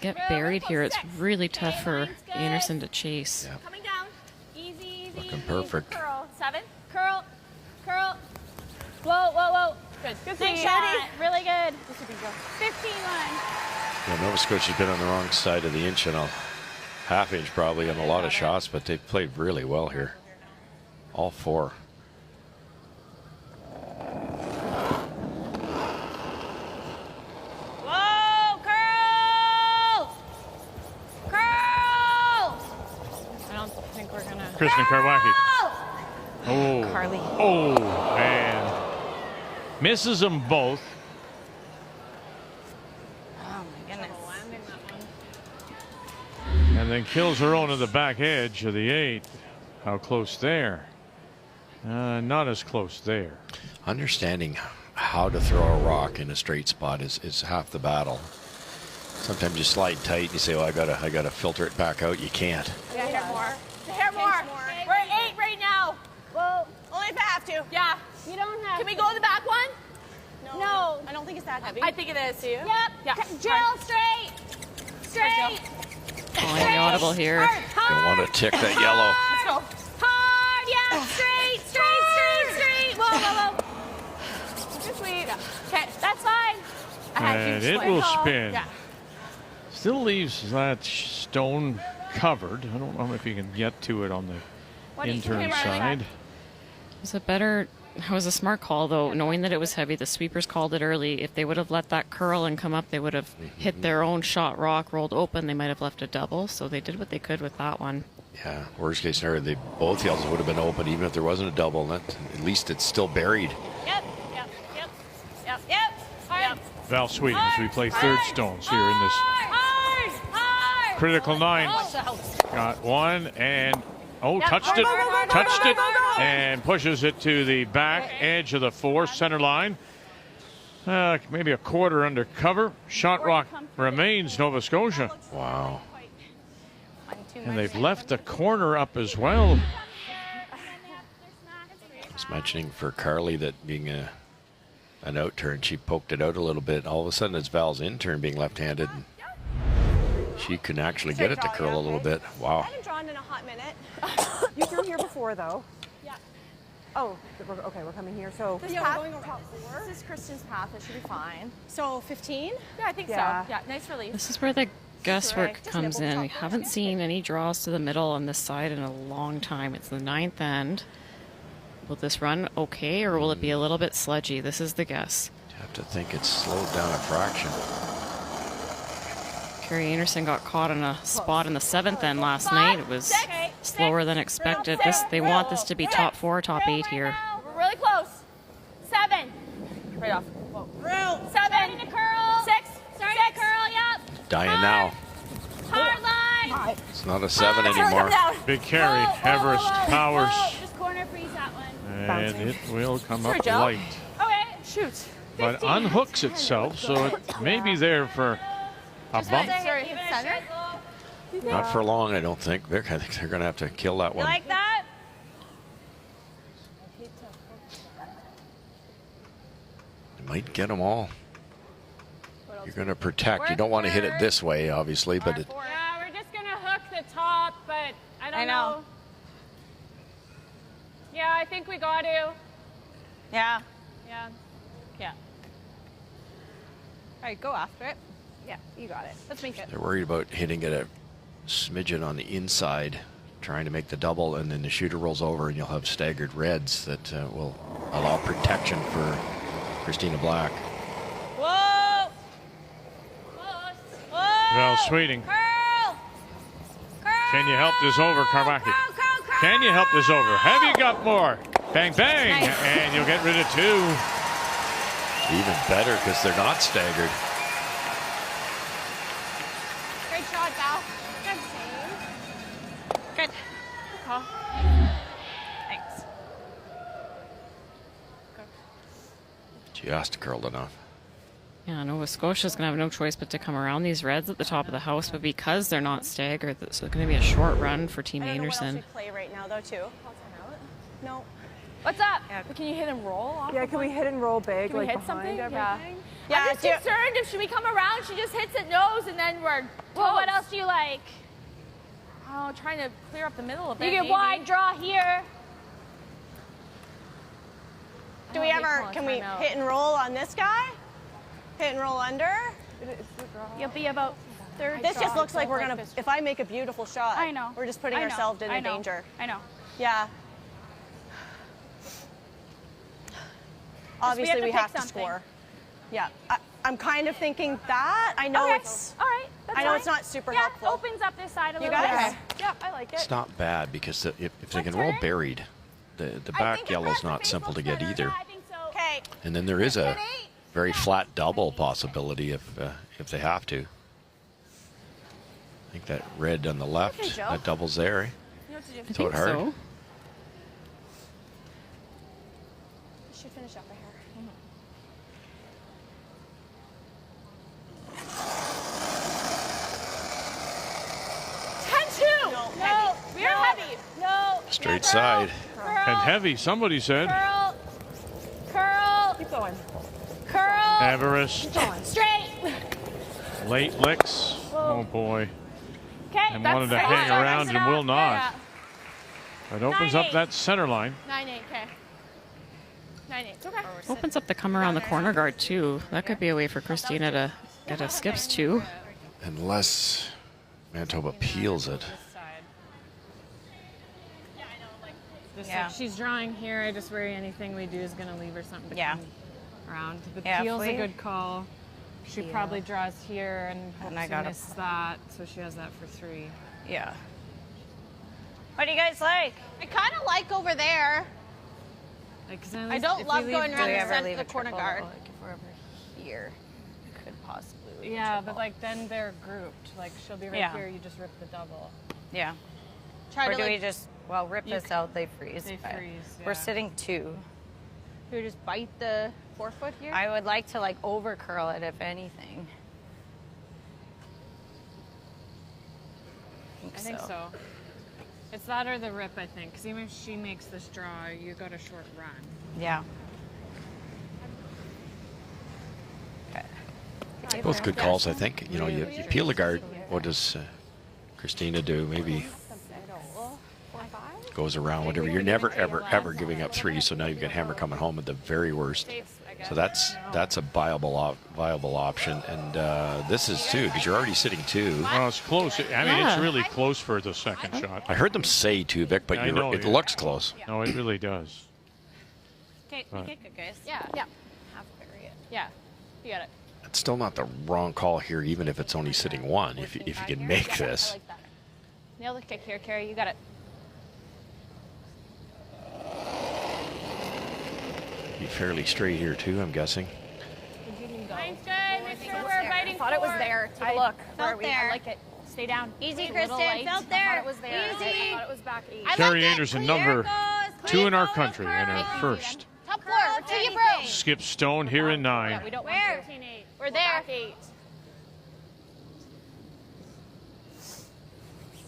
get buried here, it's really tough for Einarson to chase. Yeah. Coming down. Easy. Looking perfect. Curl. 7. Curl. Whoa. Good. Nice shot. Really good. 15 line. Yeah, Nova Scotia's been on the wrong side of the inch and a half inch probably on a lot of shots, but they've played really well here. All 4. Whoa, curl! I don't think we're gonna. Kristen Karwacki. Oh, Carly. Oh, man. Misses them both. Oh my goodness. And then kills her own at the back edge of the 8. How close there? Not as close there. Understanding how to throw a rock in a straight spot is half the battle. Sometimes you slide tight and you say, well, I gotta filter it back out. You can't. Yeah, hair more. We're at 8 right now. Well, only if I have to. Yeah. You don't have. Can we go to the back one? No. I don't think it's that heavy. I think it is. Do you? Yep. Yeah. Jill, straight. Calling the audible here. You want to tick that yellow. Let's go. Hard, yeah. Straight. Whoa. Just sweep. Yeah. Okay, that's fine. And it will spin. Yeah. Still leaves that stone covered. I don't know if you can get to it on the intern side. It was a smart call, though, knowing that it was heavy. The sweepers called it early. If they would have let that curl and come up, they would have hit their own shot rock, rolled open. They might have left a double, so they did what they could with that one. Yeah, worst case scenario, both yells would have been open, even if there wasn't a double. At least it's still buried. Yep. Val Sweeten as we play third stones here in this critical 9. Got one and touched it and pushes it to the back edge of the 4 center line. Maybe a quarter under cover. Shot rock remains Nova Scotia. Wow. And they've left the corner up as well. was mentioning for Carly that being an out turn, she poked it out a little bit. All of a sudden, it's Val's in turn being left-handed. And she can actually get it to curl a little bit. Wow. I haven't drawn in a hot minute. You threw here before, though. Yeah. Oh, okay, we're coming here. So This path, we're going top 4. This is Kristen's path. It should be fine. So 15? Yeah, I think so. Yeah, nice release. This is where the guesswork comes in. We haven't seen any draws to the middle on this side in a long time. It's the 9th end. Will this run okay, or will it be a little bit sludgy? This is the guess. You have to think it's slowed down a fraction. Carrie Einarson got caught in a spot in the 7th end last night. It was slower than expected. They want this to be top 4, top 8 here. We're really close. 7. Right off. Through. 7. To curl. 6. Starting to curl, yep. Dying now. Hard line. It's not a 7 anymore. Big carry. Everest powers. Just corner freeze that one. And it will come up light. Okay. Shoot. But unhooks itself, so it may be there for a bump. Not for long, I don't think. I think they're going to have to kill that You one. like that? You might get them all. You're going to protect. You don't want to hit it this way, obviously, but it. Yeah, we're just gonna hook the top, but I don't know. Yeah, I think we got to. Yeah. Yeah. Yeah. All right, go after it. Yeah, you got it. Let's make it. They're worried about hitting it a smidgen on the inside, trying to make the double, and then the shooter rolls over, and you'll have staggered reds that will allow protection for Christina Black. Whoa! Whoa! Val Sweeting. Curl! Curl! Can you help this over, Carmacki? Can you help this over? Have you got more? Bang, bang! Nice. And you'll get rid of 2. Even better because they're not staggered. Great shot, Val. Good save. Good. Good call. Thanks. Just curled enough. Yeah, Nova Scotia's going to have no choice but to come around these reds at the top of the house, but because they're not staggered, it's going to be a short run for Team I don't know what else Einarson. we play right now, though, too. No. What's up? Yeah. Can you hit and roll off? Yeah, can we hit and roll big? Can we like hit something? behind Yeah. everything? Yeah, I'm just concerned if we come around, she just hits it nose, and then we're Well, what else do you like? Oh, trying to clear up the middle a bit. You get maybe. wide draw here. Do we ever, can we hit and roll on this guy? Hit and roll under? You'll be about third. This just looks like we're going to, if I make a beautiful shot, I know. we're just putting I know. ourselves in I know. danger. I know. Yeah. Obviously, we pick have to something. score. Yeah. I'm kind of thinking that. I know Okay. it's, All right. That's I know fine. it's not super Yeah, helpful. opens up this side a You little guys? bit. Yeah, I like it. It's not bad because if they can roll buried, the back yellow's not simple to get either. I think so. Okay. And then there is a very flat double possibility if they have to. I think that red on the left, Okay, Joe. that double's there. Eh? You know what to do. I Throw it think hard. so. You should finish up right here. No, we're heavy. No. Straight Curl. side. And heavy, somebody said. Curl. Curl. Keep going. Curl. Everest. Straight. Late licks. Oh boy. Okay. And wanted to hang around and will not. It opens up that center line. 9-8, okay. 9-8, it's okay. Opens up the come around the corner guard, too. That could be a way for Christina to get a skips, too. Unless Manitoba peels it. Just Yeah. like she's drawing here, I just worry anything we do is going to leave her something to come around. The Yeah, if peel's a we- good call. She Peel. probably draws here and hopes I to gotta- miss that, so she has that for 3. Yeah. What do you guys like? I kind of like over there. Like, 'cause then I don't if love we going leave around Do we the ever center leave of the a corner triple? guard. Like if we're over here, we could possibly leave a Yeah, triple. but like then they're grouped. Like she'll be right Yeah. here, you just rip the double. Yeah. Try Or to do we like, just, well, rip this out, they freeze. They but freeze, We're yeah. sitting 2. you just bite the forefoot here. I would like to like over curl it if anything. I think so. It's that or the rip, I think. Because even if she makes this draw, you got a short run. Yeah. Both good calls, I think. You know, you peel the guard. What does Christina do? Maybe goes around, whatever. You're never, ever, ever giving up 3. So now you've got Hammer coming home at the very worst. So that's a viable option. And this is 2 because you're already sitting 2. Well, it's close. I mean, it's really close for the second shot. I heard them say 2, Vic, but it looks close. No, it really does. Okay, make it good, guys. Yeah. Half bury it. Yeah. You got it. It's still not the wrong call here, even if it's only sitting 1. If you can make this. I like that. Nail the kick here, Carrie. You got it. Be fairly straight here too, I'm guessing. Mine's good. Make sure we're biting. I thought it was there. Take a look. Where are we? there. I like it. Stay down. Easy, It's a little Kristen. light. Felt there. I thought it was there. Easy. I thought it was back 8. Carrie Einarson, number 2 in our country, and her first. Top floor. We're to you, bro. Skip Stone here in 9. Yeah, we don't Where? want to. We're there. Back 8.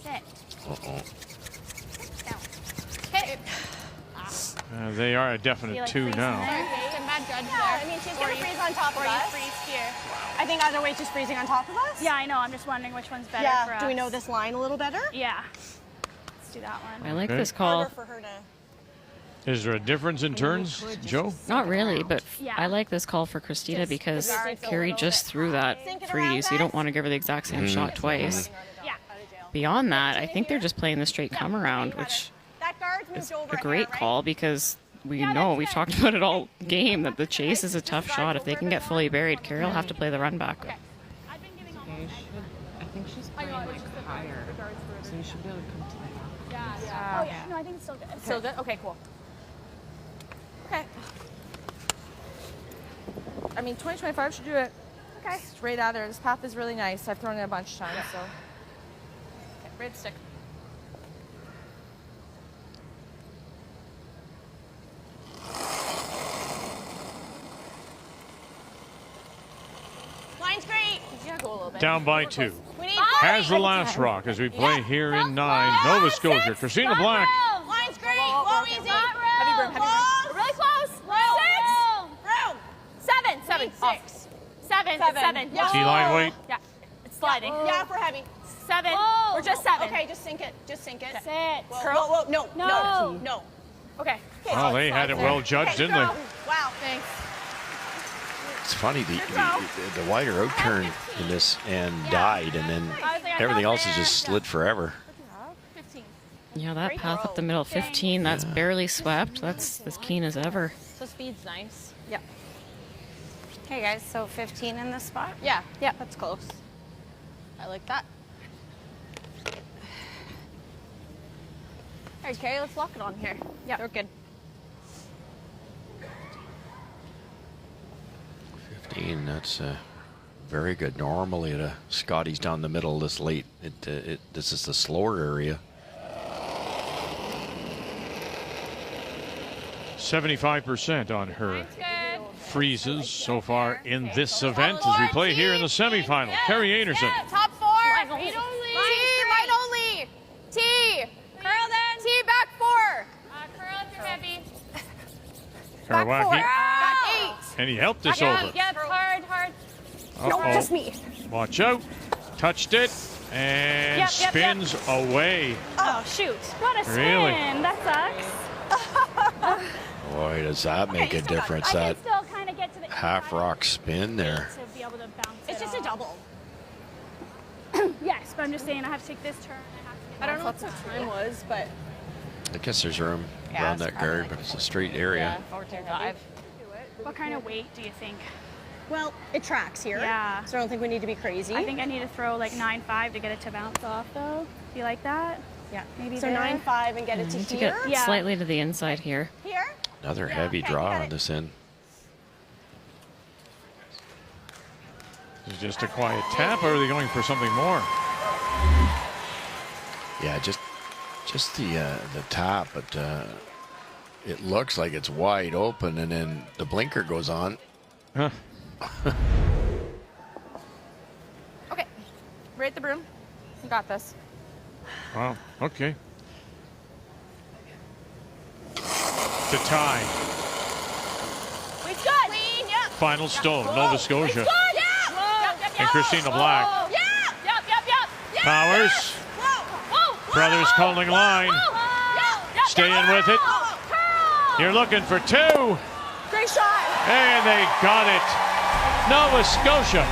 Sit. Uh-oh. Hit. They are a definite 2 now. Bad judge there. I mean, she's going to freeze on top of us. Freeze here. I think either way, she's freezing on top of us. Yeah, I know. I'm just wondering which one's better for Yeah. us. Do we know this line a little better? Yeah. Let's do that one. I like Okay. this call. For her to... Is there a difference in turns, Joe? Not really, but Yeah. I like this call for Christina because guards a Carrie little just bit threw that Sink it 3, around, so you don't guys. want to give her the exact same shot twice. Yeah. Beyond that, I think they're just playing the straight come around, which That guard's moved is over a great call because we know, we've talked about it all game, that the chase is a tough shot. If they can get fully buried, Carrie will have to play the run back. I think she's playing like higher, so you should be able to come to the back. Oh, yeah. No, I think it's still good. Still good? Okay, cool. Okay. I mean, 2025 should do it. Okay. Straight out there. This path is really nice. I've thrown it a bunch of times, so. Okay, red stick. Line's great. Yeah, go a little bit. Down by 2. We need Has the last rock as we play here in 9. Nova Scotia, Christina Black. Line's great. Whoa, easy. Heavy broom, heavy broom. Really close. 6. 7. 7. 6. 7. Yeah. T-line weight. Yeah. It's sliding. Yeah, if we're heavy. 7. Whoa. We're just 7. Okay, just sink it. Just sink it. Sit. Whoa, Curl. whoa, whoa. No. No. Okay. Well, they had it well judged, didn't they? Wow. Thanks. It's funny, the wider out turn in this and died, and then everything else has just slid forever. 15. Yeah, that path up the middle, 15, that's barely swept. That's as keen as ever. So speed's nice. Yeah. Okay, guys, so 15 in this spot? Yeah, that's close. I like that. All right, Carrie, let's lock it on here. Yeah, we're good. 15, that's very good. Normally at a Scotties down the middle this late, this is the slower area. 75% on her freezes so far in this event as we play here in the semifinal. Carrie Einarson. Top 4. Line only. T, line only. T. Curl then. T, back 4. Curl if you're heavy. Back 4. Karwacki. Back 8. And he helped us over. Yep, hard. No, just me. Watch out. Touched it and spins away. Oh, shoot. What a spin. Really? That sucks. Boy, does that make a difference, that Still kind of get to the half rock spin there. to be able to bounce It's just a double. Yes, but I'm just saying I have to take this turn. I don't know what the time was, but I guess there's room around that guard, but it's a straight area. 14.5. What kind of weight do you think? Well, it tracks here. Yeah. So I don't think we need to be crazy. I think I need to throw like 9.5 to get it to bounce off, though. Do you like that? Yeah. Maybe So there? 9.5 and get it to To here. get slightly to the inside here. Here. Another heavy draw on this end. Is it just a quiet tap, or are they going for something more? Yeah, just the tap, but it looks like it's wide open, and then the blinker goes on. Huh. Okay. Right the broom. You got this. Wow. Okay. to tie. Weight's good. Clean, yep. Final stone, Nova Scotia. Yep. And Christina Black. Yep. Powers. Brothers calling line. Staying with it. You're looking for 2. Great shot. And they got it. Nova Scotia.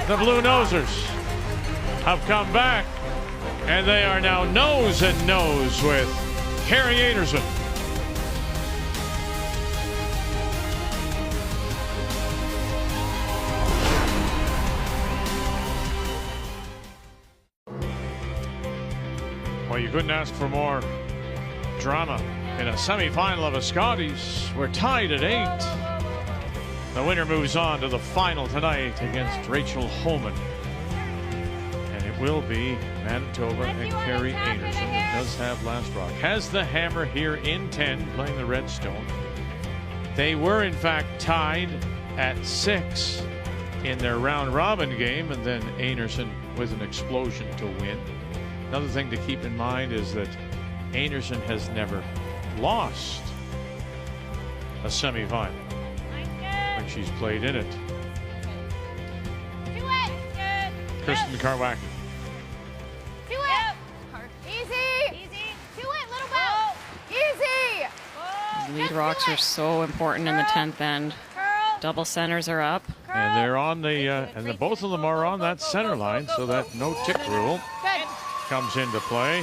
The Blue Nosers have come back, and they are now nose and nose with Carrie Einarson. Well, you couldn't ask for more drama in a semifinal of a Scotties. We're tied at 8. The winner moves on to the final tonight against Rachel Holman. And it will be Manitoba and Carrie Einarson, that does have Last Rock. Has the hammer here in 10, playing the Redstone. They were, in fact, tied at 6 in their round-robin game, and then Einarson with an explosion to win. Another thing to keep in mind is that Einarson has never lost a semifinal when she's played in it. Kristen Karwacki. Do it. Easy. Do it, little bell. Easy. Lead rocks are so important in the 10th end. Double centers are up. And they're on the, both of them are on that center line, so that no tick rule comes into play.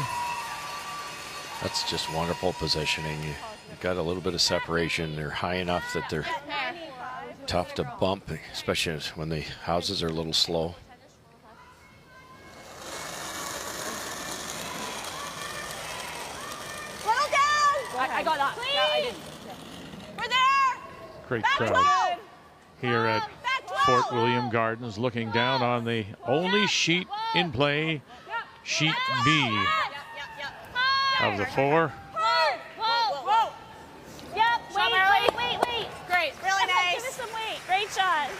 That's just wonderful positioning. You've got a little bit of separation. They're high enough that they're tough to bump, especially when the houses are a little slow. Settle down. I got that. Yeah, I did. We're there. Great crowd here at Fort William Gardens, looking down on the only sheet in play, sheet B of the 4. Whoa. Yep. Wait. Great. Really nice. Give us some weight. Great shot.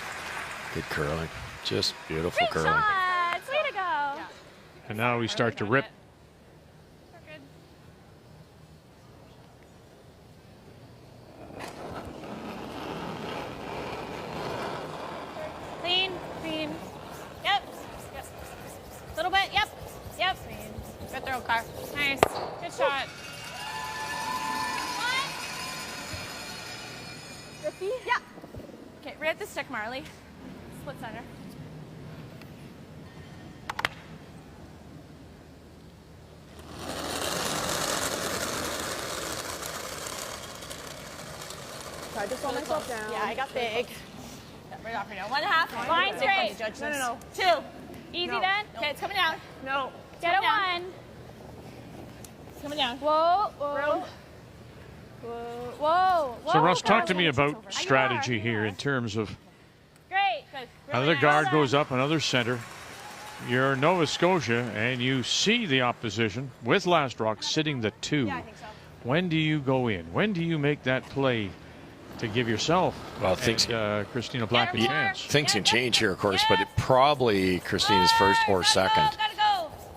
Good curling. Just beautiful curling. Shot. Way to go. And now we start to rip. Clean. Yep. Little bit. Yep. Good throw, Car. Nice. Good shot. Rippy? Yeah. Okay, right at the stick, Marley. Split center. I just hold myself down. Yeah, I got big. Right off right now. 1.5. Line straight. No. 2. Easy then. Okay, it's coming down. No. Get a 1. It's coming down. Whoa. So Russ, talk to me about strategy here in terms of Great. Good. another guard goes up, another center. You're Nova Scotia, and you see the opposition with Last Rock sitting the 2. Yeah, I think so. When do you go in? When do you make that play to give yourself Christina Black a chance? Things can change here, of course, but it probably Christina's first or second.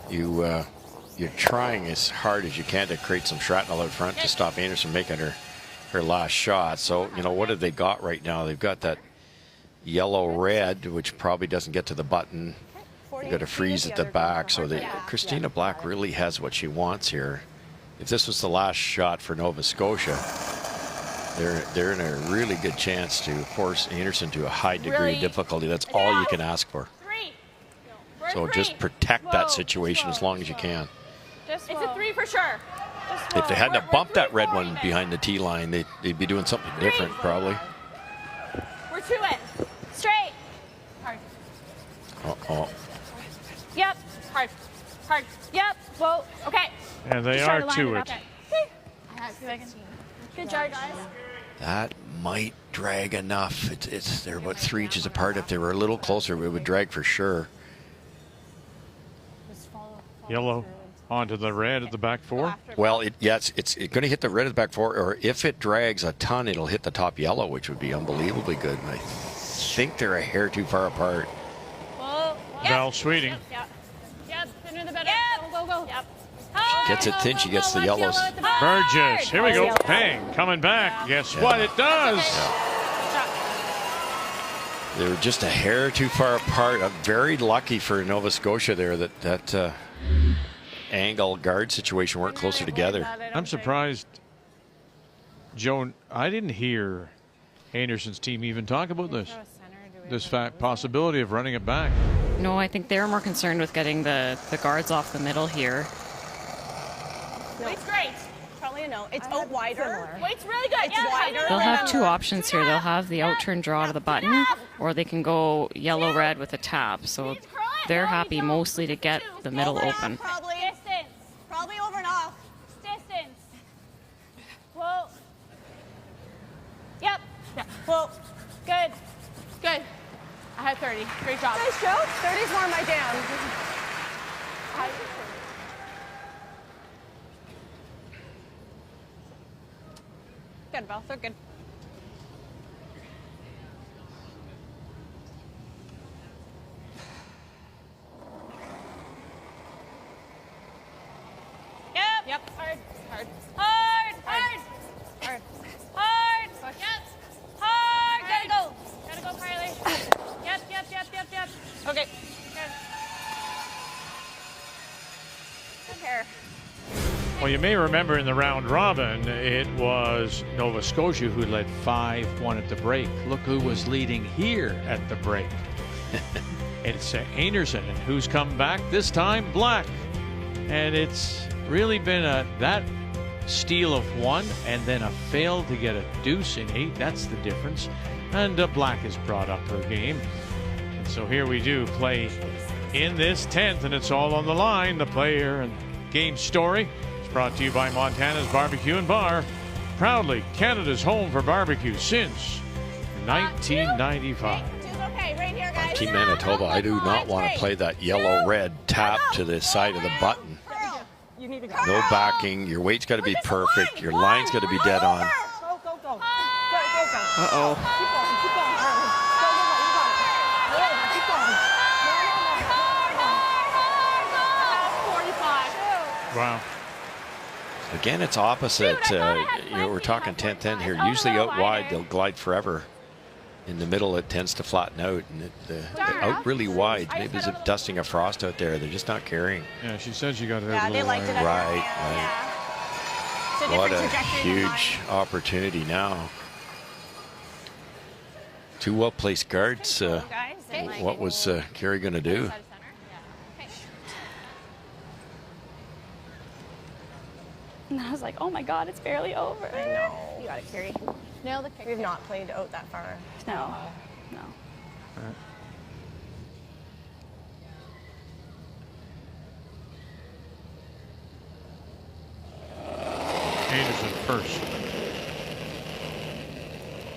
You're trying as hard as you can to create some shrapnel out front to stop Einarson making her last shot. So, what have they got right now? They've got that yellow-red, which probably doesn't get to the button. They've got a freeze at the back. So Christina Black really has what she wants here. If this was the last shot for Nova Scotia, they're in a really good chance to force Einarson to a high degree of difficulty. That's all you can ask for. So just protect that situation as long as you can. It's a 3 for sure. If they hadn't bumped that red one behind the tee line, they'd be doing something different, probably. We're to it. Straight. Hard. Uh-oh. Yep. Hard. Yep. Whoa. Okay. And they are to it. Good charge, guys. That might drag enough. They're about 3 inches apart. If they were a little closer, it would drag for sure. Yellow onto the red at the back 4. Well, it's going to hit the red at the back 4, or if it drags a ton, it'll hit the top yellow, which would be unbelievably good. And I think they're a hair too far apart. Val Sweeting. Yep. Sooner the better. go. Yep. Gets it thin, she gets the yellows. Burgess, here we go. Bang, coming back. Guess what? It does. They were just a hair too far apart. Very lucky for Nova Scotia there that angle guard situation weren't closer together. I'm surprised, Joan, I didn't hear Einarson's team even talk about this possibility of running it back. No, I think they're more concerned with getting the guards off the middle here. Weight's great. Probably a no. It's out wider. Weight's really good. It's wider. They'll have two options here. They'll have the out-turn draw to the button, or they can go yellow-red with a tap. So they're happy mostly to get the middle open. Probably. Distance. Probably over and off. Distance. Whoa. Yep. Yeah. Whoa. Good. Good. I had 30. Great job. Nice, Joe. 30's more my jam. Good, Belle. They're good. Yep. Yep. Hard. Hard. Hard. Hard. Hard. Hard. Yep. Hard. Gotta go. Gotta go, Carly. Yep. Okay. Good. Good hair. Well, you may remember in the round robin, it was Nova Scotia who led 5-1 at the break. Look who was leading here at the break. It's Einarson, and who's come back this time? Black. And it's really been that steal of 1 and then a fail to get a deuce in 8. That's the difference. And Black has brought up her game. And so here we do play in this 10th, and it's all on the line. The player and game story is brought to you by Montana's Barbecue and Bar. Proudly Canada's home for barbecue since 1995. Okay, right here, guys. Team Manitoba, I do not want to play that yellow-red tap to the side of the button. No backing. Your weight's got to be perfect. Your line's got to be dead on. Go. Uh-oh. Keep going. Wow. Again, it's opposite. We're talking 10-10 here. Usually out wide, they'll glide forever. In the middle, it tends to flatten out, and out really wide. Maybe it's dusting a frost out there. They're just not carrying. Yeah, she said she got it out Yeah, a they little liked it. wide. Right. What a huge opportunity now. Two well-placed guards. What was Carey going to do? And I was like, oh my God, it's barely over. I know. You got it, Carey. Nail the kick. We've not played out that far. No. Einarson first.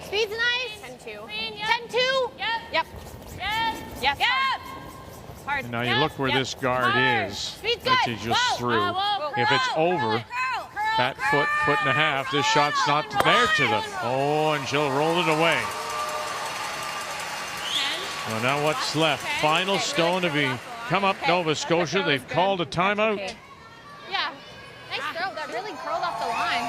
Speed's nice. 10-2. 10-2. Yep. Yes. Hard. And now you look where this guard is Speed's that good. she just threw. Whoa. If it's over, that foot and a half, this shot's not there to them. Oh, and she'll roll it away. Well, now what's left? Final stone to be come up, Nova Scotia. They've called a timeout. Yeah. Nice throw. That really curled off the line.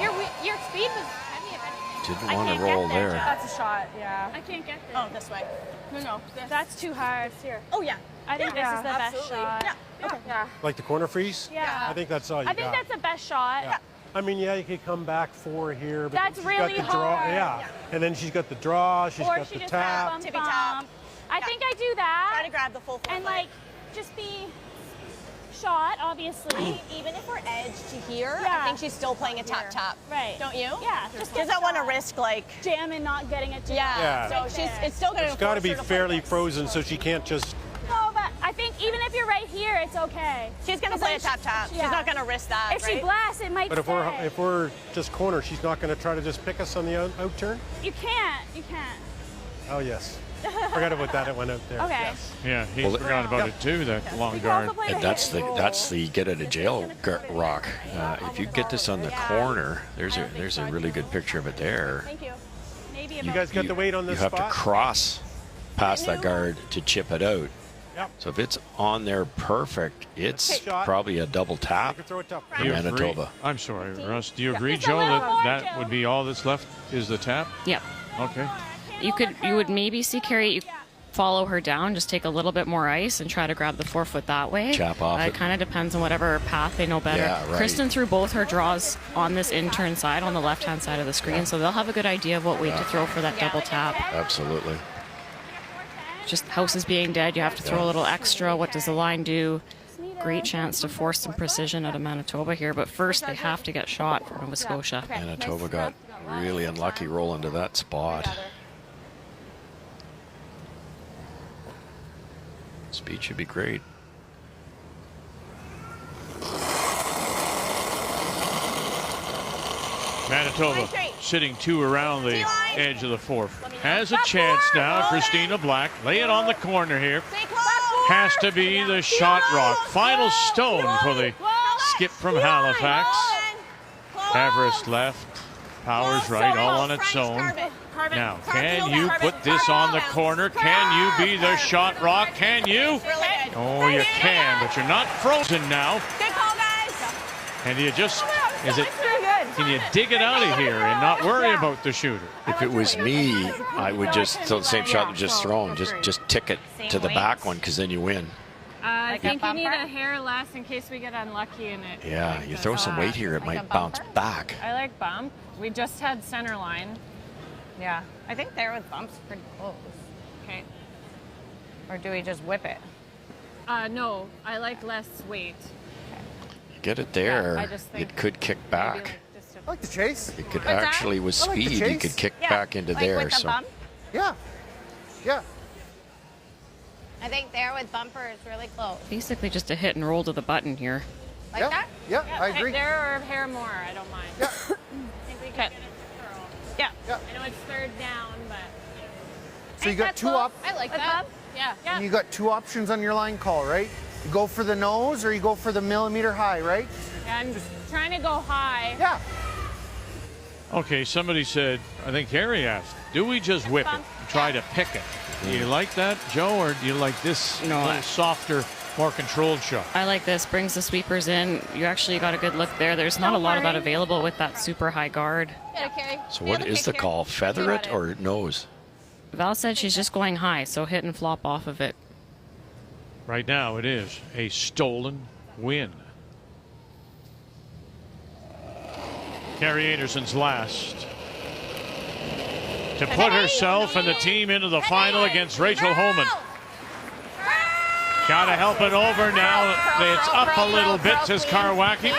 Your speed was heavy, if anything. Didn't want to roll there. That's a shot, yeah. I can't get there. Oh, this way. No. That's too hard. Here. Oh, yeah. I think this is the best shot. Yeah. Okay. Yeah. Like the corner freeze? Yeah. I think that's all you got. I think that's the best shot. Yeah. I mean, yeah, you could come back 4 here, but That's she's really got the draw. hard. Yeah. And then she's got the draw, she's Or got she the just tap. has Tippy tap. I think I do that. Try to grab the full foot. And like, just be shot, obviously. Even if we're edge to here, Yeah. I think she's still playing a tap. Right. Don't you? Yeah. Just doesn't want to risk like jam and not getting it to Yeah. So it's still going to. It's got to be fairly frozen so she can't just. No, but I think even if you're right here, it's okay. She's going to play a tap. She's not going to risk that. If she blasts, it might But if we're just corner, she's not going to try to just pick us on the out turn? You can't. Oh, yes. Forgot about that. It went out there. Okay. Yes. Yeah, he forgot about it too, that long guard. And that's the get out of jail rock. If you get this on the corner, there's a really good picture of it there. Thank you. Maybe You guys got the weight on this You have spot? to cross past that guard to chip it out. So if it's on there perfect, it's probably a double tap for Manitoba. I'm sorry, Russ. Do you agree, Joe, that would be all that's left is the tap? Yep. Okay. You would maybe see Carrie follow her down, just take a little bit more ice and try to grab the forefoot that way. Chap off it kind of depends on whatever path they know better. Yeah, right. Kristen threw both her draws on this in-turn side on the left-hand side of the screen, so they'll have a good idea of what weight to throw for that double tap. Absolutely. Just house is being dead. You have to throw a little extra. What does the line do? Great chance to force some precision out of Manitoba here, but first they have to get shot for Nova Scotia. Manitoba got really unlucky rolling to that spot. Speed should be great. Manitoba sitting 2 around the edge of the fourth. Has a chance now. Christina Black. Lay it on the corner here. Has to be the shot rock. Final stone for the skip from Halifax. Everest left. Powers right, all on its own. Now, can you put this on the corner? Can you be the shot rock? Can you? Oh, you can, but you're not frozen now. Good call, guys. And you just, can you dig it out of here and not worry about the shooter? If it was me, I would just throw the same shot and just throw and just tick it to the back one, because then you win. I think you need a hair less in case we get unlucky in it. Yeah, you throw some weight here, it might bounce back. I like bump. We just had center line. Yeah, I think there with bumps pretty close. Okay. Or do we just whip it? No, I like less weight. Get it there, I just think it could kick back. I like the chase. It could actually, with speed, you could kick back into there. So. Yeah. Yeah. I think there with bumper is really close. Basically just a hit and roll to the button here. Like that? Yeah, I agree. There or hair more, I don't mind. Yeah. I think we can get it thorough. Yeah. I know it's third down, but. So you got two up. I like that. Yeah. And you got 2 options on your line call, right? You go for the nose or you go for the millimeter high, right? Yeah, I'm just trying to go high. Yeah. Okay, somebody said, I think Harry asked, do we just whip it and try to pick it? Do you like that, Joe, or do you like this little softer, more controlled shot? I like this. Brings the sweepers in. You actually got a good look there. There's not a lot of that available with that super high guard. So what is the call? Feather it or nose? Val said she's just going high, so hit and flop off of it. Right now it is a stolen win. Carrie Einarsson's last to put herself and the team into the final against Rachel Homan. Gotta help it over now. It's up a little bit, says Karwacki.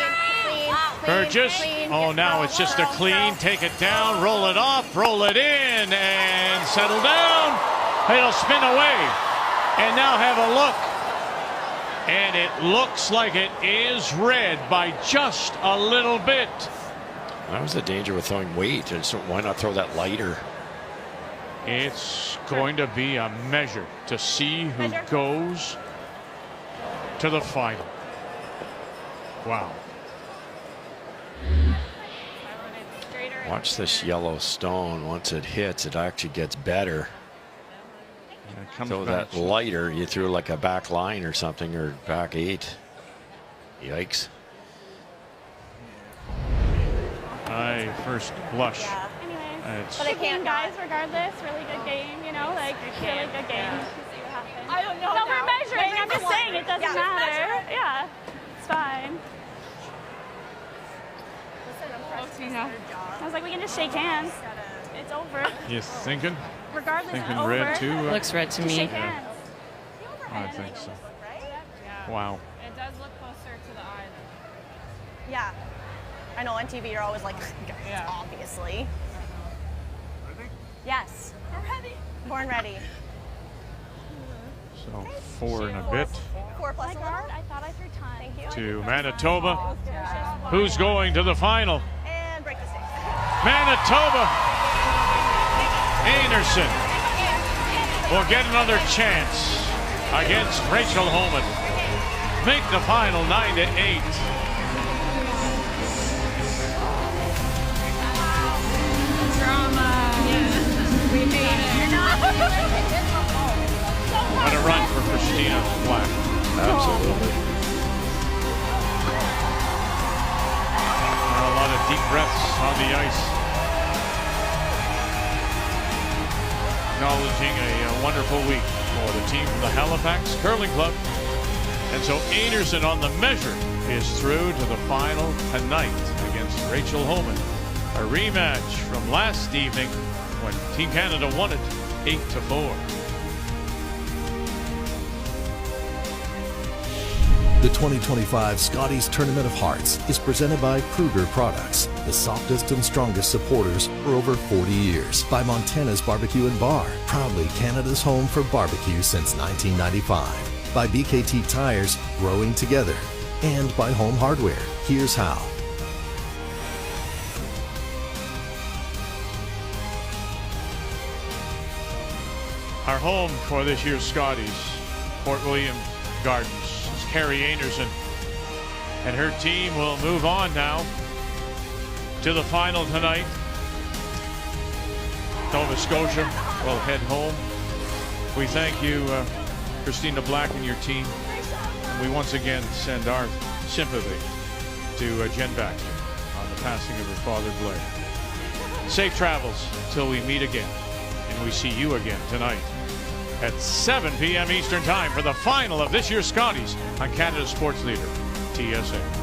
Burgess. Oh, now it's just a clean. Take it down, roll it off, roll it in, and settle down. It'll spin away. And now have a look. And it looks like it is red by just a little bit. That was the danger with throwing weight. So why not throw that lighter? It's going to be a measure to see who goes to the final. Wow. Watch this yellow stone. Once it hits, it actually gets better. So that lighter, you threw like a back line or something, or back 8. Yikes. First blush. Yeah. Anyways, but again, guys, regardless, really good game, you know, like really good game. See what happens. I don't know. No, we're measuring. I'm just saying it doesn't matter. Yeah, it's fine. I was like, we can just shake hands. It's over. You thinking? Regardless, thinking over. red too? Looks red to me. Shake hands. I think so. Wow. It does look closer to the eye. Yeah. I know on TV you're always like, obviously. Yes. We're ready. Born ready. So 4 and a bit 4 plus guard. I thought I threw time. Thank you. to Manitoba. Who's going to the final? And break the stick. Manitoba. Einarson will get another chance against Rachel Homan. Make the final 9-8. What a run for Christina. Christina Black. Absolutely. A lot of deep breaths on the ice. Acknowledging a wonderful week for the team from the Halifax Curling Club. And so Einarson on the measure is through to the final tonight against Rachel Homan. A rematch from last evening when Team Canada won it 8-4. The 2025 Scotties Tournament of Hearts is presented by Kruger Products, the softest and strongest supporters for over 40 years. By Montana's Barbecue and Bar, proudly Canada's home for barbecue since 1995. By BKT Tires, growing together. And by Home Hardware, here's how. Our home for this year's Scotties, Fort William Gardens. Carrie Einarson and her team will move on now to the final tonight. Nova Scotia will head home. We thank you, Christina Black and your team. We once again send our sympathy to Jen Baxter on the passing of her father, Blair. Safe travels until we meet again, and we see you again tonight at 7 p.m. Eastern Time for the final of this year's Scotties on Canada's Sports Leader, TSN.